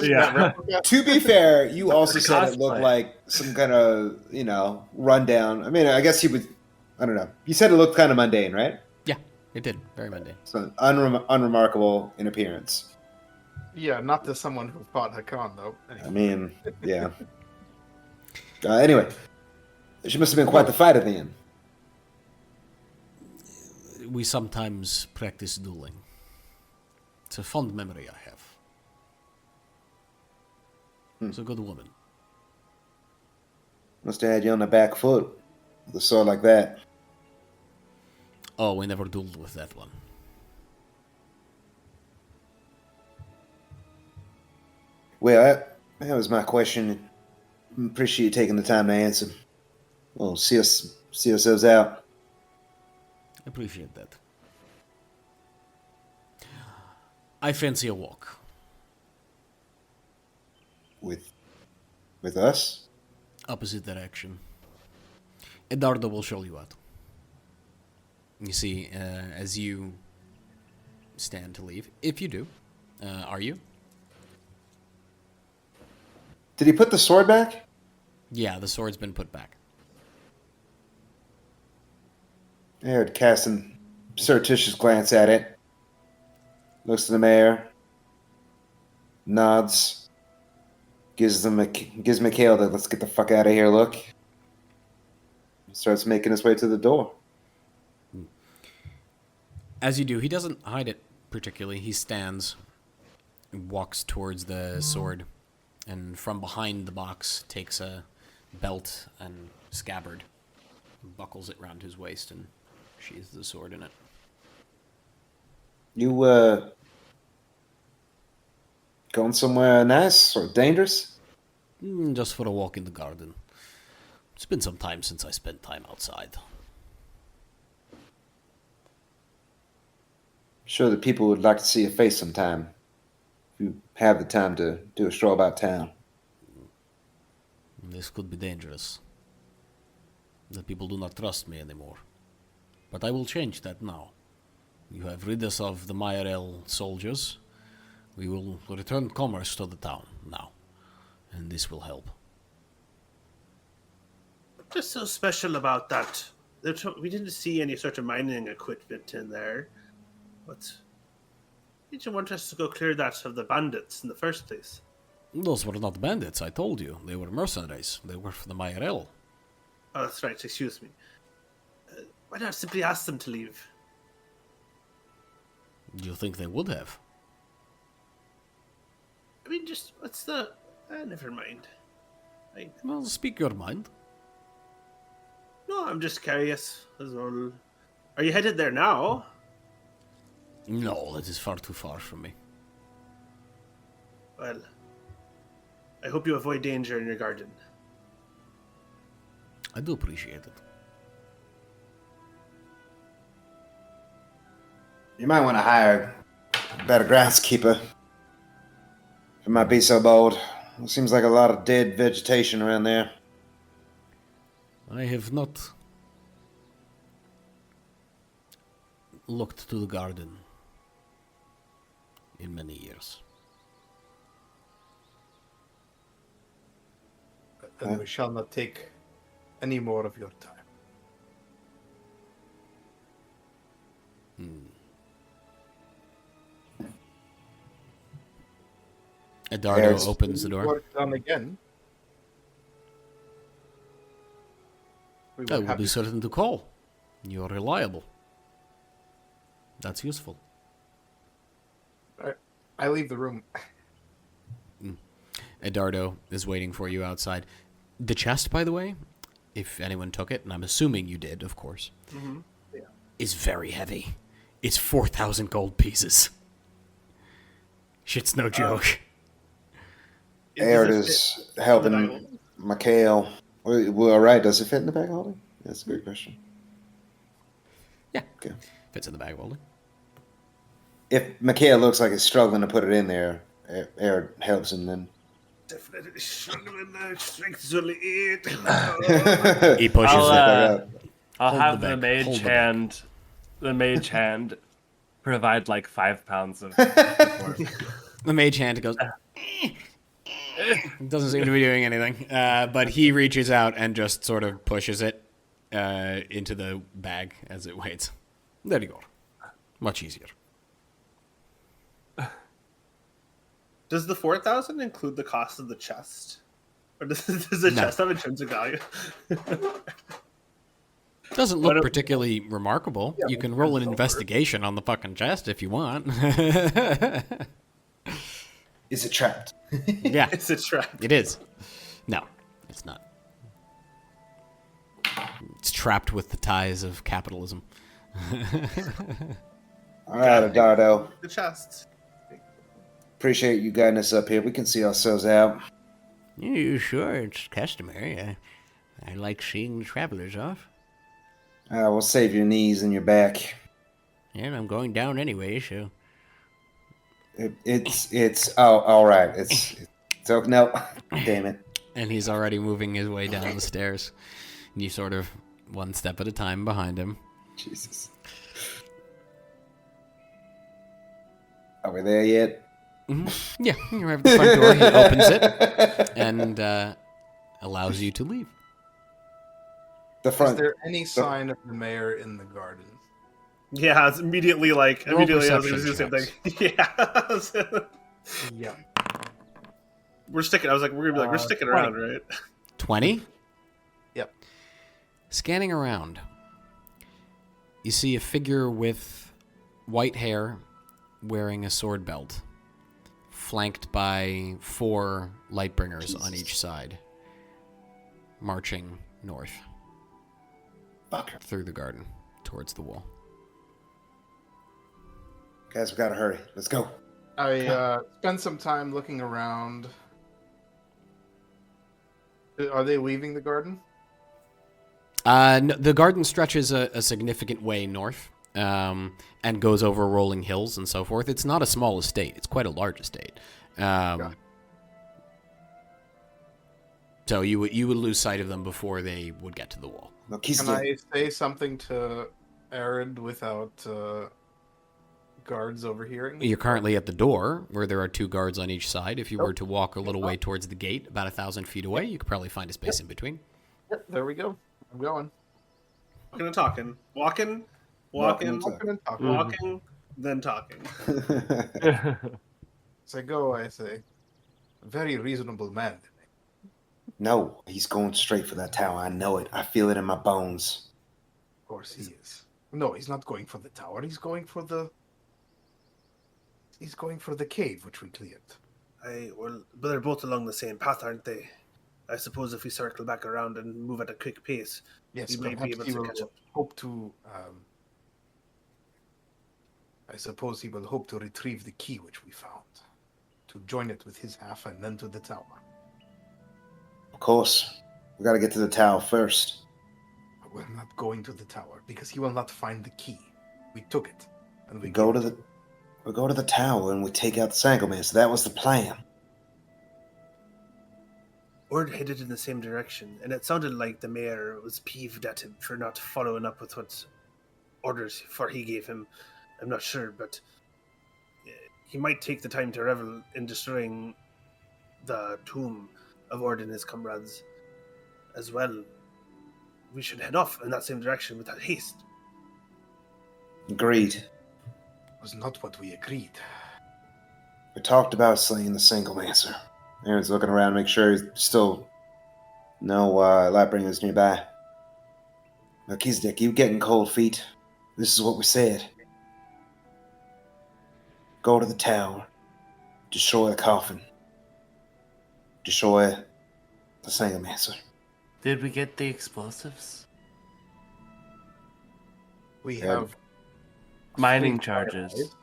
Yeah. To be fair, you also It's a said it looked cosplay. like some kind of, rundown. I mean, I guess I don't know. You said it looked kind of mundane, right? Yeah, it did. Very mundane. So unremarkable in appearance. Yeah, not to someone who fought Hakan, though. I mean, yeah. Anyway, she must have been quite the fighter then. We sometimes practice dueling. It's a fond memory I have. It's a good woman. Must have had you on the back foot with a sword like that. Oh, we never dueled with that one. Well, that was my question. Appreciate you taking the time to answer. We'll see ourselves out. Appreciate that. I fancy a walk. With us? Opposite direction. Eduardo will show you out. You see, as you stand to leave, if you do, are you? Did he put the sword back? Yeah, the sword's been put back. Eredh casts a surreptitious glance at it. Looks to the mayor. Nods. Gives Mikhail the let's get the fuck out of here look. Starts making his way to the door. As you do, he doesn't hide it particularly. He stands and walks towards the sword, and from behind the box takes a belt and scabbard, buckles it round his waist, and sheathes the sword in it. You, going somewhere nice or dangerous? Just for a walk in the garden. It's been some time since I spent time outside. Sure that people would like to see your face sometime. If you have the time to do a stroll about town. This could be dangerous. The people do not trust me anymore. But I will change that now. You have rid us of the Mayoral soldiers. We will return commerce to the town now. And this will help. What's so special about that? We didn't see any sort of mining equipment in there. What? Did you want us to go clear that of the bandits in the first place? Those were not bandits, I told you. They were mercenaries. They were for the Mayoral. Oh, that's right, excuse me. Why not simply ask them to leave? Do you think they would have? I mean, just, what's the... never mind. Well, speak your mind. No, I'm just curious, as well. Are you headed there now? No, that is far too far from me. Well, I hope you avoid danger in your garden. I do appreciate it. You might want to hire a better groundskeeper. If it might be so bold. It seems like a lot of dead vegetation around there. I have not looked to the garden in many years. And we shall not take any more of your time. Edardo opens the door. Work done again. I will be certain to call. You are reliable. That's useful. I leave the room. Edardo is waiting for you outside. The chest, by the way, if anyone took it, and I'm assuming you did, of course, is very heavy. It's 4,000 gold pieces. Shit's no joke. Eredh is helping Mikhail. Well, all right. Does it fit in the bag holding? That's a great question. Yeah. Okay. Fits in the bag holding. If Mikhail looks like he's struggling to put it in there, Eredh helps him then. Definitely struggling now. Strength is only 8. He pushes it. I'll Hold have the the bag. mage Hold the hand. The mage hand provide like 5 pounds of support. The mage hand goes. Doesn't seem to be doing anything, but he reaches out and just sort of pushes it into the bag as it waits. There you go. Much easier. Does the 4,000 include the cost of the chest? Or does the chest have intrinsic value? Doesn't look particularly remarkable. You can roll an investigation on the fucking chest if you want. Is it trapped? Yeah. It's a trap. It is. No, it's not. It's trapped with the ties of capitalism. All right, Edardo. The chest. Appreciate you guiding us up here. We can see ourselves out. You sure? It's customary. I like seeing the travelers off. We'll save your knees and your back. And I'm going down anyway, so... It's all right. It's no, damn it. And he's already moving his way down the stairs. And you sort of one step at a time behind him. Jesus. Are we there yet? Mm-hmm. Yeah, you're at the front door. He opens it and allows you to leave. The front. Is there any sign of the mayor in the garden? Yeah, it's immediately like Roll I was going to do perception the same thing. Yeah. Yeah. We're sticking. I was like, we're gonna be like, we're sticking 20. around, right? 20? Yep. Scanning around, you see a figure with white hair wearing a sword belt, flanked by 4 Lightbringers on each side, marching north through the garden towards the wall. Guys, we gotta hurry. Let's go. I spent some time looking around. Are they leaving the garden? No, the garden stretches a significant way north and goes over rolling hills and so forth. It's not a small estate. It's quite a large estate. So you would lose sight of them before they would get to the wall. Can I say something to Eredh without guards overhearing? You're currently at the door, where there are 2 guards on each side. If you were to walk a little way towards the gate, about 1,000 feet away, you could probably find a space in between. Yep, there we go. I'm going. Walking and talking. Walking, then talking. As I go, I say, very reasonable man. No, he's going straight for that tower. I know it. I feel it in my bones. Of course he is. No, he's not going for the tower. He's going for the cave which we cleared. Well, but they're both along the same path, aren't they? I suppose if we circle back around and move at a quick pace, yes, we may be able to catch up. Hope to. I suppose he will hope to retrieve the key which we found, to join it with his half and then to the tower. Of course. We gotta get to the tower first. But we're not going to the tower because he will not find the key. We took it, and we go to the tower and we take out the Sanguim. So that was the plan. Ord headed in the same direction, and it sounded like the mayor was peeved at him for not following up with what orders he gave him. I'm not sure, but he might take the time to revel in destroying the tomb of Ord and his comrades as well. We should head off in that same direction without haste. Agreed. It was not what we agreed. We talked about slaying the Sanguim. Aaron's looking around to make sure he's still no Lightbringers nearby. Melchizedek, you getting cold feet? This is what we said. Go to the tower. Destroy the coffin. Destroy the Sanguim. Did we get the explosives? We have mining charges.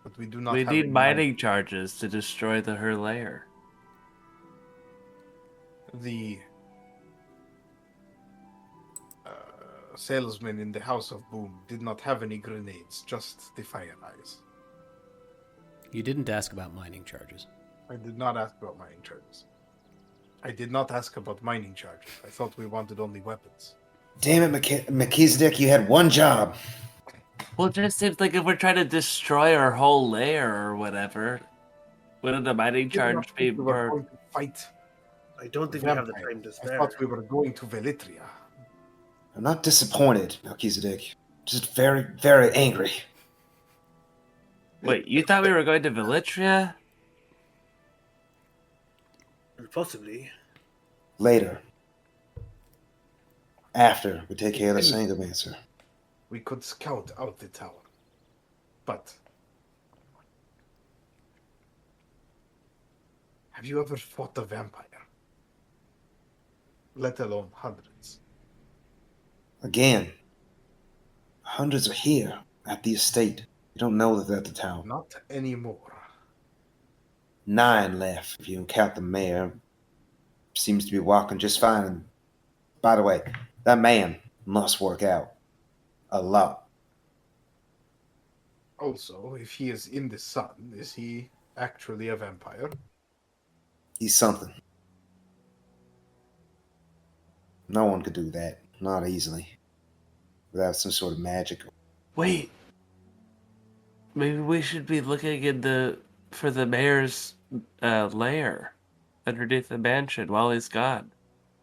But we do not. We have need mining charges to destroy her lair. The salesman in the House of Boom did not have any grenades, just the fire eyes. You didn't ask about mining charges. I did not ask about mining charges. I did not ask about mining charges. I thought we wanted only weapons. Damn it, Melchizedek, you had one job. Well, it just seems like if we're trying to destroy our whole lair or whatever, wouldn't a mining charge be We were more... going to fight. I don't think we have the time to spare. I thought we were going to Velitria. I'm not disappointed, Melchizedek. Just very, very angry. Wait, you thought we were going to Velitria? Possibly. Later. After we take care of the Sanguim. We could scout out the tower. But have you ever fought a vampire? Let alone hundreds. Again, hundreds are here at the estate. You don't know that they're at the tower. Not anymore. 9 left, if you count the mayor. Seems to be walking just fine. And by the way, that man must work out a lot. Also, if he is in the sun, is he actually a vampire? He's something. No one could do that. Not easily. Without some sort of magic. Wait. Maybe we should be looking for the mayor's lair underneath the mansion while he's gone.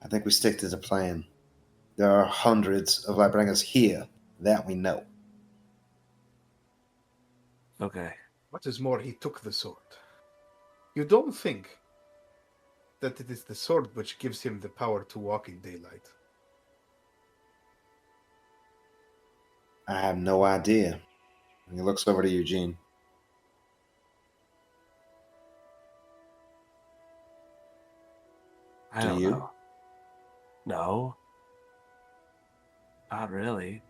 I think we stick to the plan. There are hundreds of Lightbringers here, that we know. Okay. What is more, he took the sword. You don't think that it is the sword which gives him the power to walk in daylight? I have no idea. He looks over to Eugene. I don't know. No. Not really.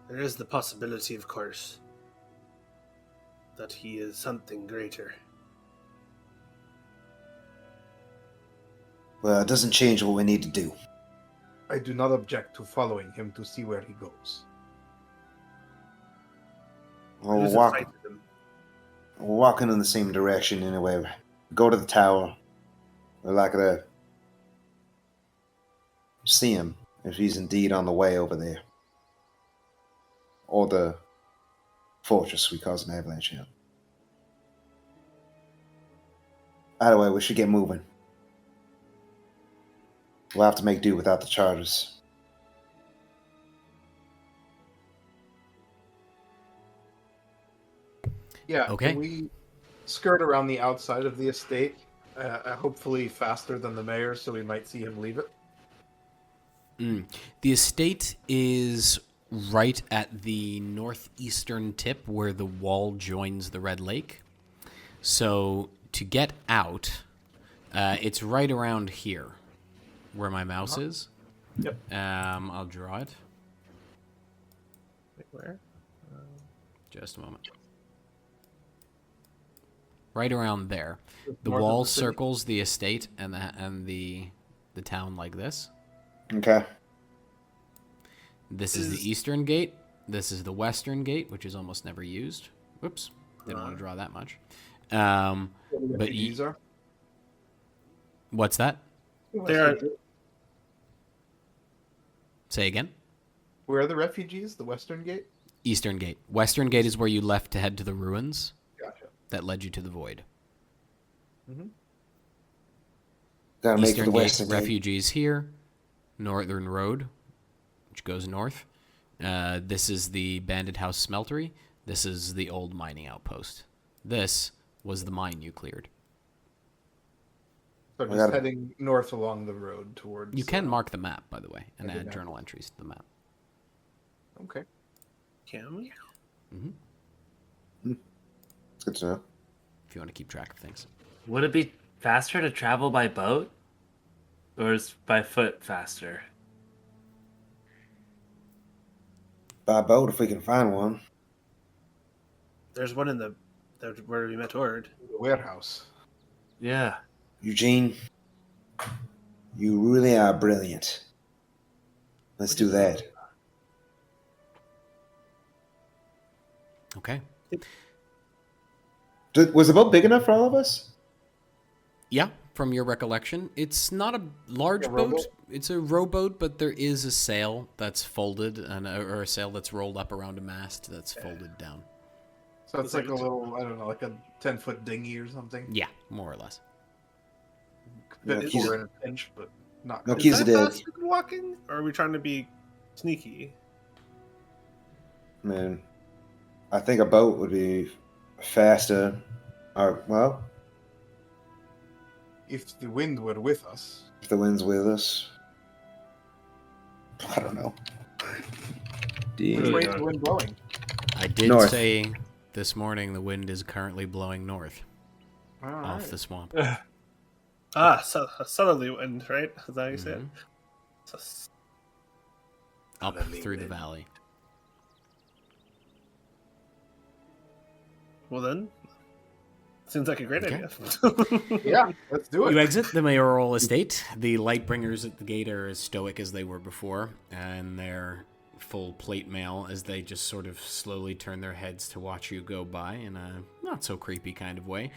There is the possibility, of course, that he is something greater. Well, it doesn't change what we need to do. I do not object to following him to see where he goes. Well, It we're is a walking, fight with him. we're walking in the same direction anyway. Go to the tower. We're likely to see him if he's indeed on the way over there. Or the fortress we caused an avalanche in. Either way, we should get moving. We'll have to make do without the charters. Yeah, Okay. Can we skirt around the outside of the estate? Hopefully faster than the mayor, so we might see him leave it. The estate is right at the northeastern tip where the wall joins the Red Lake. So to get out, it's right around here where my mouse is. Yep. I'll draw it. Wait, where? Just a moment. Right around there. The North of wall the city? circles the estate and the town like this. Okay. This is the eastern gate. This is the western gate, which is almost never used. Whoops. Didn't want to draw that much. Where the But refugees are? What's that? They are. Say again? Where are the refugees? The western gate? Eastern gate. Western gate is where you left to head to the ruins Gotcha. that led you to the void. Gotta make for Eastern the gate, western gate. refugees here. Northern road, which goes north. This is the bandit house smeltery. This is the old mining outpost. This was the mine you cleared. So We just gotta- heading north along the road towards... You can mark the map, by the way, and I did add not. journal entries to the map. Okay. Can we? It's good to know. If you want to keep track of things. Would it be faster to travel by boat? Or is by foot faster? By boat, if we can find one. There's one in the where we met Ord. The warehouse. Yeah. Eugene, you really are brilliant. Let's do that. Okay. Was the boat big enough for all of us? Yeah, from your recollection, it's not a large A boat. rowboat? It's a rowboat, but there is a sail that's folded, or a sail that's rolled up around a mast that's folded down. So it's like a little, I don't know, like a 10-foot dinghy or something. Yeah, more or less. Bit Yeah, cooler in a pinch, but not. No, good. Keys Is of that dead. faster than walking? Or are we trying to be sneaky? Man, I think a boat would be faster. Or, well, If the wind were with us. if the wind's with us. I don't know. Which way is the wind blowing? I did North. say this morning the wind is currently blowing north All off right. the swamp. So a southerly wind, right? Is that how you say it? So Up Southerly through the wind. valley. well then, seems like a great Okay. idea. Yeah, let's do You it. exit the mayoral estate. The Lightbringers at the gate are as stoic as they were before, and they're full plate mail as they just sort of slowly turn their heads to watch you go by in a not so creepy kind of way,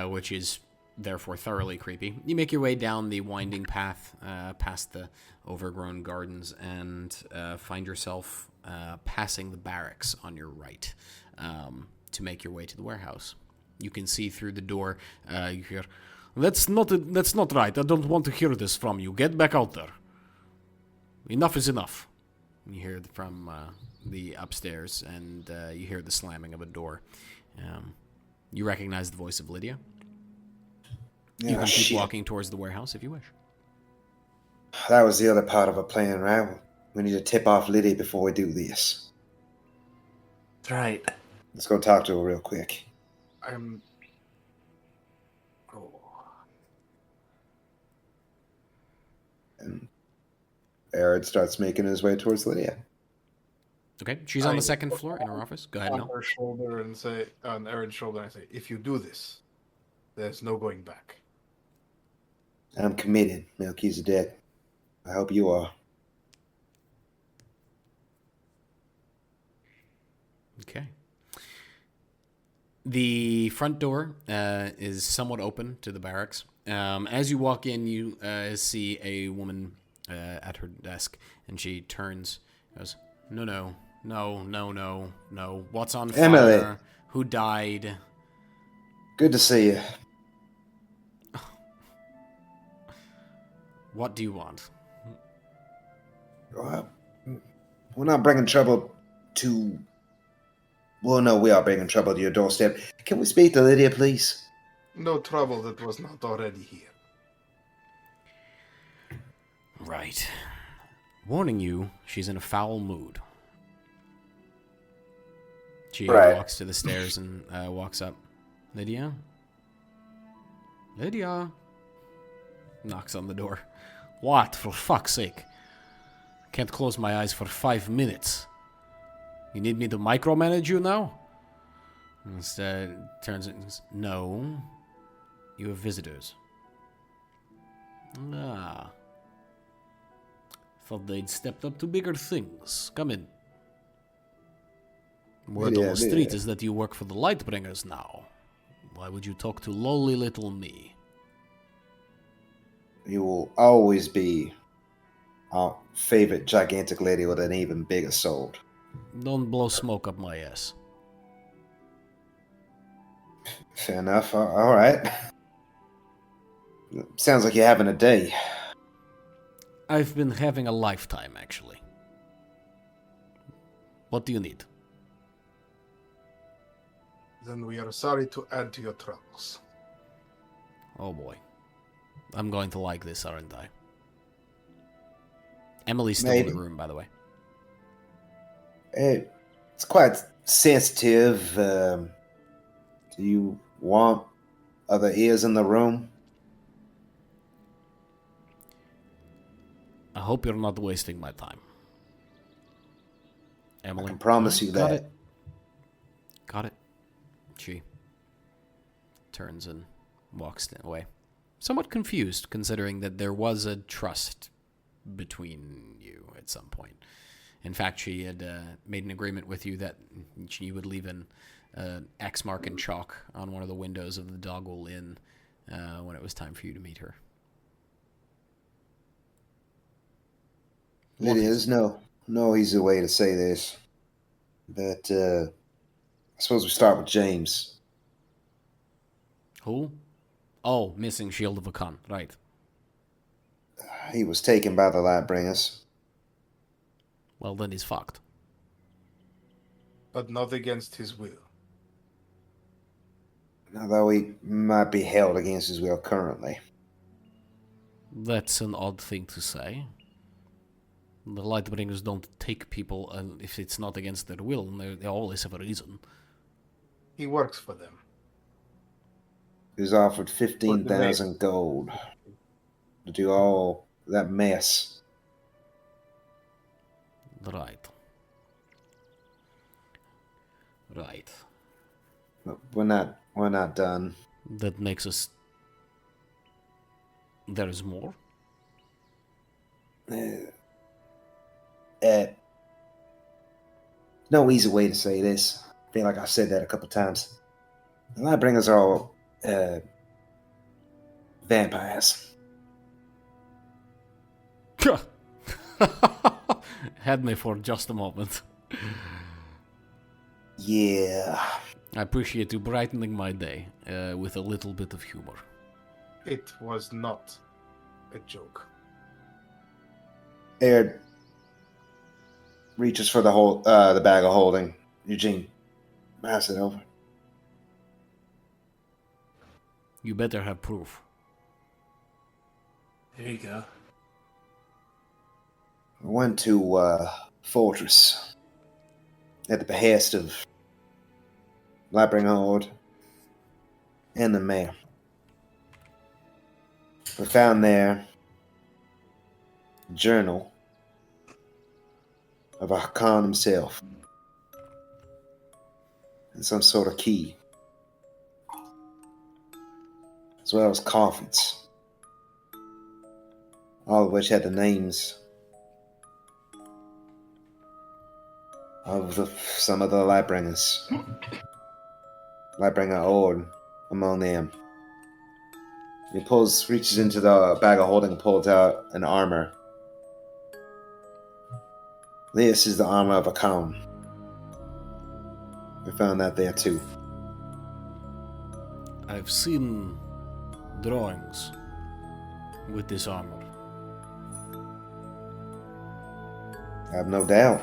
which is therefore thoroughly creepy. You make your way down the winding path past the overgrown gardens and find yourself passing the barracks on your right to make your way to the warehouse. You can see through the door. You hear, That's not right. I don't want to hear this from you. Get back out there. Enough is enough. you hear from the upstairs, and you hear the slamming of a door. You recognize the voice of Lydia. You Yeah, can keep shit. walking towards the warehouse if you wish. That was the other part of a plan, right? We need to tip off Liddy before we do this. That's right. Let's go talk to her real quick. I'm. Oh. And Eredh starts making his way towards Lydia. Okay, she's on I- the second floor in her office. Go ahead, On Mel. her shoulder and say, on Ered's shoulder, I say, if you do this, there's no going back. I'm committed, Melchizedek. I hope you are. Okay. The front door is somewhat open to the barracks. As you walk in, you see a woman at her desk, and she turns, goes, No. What's on Emily. fire? Who died? Good to see you. What do you want? Well, we're not bringing trouble to... Well, no, we are bringing trouble to your doorstep. Can we speak to Lydia, please? No trouble that was not already here. Right. Warning you, she's in a foul mood. She walks to the stairs and walks up. Lydia? Lydia? Knocks on the door. What? For fuck's sake. Can't close my eyes for 5 minutes. You need me to micromanage you now? Instead, turns and says, No. You have visitors. Ah. Thought they'd stepped up to bigger things. Come in. Word on the street is that you work for the Lightbringers now. Why would you talk to lowly little me? You will always be our favorite gigantic lady with an even bigger sword. Don't blow smoke up my ass. Fair enough. All right. Sounds like you're having a day. I've been having a lifetime, actually. What do you need? Then we are sorry to add to your troubles. Oh boy. I'm going to like this, aren't I? Emily's still in the room, by the way. It's quite sensitive. Do you want other ears in the room? I hope you're not wasting my time. Emily, I can promise you got that. It. Got it. She turns and walks away. Somewhat confused, considering that there was a trust between you at some point. In fact, she had made an agreement with you that she would leave an X mark in chalk on one of the windows of the Dogwell Inn when it was time for you to meet her. It is no easy way to say this, but I suppose we start with James. Who? Oh, missing Shield of Akan, right. He was taken by the Lightbringers. Well, then he's fucked. But not against his will. Although he might be held against his will currently. That's an odd thing to say. The Lightbringers don't take people if it's not against their will, and they always have a reason. He works for them. He was offered 15,000 gold to do all that mess. Right. Right. But we're not done. That makes us... There's more? No easy way to say this. I feel like I've said that a couple times. The Lightbringers are all vampires. Had me for just a moment. Yeah. I appreciate you brightening my day with a little bit of humor. It was not a joke. Eredh reaches for the bag of holding. Eugene, pass it over. You better have proof. There you go. I went to Fortress at the behest of Lightbringer Ord and the mayor. We found there a journal of Arcan himself and some sort of key, as well as coffins. all of which had the names of some of the Lightbringers. Lightbringer Ord among them. He reaches into the bag of holding and pulls out an armor. This is the armor of Arcan. We found that there too. I've seen drawings with this armor. I have no doubt.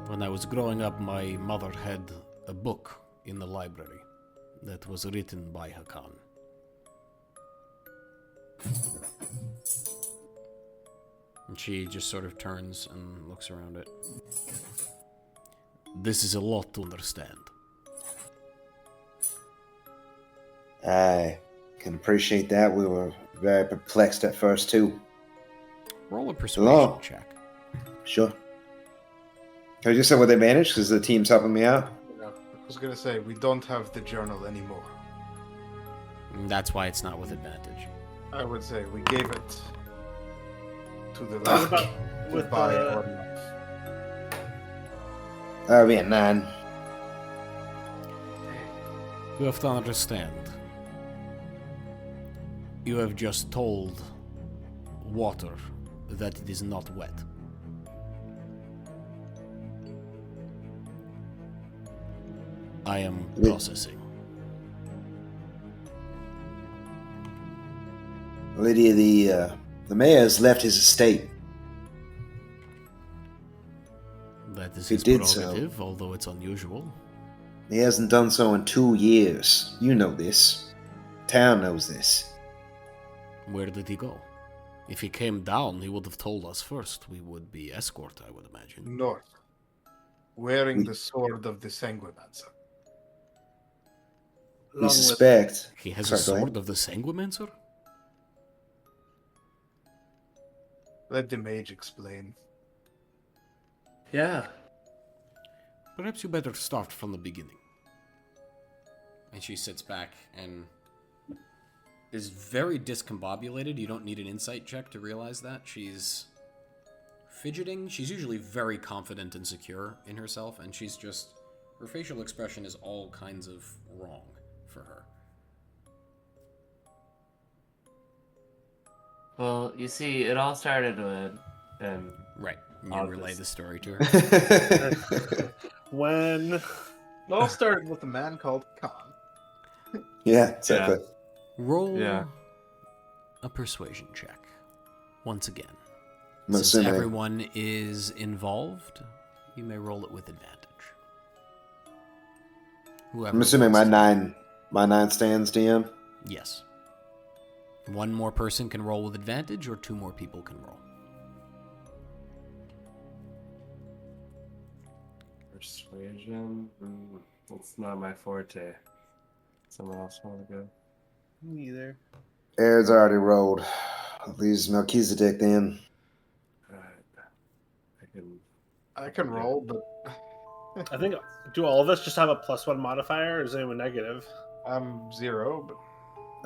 When I was growing up, my mother had a book in the library that was written by Arcan. And she just sort of turns and looks around it. This is a lot to understand. I can appreciate that. We were very perplexed at first too. Roll a persuasion check. Sure. Can I just say what they managed? Because the team's helping me out. I was gonna say, we don't have the journal anymore. That's why it's not with advantage. I would say we gave it to the What left. about with Goodbye, the... our life. That'll be a 9. You have to understand. You have just told water that it is not wet. I am processing. Lydia, the mayor has left his estate. That is He his did so. prerogative, although it's unusual. He hasn't done so in 2 years. You know this. Town knows this. Where did he go? If he came down, he would have told us first. We would be escort, I would imagine. North, wearing the sword of the Sanguimancer. We suspect. He has Sorry, a go ahead. sword of the Sanguimancer? Let the mage explain. Yeah. Perhaps you better start from the beginning. And she sits back and is very discombobulated. You don't need an insight check to realize that. She's fidgeting. She's usually very confident and secure in herself, and she's just... her facial expression is all kinds of wrong for her. Well, you see, it all started when Right. You I'll relay just- the story to her. When... It all started with a man called Khan. Yeah, exactly. Roll Yeah. a persuasion check. Once again. I'm Since assuming. everyone is involved, you may roll it with advantage. Whoever I'm assuming my wants to- 9 stands, DM. Yes. One more person can roll with advantage, or 2 more people can roll. persuasion. It's not my forte. Someone else want to go? Neither. Ered's already rolled. Leaves Melchizedek then. I can roll, but I think, do all of us just have a +1 modifier, or is anyone negative? I'm 0. But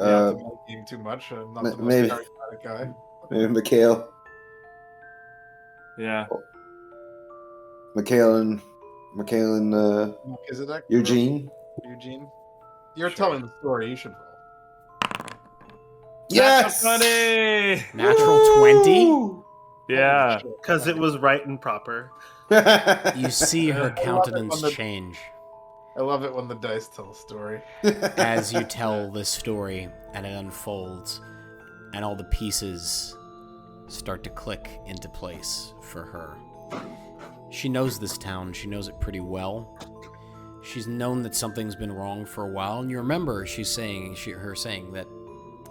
Uh, yeah, I'm not being too much. I'm not the most maybe. charismatic guy. Maybe Mikhail. Yeah. Mikhail and Melchizedek? Eugene. Eugene? You're telling the story. You should roll. Yes! Funny! Natural 20? Yeah. Because it was right and proper. You see her I love it countenance when the- change I love it when the dice tell a story. as you tell this story and it unfolds, and all the pieces start to click into place for her. She knows this town. She knows it pretty well. She's known that something's been wrong for a while, and you remember her saying that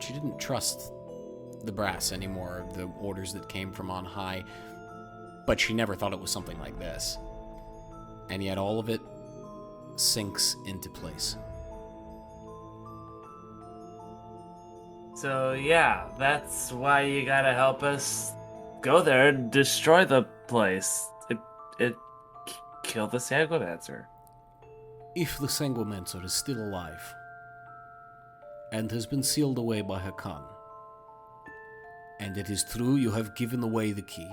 she didn't trust the brass anymore, the orders that came from on high, but she never thought it was something like this. And yet all of it sinks into place. So yeah, that's why you gotta help us go there and destroy the place. It kill the Sanguimancer. If the Sanguimancer is still alive and has been sealed away by Arcan, And it is true you have given away the key.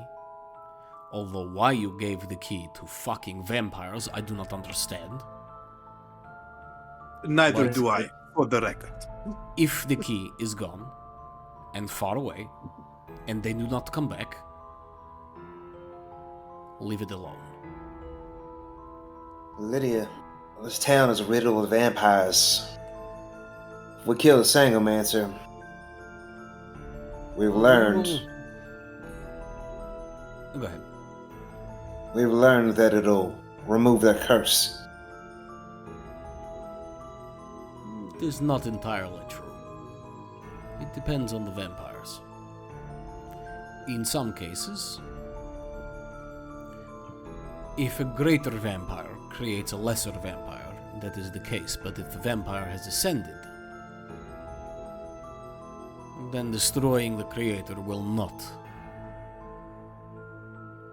Although why you gave the key to fucking vampires, I do not understand. Neither But- do I, for the record. If the key is gone and far away, and they do not come back, leave it alone. Lydia, this town is riddled with vampires. If we kill the Sangomancer, we've learned Go ahead. that it'll remove their curse. It is not entirely true. It depends on the vampires. In some cases, if a greater vampire creates a lesser vampire, that is the case. But if the vampire has ascended, then destroying the creator will not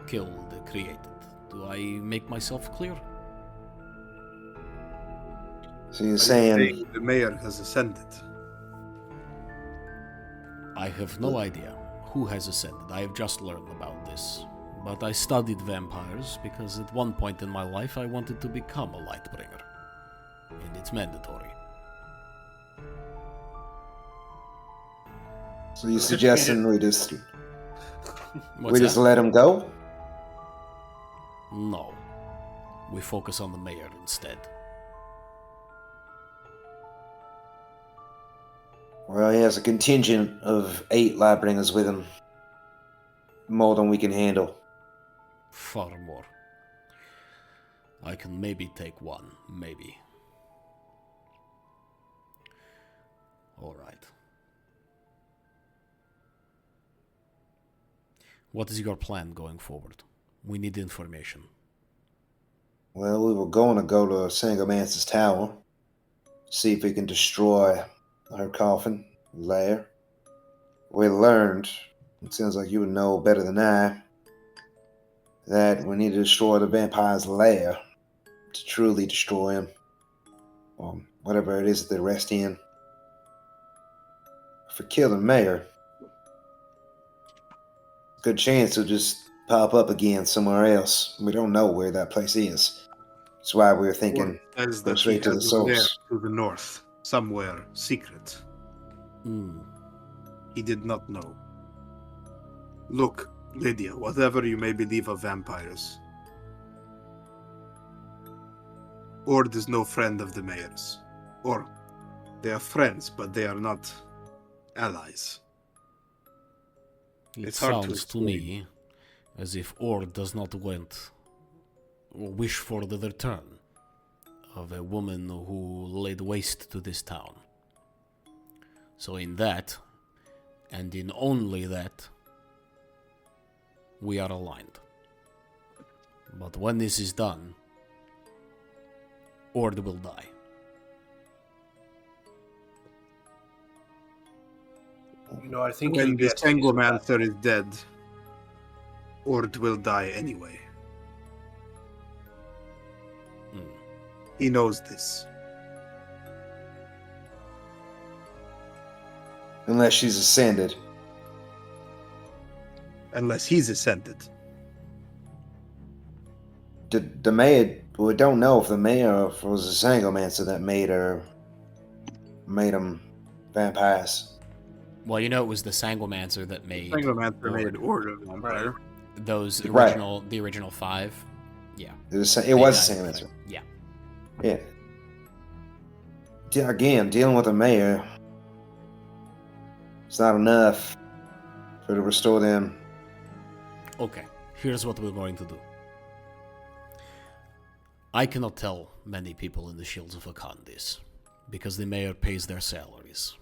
kill the created. Do I make myself clear? So you're saying The mayor has ascended. I have no idea who has ascended. I have just learned about this. But I studied vampires because at one point in my life I wanted to become a Lightbringer. And it's mandatory. so you're suggesting we just What's that? let him go? No. We focus on the mayor instead. Well, he has a contingent of 8 Lightbringers with him. More than we can handle. Far more. I can maybe take one. Maybe. Alright. What is your plan going forward? We need information. Well, we were going to go to Sangomancer's tower, see if we can destroy her coffin, lair. We learned, it sounds like you would know better than I, that we need to destroy the vampire's lair to truly destroy him, or whatever it is that they rest in. If we kill the mayor, good chance he'll just pop up again somewhere else. We don't know where that place is. That's why we were thinking Says go that he straight to the has a lair source. to the north, somewhere secret. Hmm. He did not know. Look, Lydia, whatever you may believe of vampires, Ord is no friend of the mayor's. Or, they are friends, but they are not allies. It It's hard to sounds to explain. me as if Ord does not want or wish for the return of a woman who laid waste to this town. So in that, and in only that, we are aligned. But when this is done, Ord will die. You know, I think When he'll the get his Sanguimancer is dead, Ord will die anyway. Hmm. He knows this. Unless she's ascended. Unless he's ascended. The mayor, we don't know if the mayor was a Sangomancer that made them vampires. Well, you know it was the Sanguimancer that made Sanguimancer Ord. made Ord a vampire. Those Right. the original 5. Yeah. It was They a died. Sangomancer. Yeah. Yeah. Again, dealing with the mayor, it's not enough to restore them. Okay, here's what we're going to do. I cannot tell many people in the Shields of Arcan this, because the mayor pays their salaries.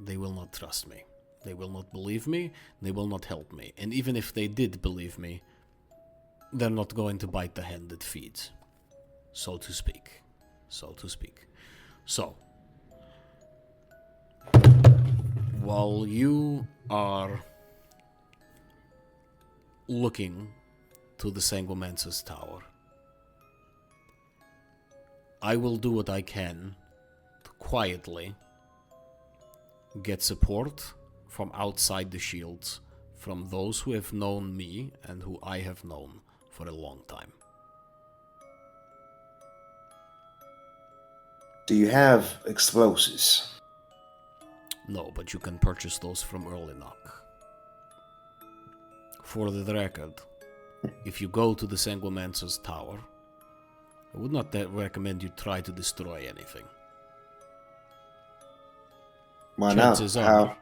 They will not trust me. They will not believe me. They will not help me. And even if they did believe me, they're not going to bite the hand that feeds. So to speak. So, while you are looking to the Sanguimancer's tower, I will do what I can to quietly get support from outside the shields from those who have known me and who I have known for a long time. Do you have explosives? No, but you can purchase those from Early Knock. For the record, if you go to the Sanguimancer's tower, I would not recommend you try to destroy anything. Why Chances not? are, How?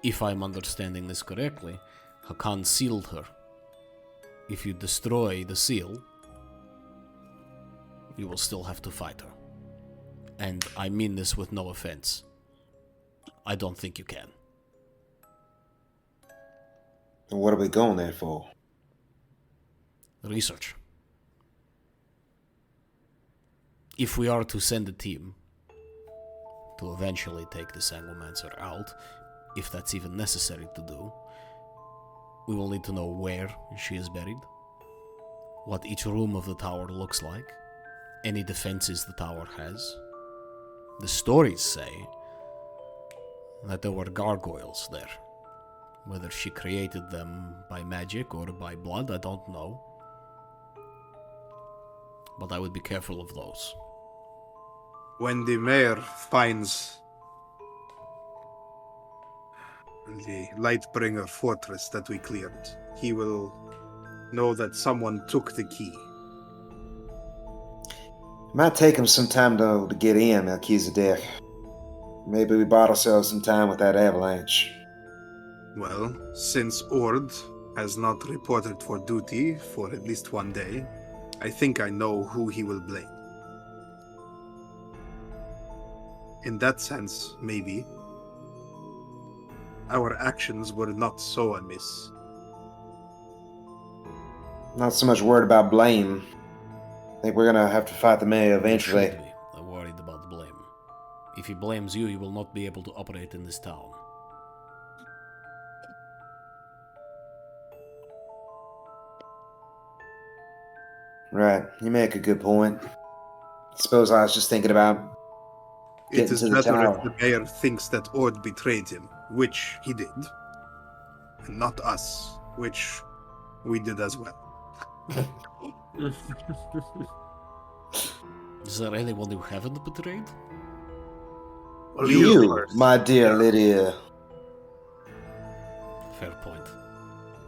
if I'm understanding this correctly, Hakan sealed her. If you destroy the seal, you will still have to fight her. And I mean this with no offense. I don't think you can. And what are we going there for? Research. If we are to send a team to eventually take the Sanguimancer out, if that's even necessary to do, we will need to know where she is buried, what each room of the tower looks like, any defenses the tower has. The stories say that there were gargoyles there. Whether she created them by magic or by blood, I don't know. But I would be careful of those. When the mayor finds the Lightbringer fortress that we cleared, he will know that someone took the key. Might take him some time though to get in, Melchizedek. Maybe we bought ourselves some time with that avalanche. Well, since Ord has not reported for duty for at least one day, I think I know who he will blame. In that sense, maybe, our actions were not so amiss. Not so much worried about blame. I think we're gonna have to fight the mayor eventually. You should be. I'm worried about blame. If he blames you, you will not be able to operate in this town. Right, you make a good point. Suppose I was just thinking about It getting is to the better tower. if the mayor thinks that Ord betrayed him, which he did, and not us, which we did as well. Is there anyone you haven't betrayed? Well, You, of course. my dear Lydia. Fair point.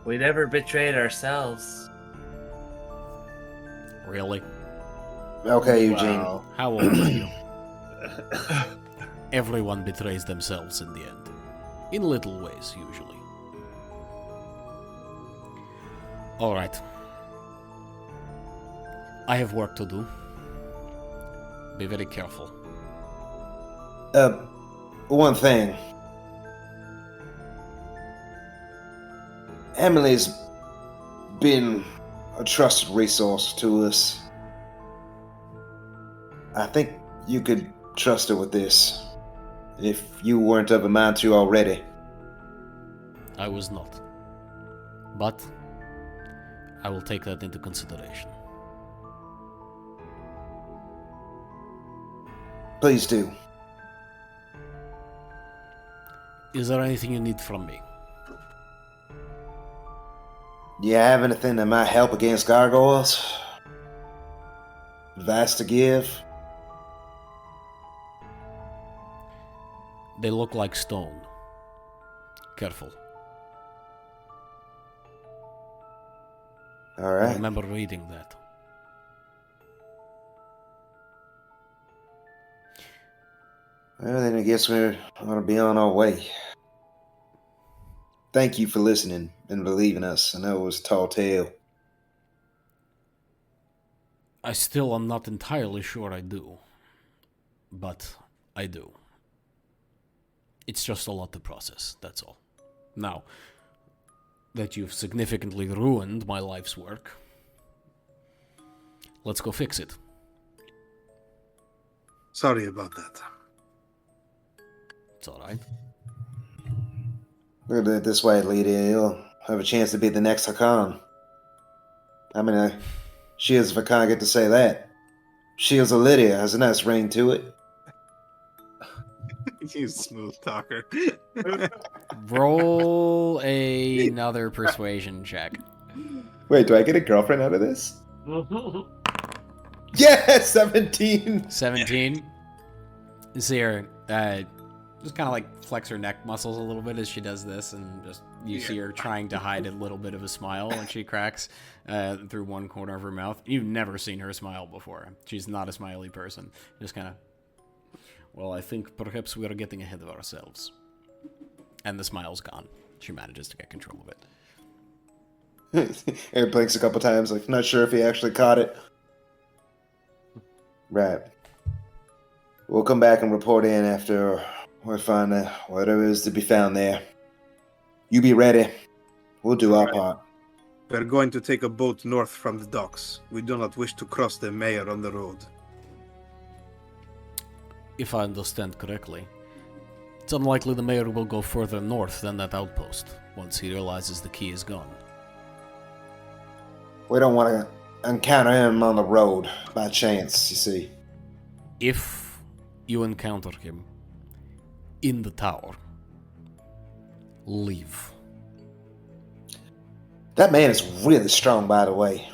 We never betrayed ourselves. Really? Okay, Eugene. Wow. How old are you? Everyone betrays themselves in the end. In little ways, usually. Alright. I have work to do. Be very careful. One thing. Emily's been a trusted resource to us. I think you could trust her with this, if you weren't of a mind to already. I was not. But I will take that into consideration. Please do. Is there anything you need from me? Do you have anything that might help against gargoyles? Advice to give? They look like stone. Careful. I Alright. remember reading that. Well, then I guess we're going to be on our way. Thank you for listening and believing us. I know it was a tall tale. I still am not entirely sure I do. But I do. It's just a lot to process, that's all. Now, that you've significantly ruined my life's work, let's go fix it. Sorry about that. It's alright. Look at it this way, Lydia. You'll have a chance to be the next Hakan. I mean, Shields of Hakan get to say that. Shields of Lydia has a nice ring to it. You smooth talker. Roll another persuasion check. Wait, do I get a girlfriend out of this? Yes, 17. 17. You see her just kind of like flex her neck muscles a little bit as she does this, and just you see her trying to hide a little bit of a smile when she cracks through one corner of her mouth. You've never seen her smile before. She's not a smiley person. Just kind of, well, I think perhaps we are getting ahead of ourselves. And the smile's gone. She manages to get control of it. Aaron blinks a couple times, like, not sure if he actually caught it. Right. We'll come back and report in after we find whatever is to be found there. You be ready. We'll do our part. We're going to take a boat north from the docks. We do not wish to cross the mayor on the road. If I understand correctly, it's unlikely the mayor will go further north than that outpost once he realizes the key is gone. We don't want to encounter him on the road by chance, you see. If you encounter him in the tower, leave. That man is really strong, by the way.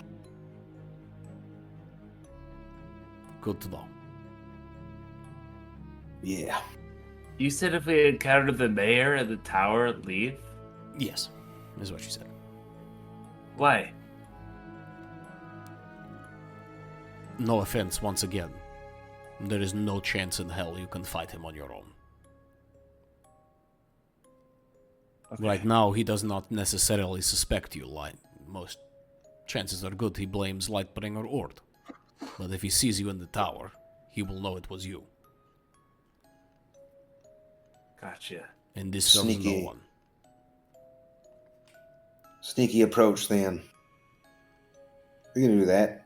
Good to know. Yeah. You said if we encountered the mayor at the tower, leave? Yes, is what she said. Why? No offense, once again. There is no chance in hell you can fight him on your own. Okay. Right now, he does not necessarily suspect you. Most chances are good he blames Lightbringer Ord. But if he sees you in the tower, he will know it was you. Gotcha. And this serves no one. Sneaky approach, then. We can do that.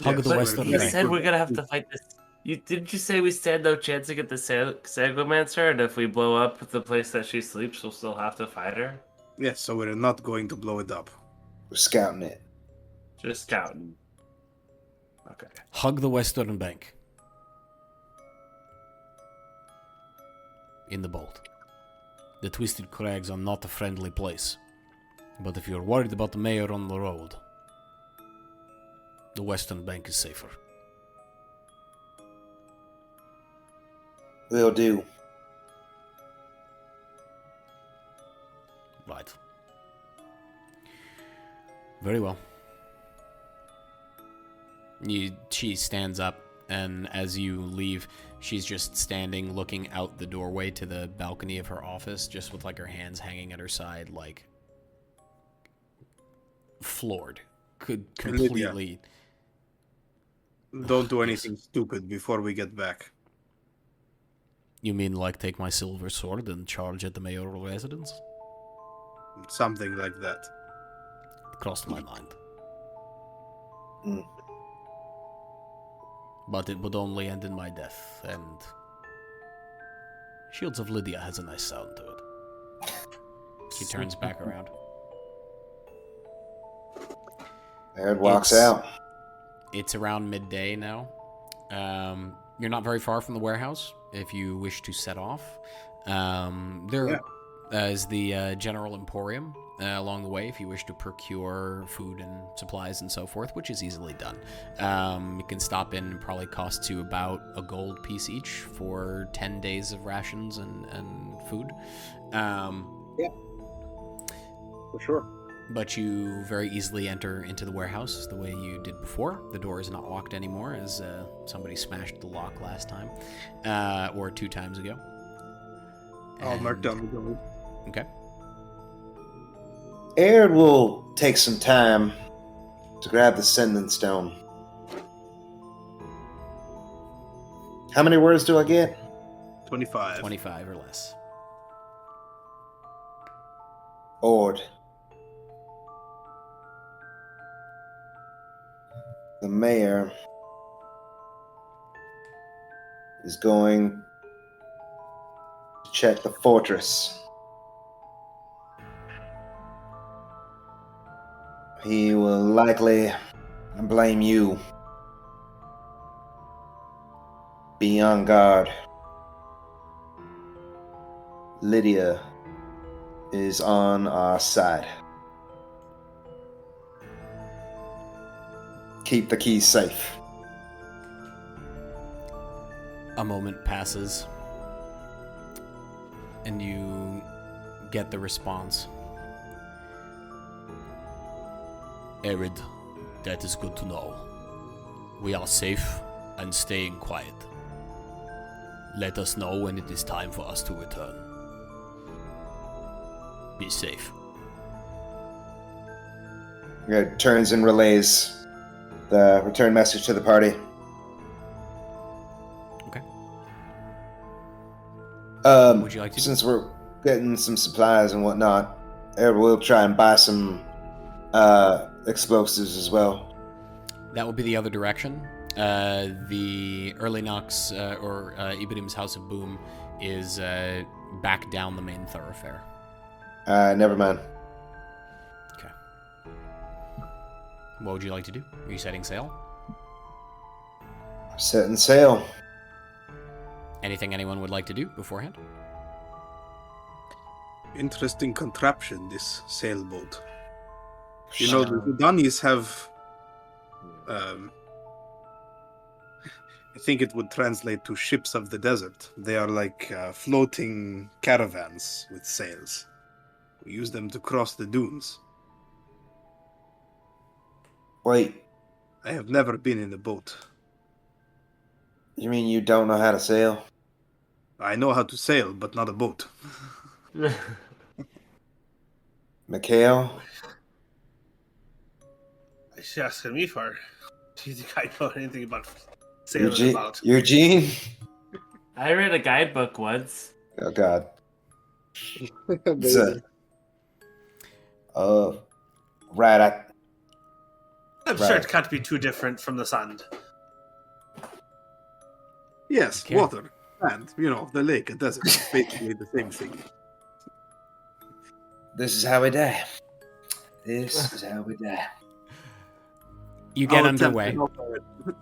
Hug the western You bank. said we're gonna have to fight this. Didn't you say we stand no chance to get the Sanguimancer, and if we blow up the place that she sleeps, we'll still have to fight her? Yes, so we're not going to blow it up. We're scouting it. Just scouting. Okay. Hug the western bank. In the boat. The Twisted Crags are not a friendly place. But if you're worried about the mayor on the road, the western bank is safer. Will do. Right. Very well. She stands up, and as you leave, she's just standing looking out the doorway to the balcony of her office, just with like her hands hanging at her side, like floored. Could completely... Don't do anything stupid before we get back. You mean like take my silver sword and charge at the Mayoral Residence? Something like that. It crossed my mind. Mm. But it would only end in my death, and Shields of Lydia has a nice sound to it. She turns back around. Ered walks out. It's around midday now. You're not very far from the warehouse if you wish to set off. There is the General Emporium along the way if you wish to procure food and supplies and so forth, which is easily done. You can stop in, and probably costs you about a gold piece each for 10 days of rations and food. Yeah, for sure. But you very easily enter into the warehouse the way you did before. The door is not locked anymore, as somebody smashed the lock last time, or 2 times ago. I'll mark down the gold. Okay. Ered will take some time to grab the sending stone. How many words do I get? 25. 25 or less. Ord. The mayor is going to check the fortress. He will likely blame you. Be on guard. Lydia is on our side. Keep the keys safe. A moment passes, and you get the response. Eredh, that is good to know. We are safe and staying quiet. Let us know when it is time for us to return. Be safe. He turns and relays the return message to the party. Okay. Would you like to since we're getting some supplies and whatnot, we'll try and buy some explosives as well. That will be the other direction. The early Nox or Iberim's House of Boom is back down the main thoroughfare. Never mind. Okay. What would you like to do? Are you setting sail? Setting sail. Anything anyone would like to do beforehand? Interesting contraption, this sailboat. You know, the Danis have... I think it would translate to ships of the desert. They are like floating caravans with sails. We use them to cross the dunes. Wait, I have never been in a boat. you mean you don't know how to sail? I know how to sail, but not a boat. Mikhail? She's asking me for. Do you think I know anything about sailing about? Eugene? I read a guidebook once. Oh, God. Right. I'm sure it can't be too different from the sand. Yes, Okay. water. And, you know, the lake, a desert. It's basically the same thing. This is how we die. This is how we die. You get I'll attempt to underway. help it.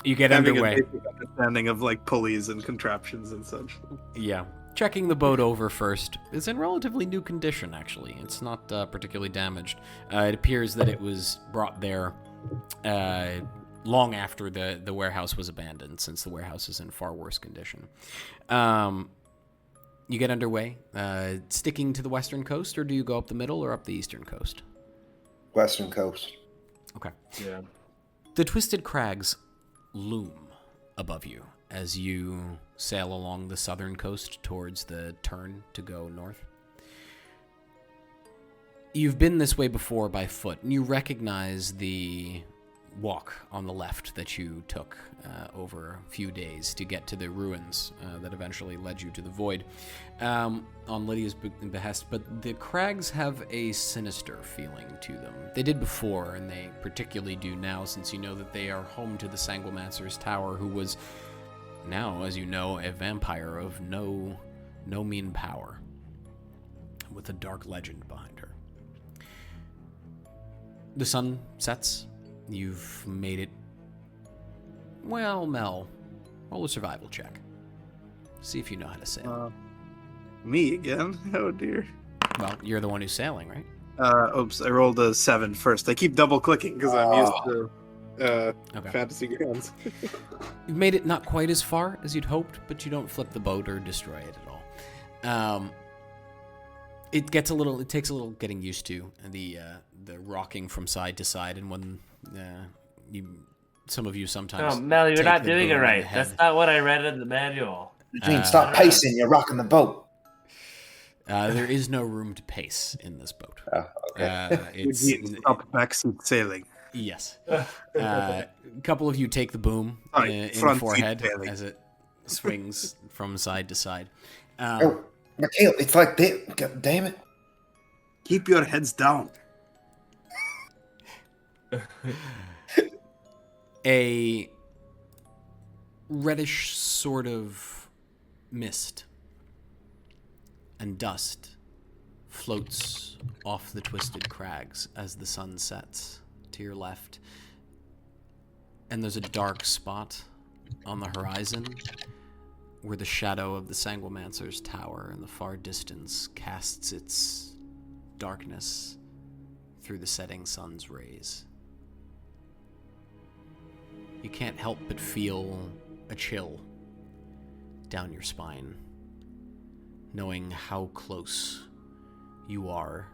You get Having underway. a basic understanding of, like, pulleys and contraptions and such. Yeah. Checking the boat over first. It's in relatively new condition, actually. It's not particularly damaged. It appears that it was brought there long after the warehouse was abandoned, since the warehouse is in far worse condition. You get underway, sticking to the western coast, or do you go up the middle or up the eastern coast? Western coast. Okay. Yeah. The twisted crags loom above you as you sail along the southern coast towards the turn to go north. You've been this way before by foot, and you recognize the walk on the left that you took over a few days to get to the ruins that eventually led you to the void on Lydia's behest. But the crags have a sinister feeling to them. They did before, and they particularly do now, since you know that they are home to the Sanguimancer's tower, who was now, as you know, a vampire of no mean power, with a dark legend behind her. The sun sets. You've made it. Well, Mel, roll a survival check. See if you know how to sail. Me again? Oh dear. Well, you're the one who's sailing, right? Oops, I rolled a 7 first. I keep double clicking because I'm used to Okay. fantasy grounds. You've made it not quite as far as you'd hoped, but you don't flip the boat or destroy it at all. It takes a little getting used to, the rocking from side to side, and when some of you sometimes. Oh, Mel, you're take not the doing it boom on right. the head. That's not what I read in the manual. Eugene, stop pacing. You're rocking the boat. There is no room to pace in this boat. Oh, okay. Stop backseat sailing. Yes. A couple of you take the boom Sorry, in the front seat forehead sailing. as it swings from side to side. Oh, Mikhail, it's like this. God damn it. Keep your heads down. A reddish sort of mist and dust floats off the twisted crags as the sun sets to your left. And there's a dark spot on the horizon where the shadow of the Sanguimancer's tower in the far distance casts its darkness through the setting sun's rays. You can't help but feel a chill down your spine, knowing how close you are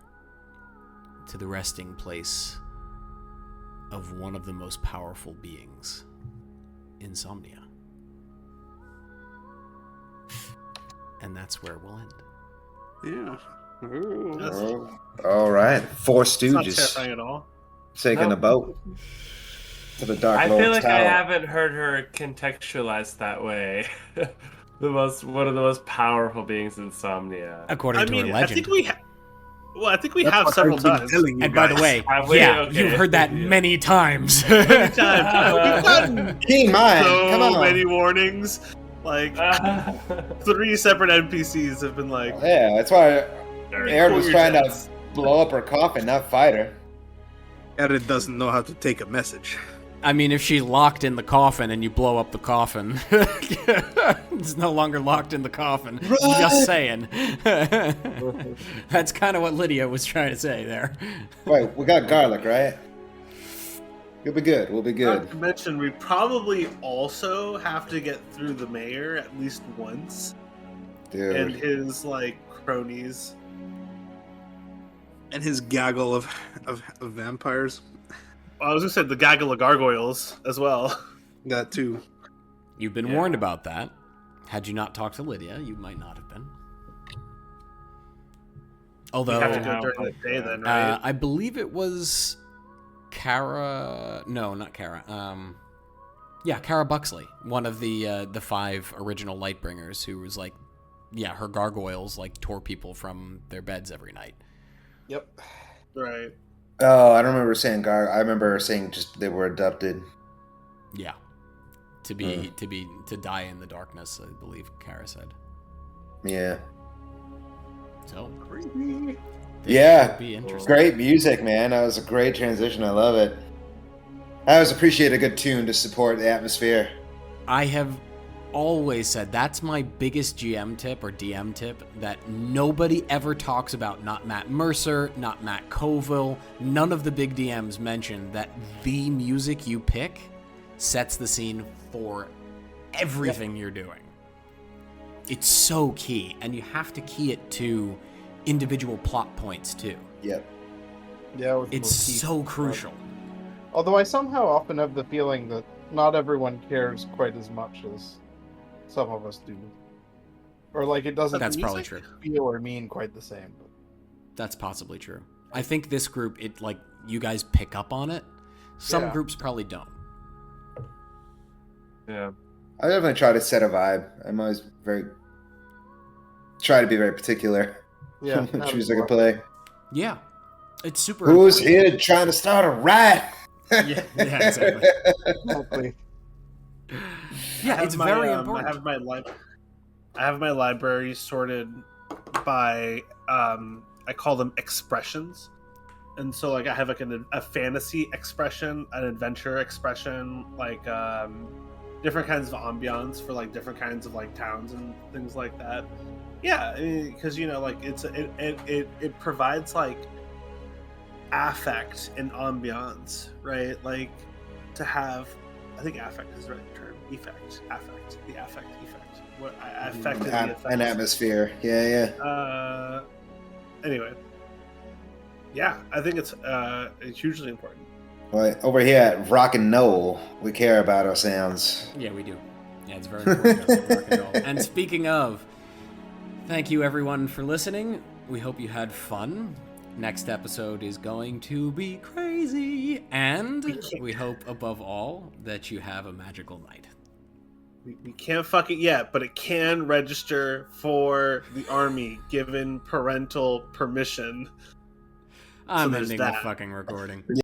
to the resting place of one of the most powerful beings, Insomnia. And that's where we'll end. Yeah. Oh, all right. Four It's not Stooges terrifying at all. taking a boat to the Dark I Lord's feel like tower. I haven't heard her contextualized that way. One of the most powerful beings, Insomnia. According to her legend. I think we I think we That's have what several I've been times. telling you And by the guys. way, Have we? yeah, Okay. you've heard that Yeah. many times. We've gotten Keen mind, so come on. many warnings. Like 3 separate NPCs have been like, Yeah, that's why Eredh cool was your trying chats. to blow up her coffin, not fight her. Eredh doesn't know how to take a message. I mean, if she's locked in the coffin and you blow up the coffin, it's no longer locked in the coffin. I'm just saying. That's kind of what Lydia was trying to say there. Wait, we got garlic, right? You'll be good. We'll be good. Not to mention, we probably also have to get through the mayor at least once, and Dude. his like cronies. And his gaggle of vampires. I was gonna say the gaggle of gargoyles as well. That too. You've been warned about that. Had you not talked to Lydia, you might not have been. Although, We have to go during the day then, right? I believe it was Kara. No, not Kara. Yeah, Kara Buxley, one of the 5 original Lightbringers, who was like, yeah, her gargoyles like tore people from their beds every night. Yep. Right. Oh, I don't remember saying I remember her saying just they were abducted. Yeah, to die in the darkness, I believe Kara said. Yeah. So Yeah. would be interesting. Great music, man. That was a great transition. I love it. I always appreciate a good tune to support the atmosphere. I have always said that's my biggest GM tip or DM tip that nobody ever talks about. Not Matt Mercer, not Matt Colville. None of the big DMs mention that the music you pick sets the scene for everything you're doing. It's so key, and you have to key it to individual plot points too. Yep. Yeah, with It's motifs. so crucial. Although I somehow often have the feeling that not everyone cares quite as much as some of us do. Or like it doesn't That's probably true. feel or mean quite the same. But That's possibly true. I think this group, it like you guys pick up on it. Some Yeah. groups probably don't. Yeah. I definitely try to set a vibe. I'm always try to be very particular. yeah, Which music I play. Yeah, it's super. Who's important. here trying to start a riot? Yeah, exactly. exactly. Yeah, it's very important. I have my library sorted by I call them expressions, and so like I have like a fantasy expression, an adventure expression, like different kinds of ambiance for like different kinds of like towns and things like that. Yeah, because you know, like it provides like affect and ambiance, right? Like to have, I think affect is the right term. Effect, affect, the affect, effect. What I affected the effect. An atmosphere. Yeah. Anyway, yeah, I think it's hugely important. Well, over here at Vrock'n'Gnoll, we care about our sounds. Yeah, we do. Yeah, it's very important. And speaking of, thank you everyone for listening. We hope you had fun. Next episode is going to be crazy, and we hope above all that you have a magical night. We can't fuck it yet, but it can register for the army given parental permission. I'm there's ending the that. fucking recording.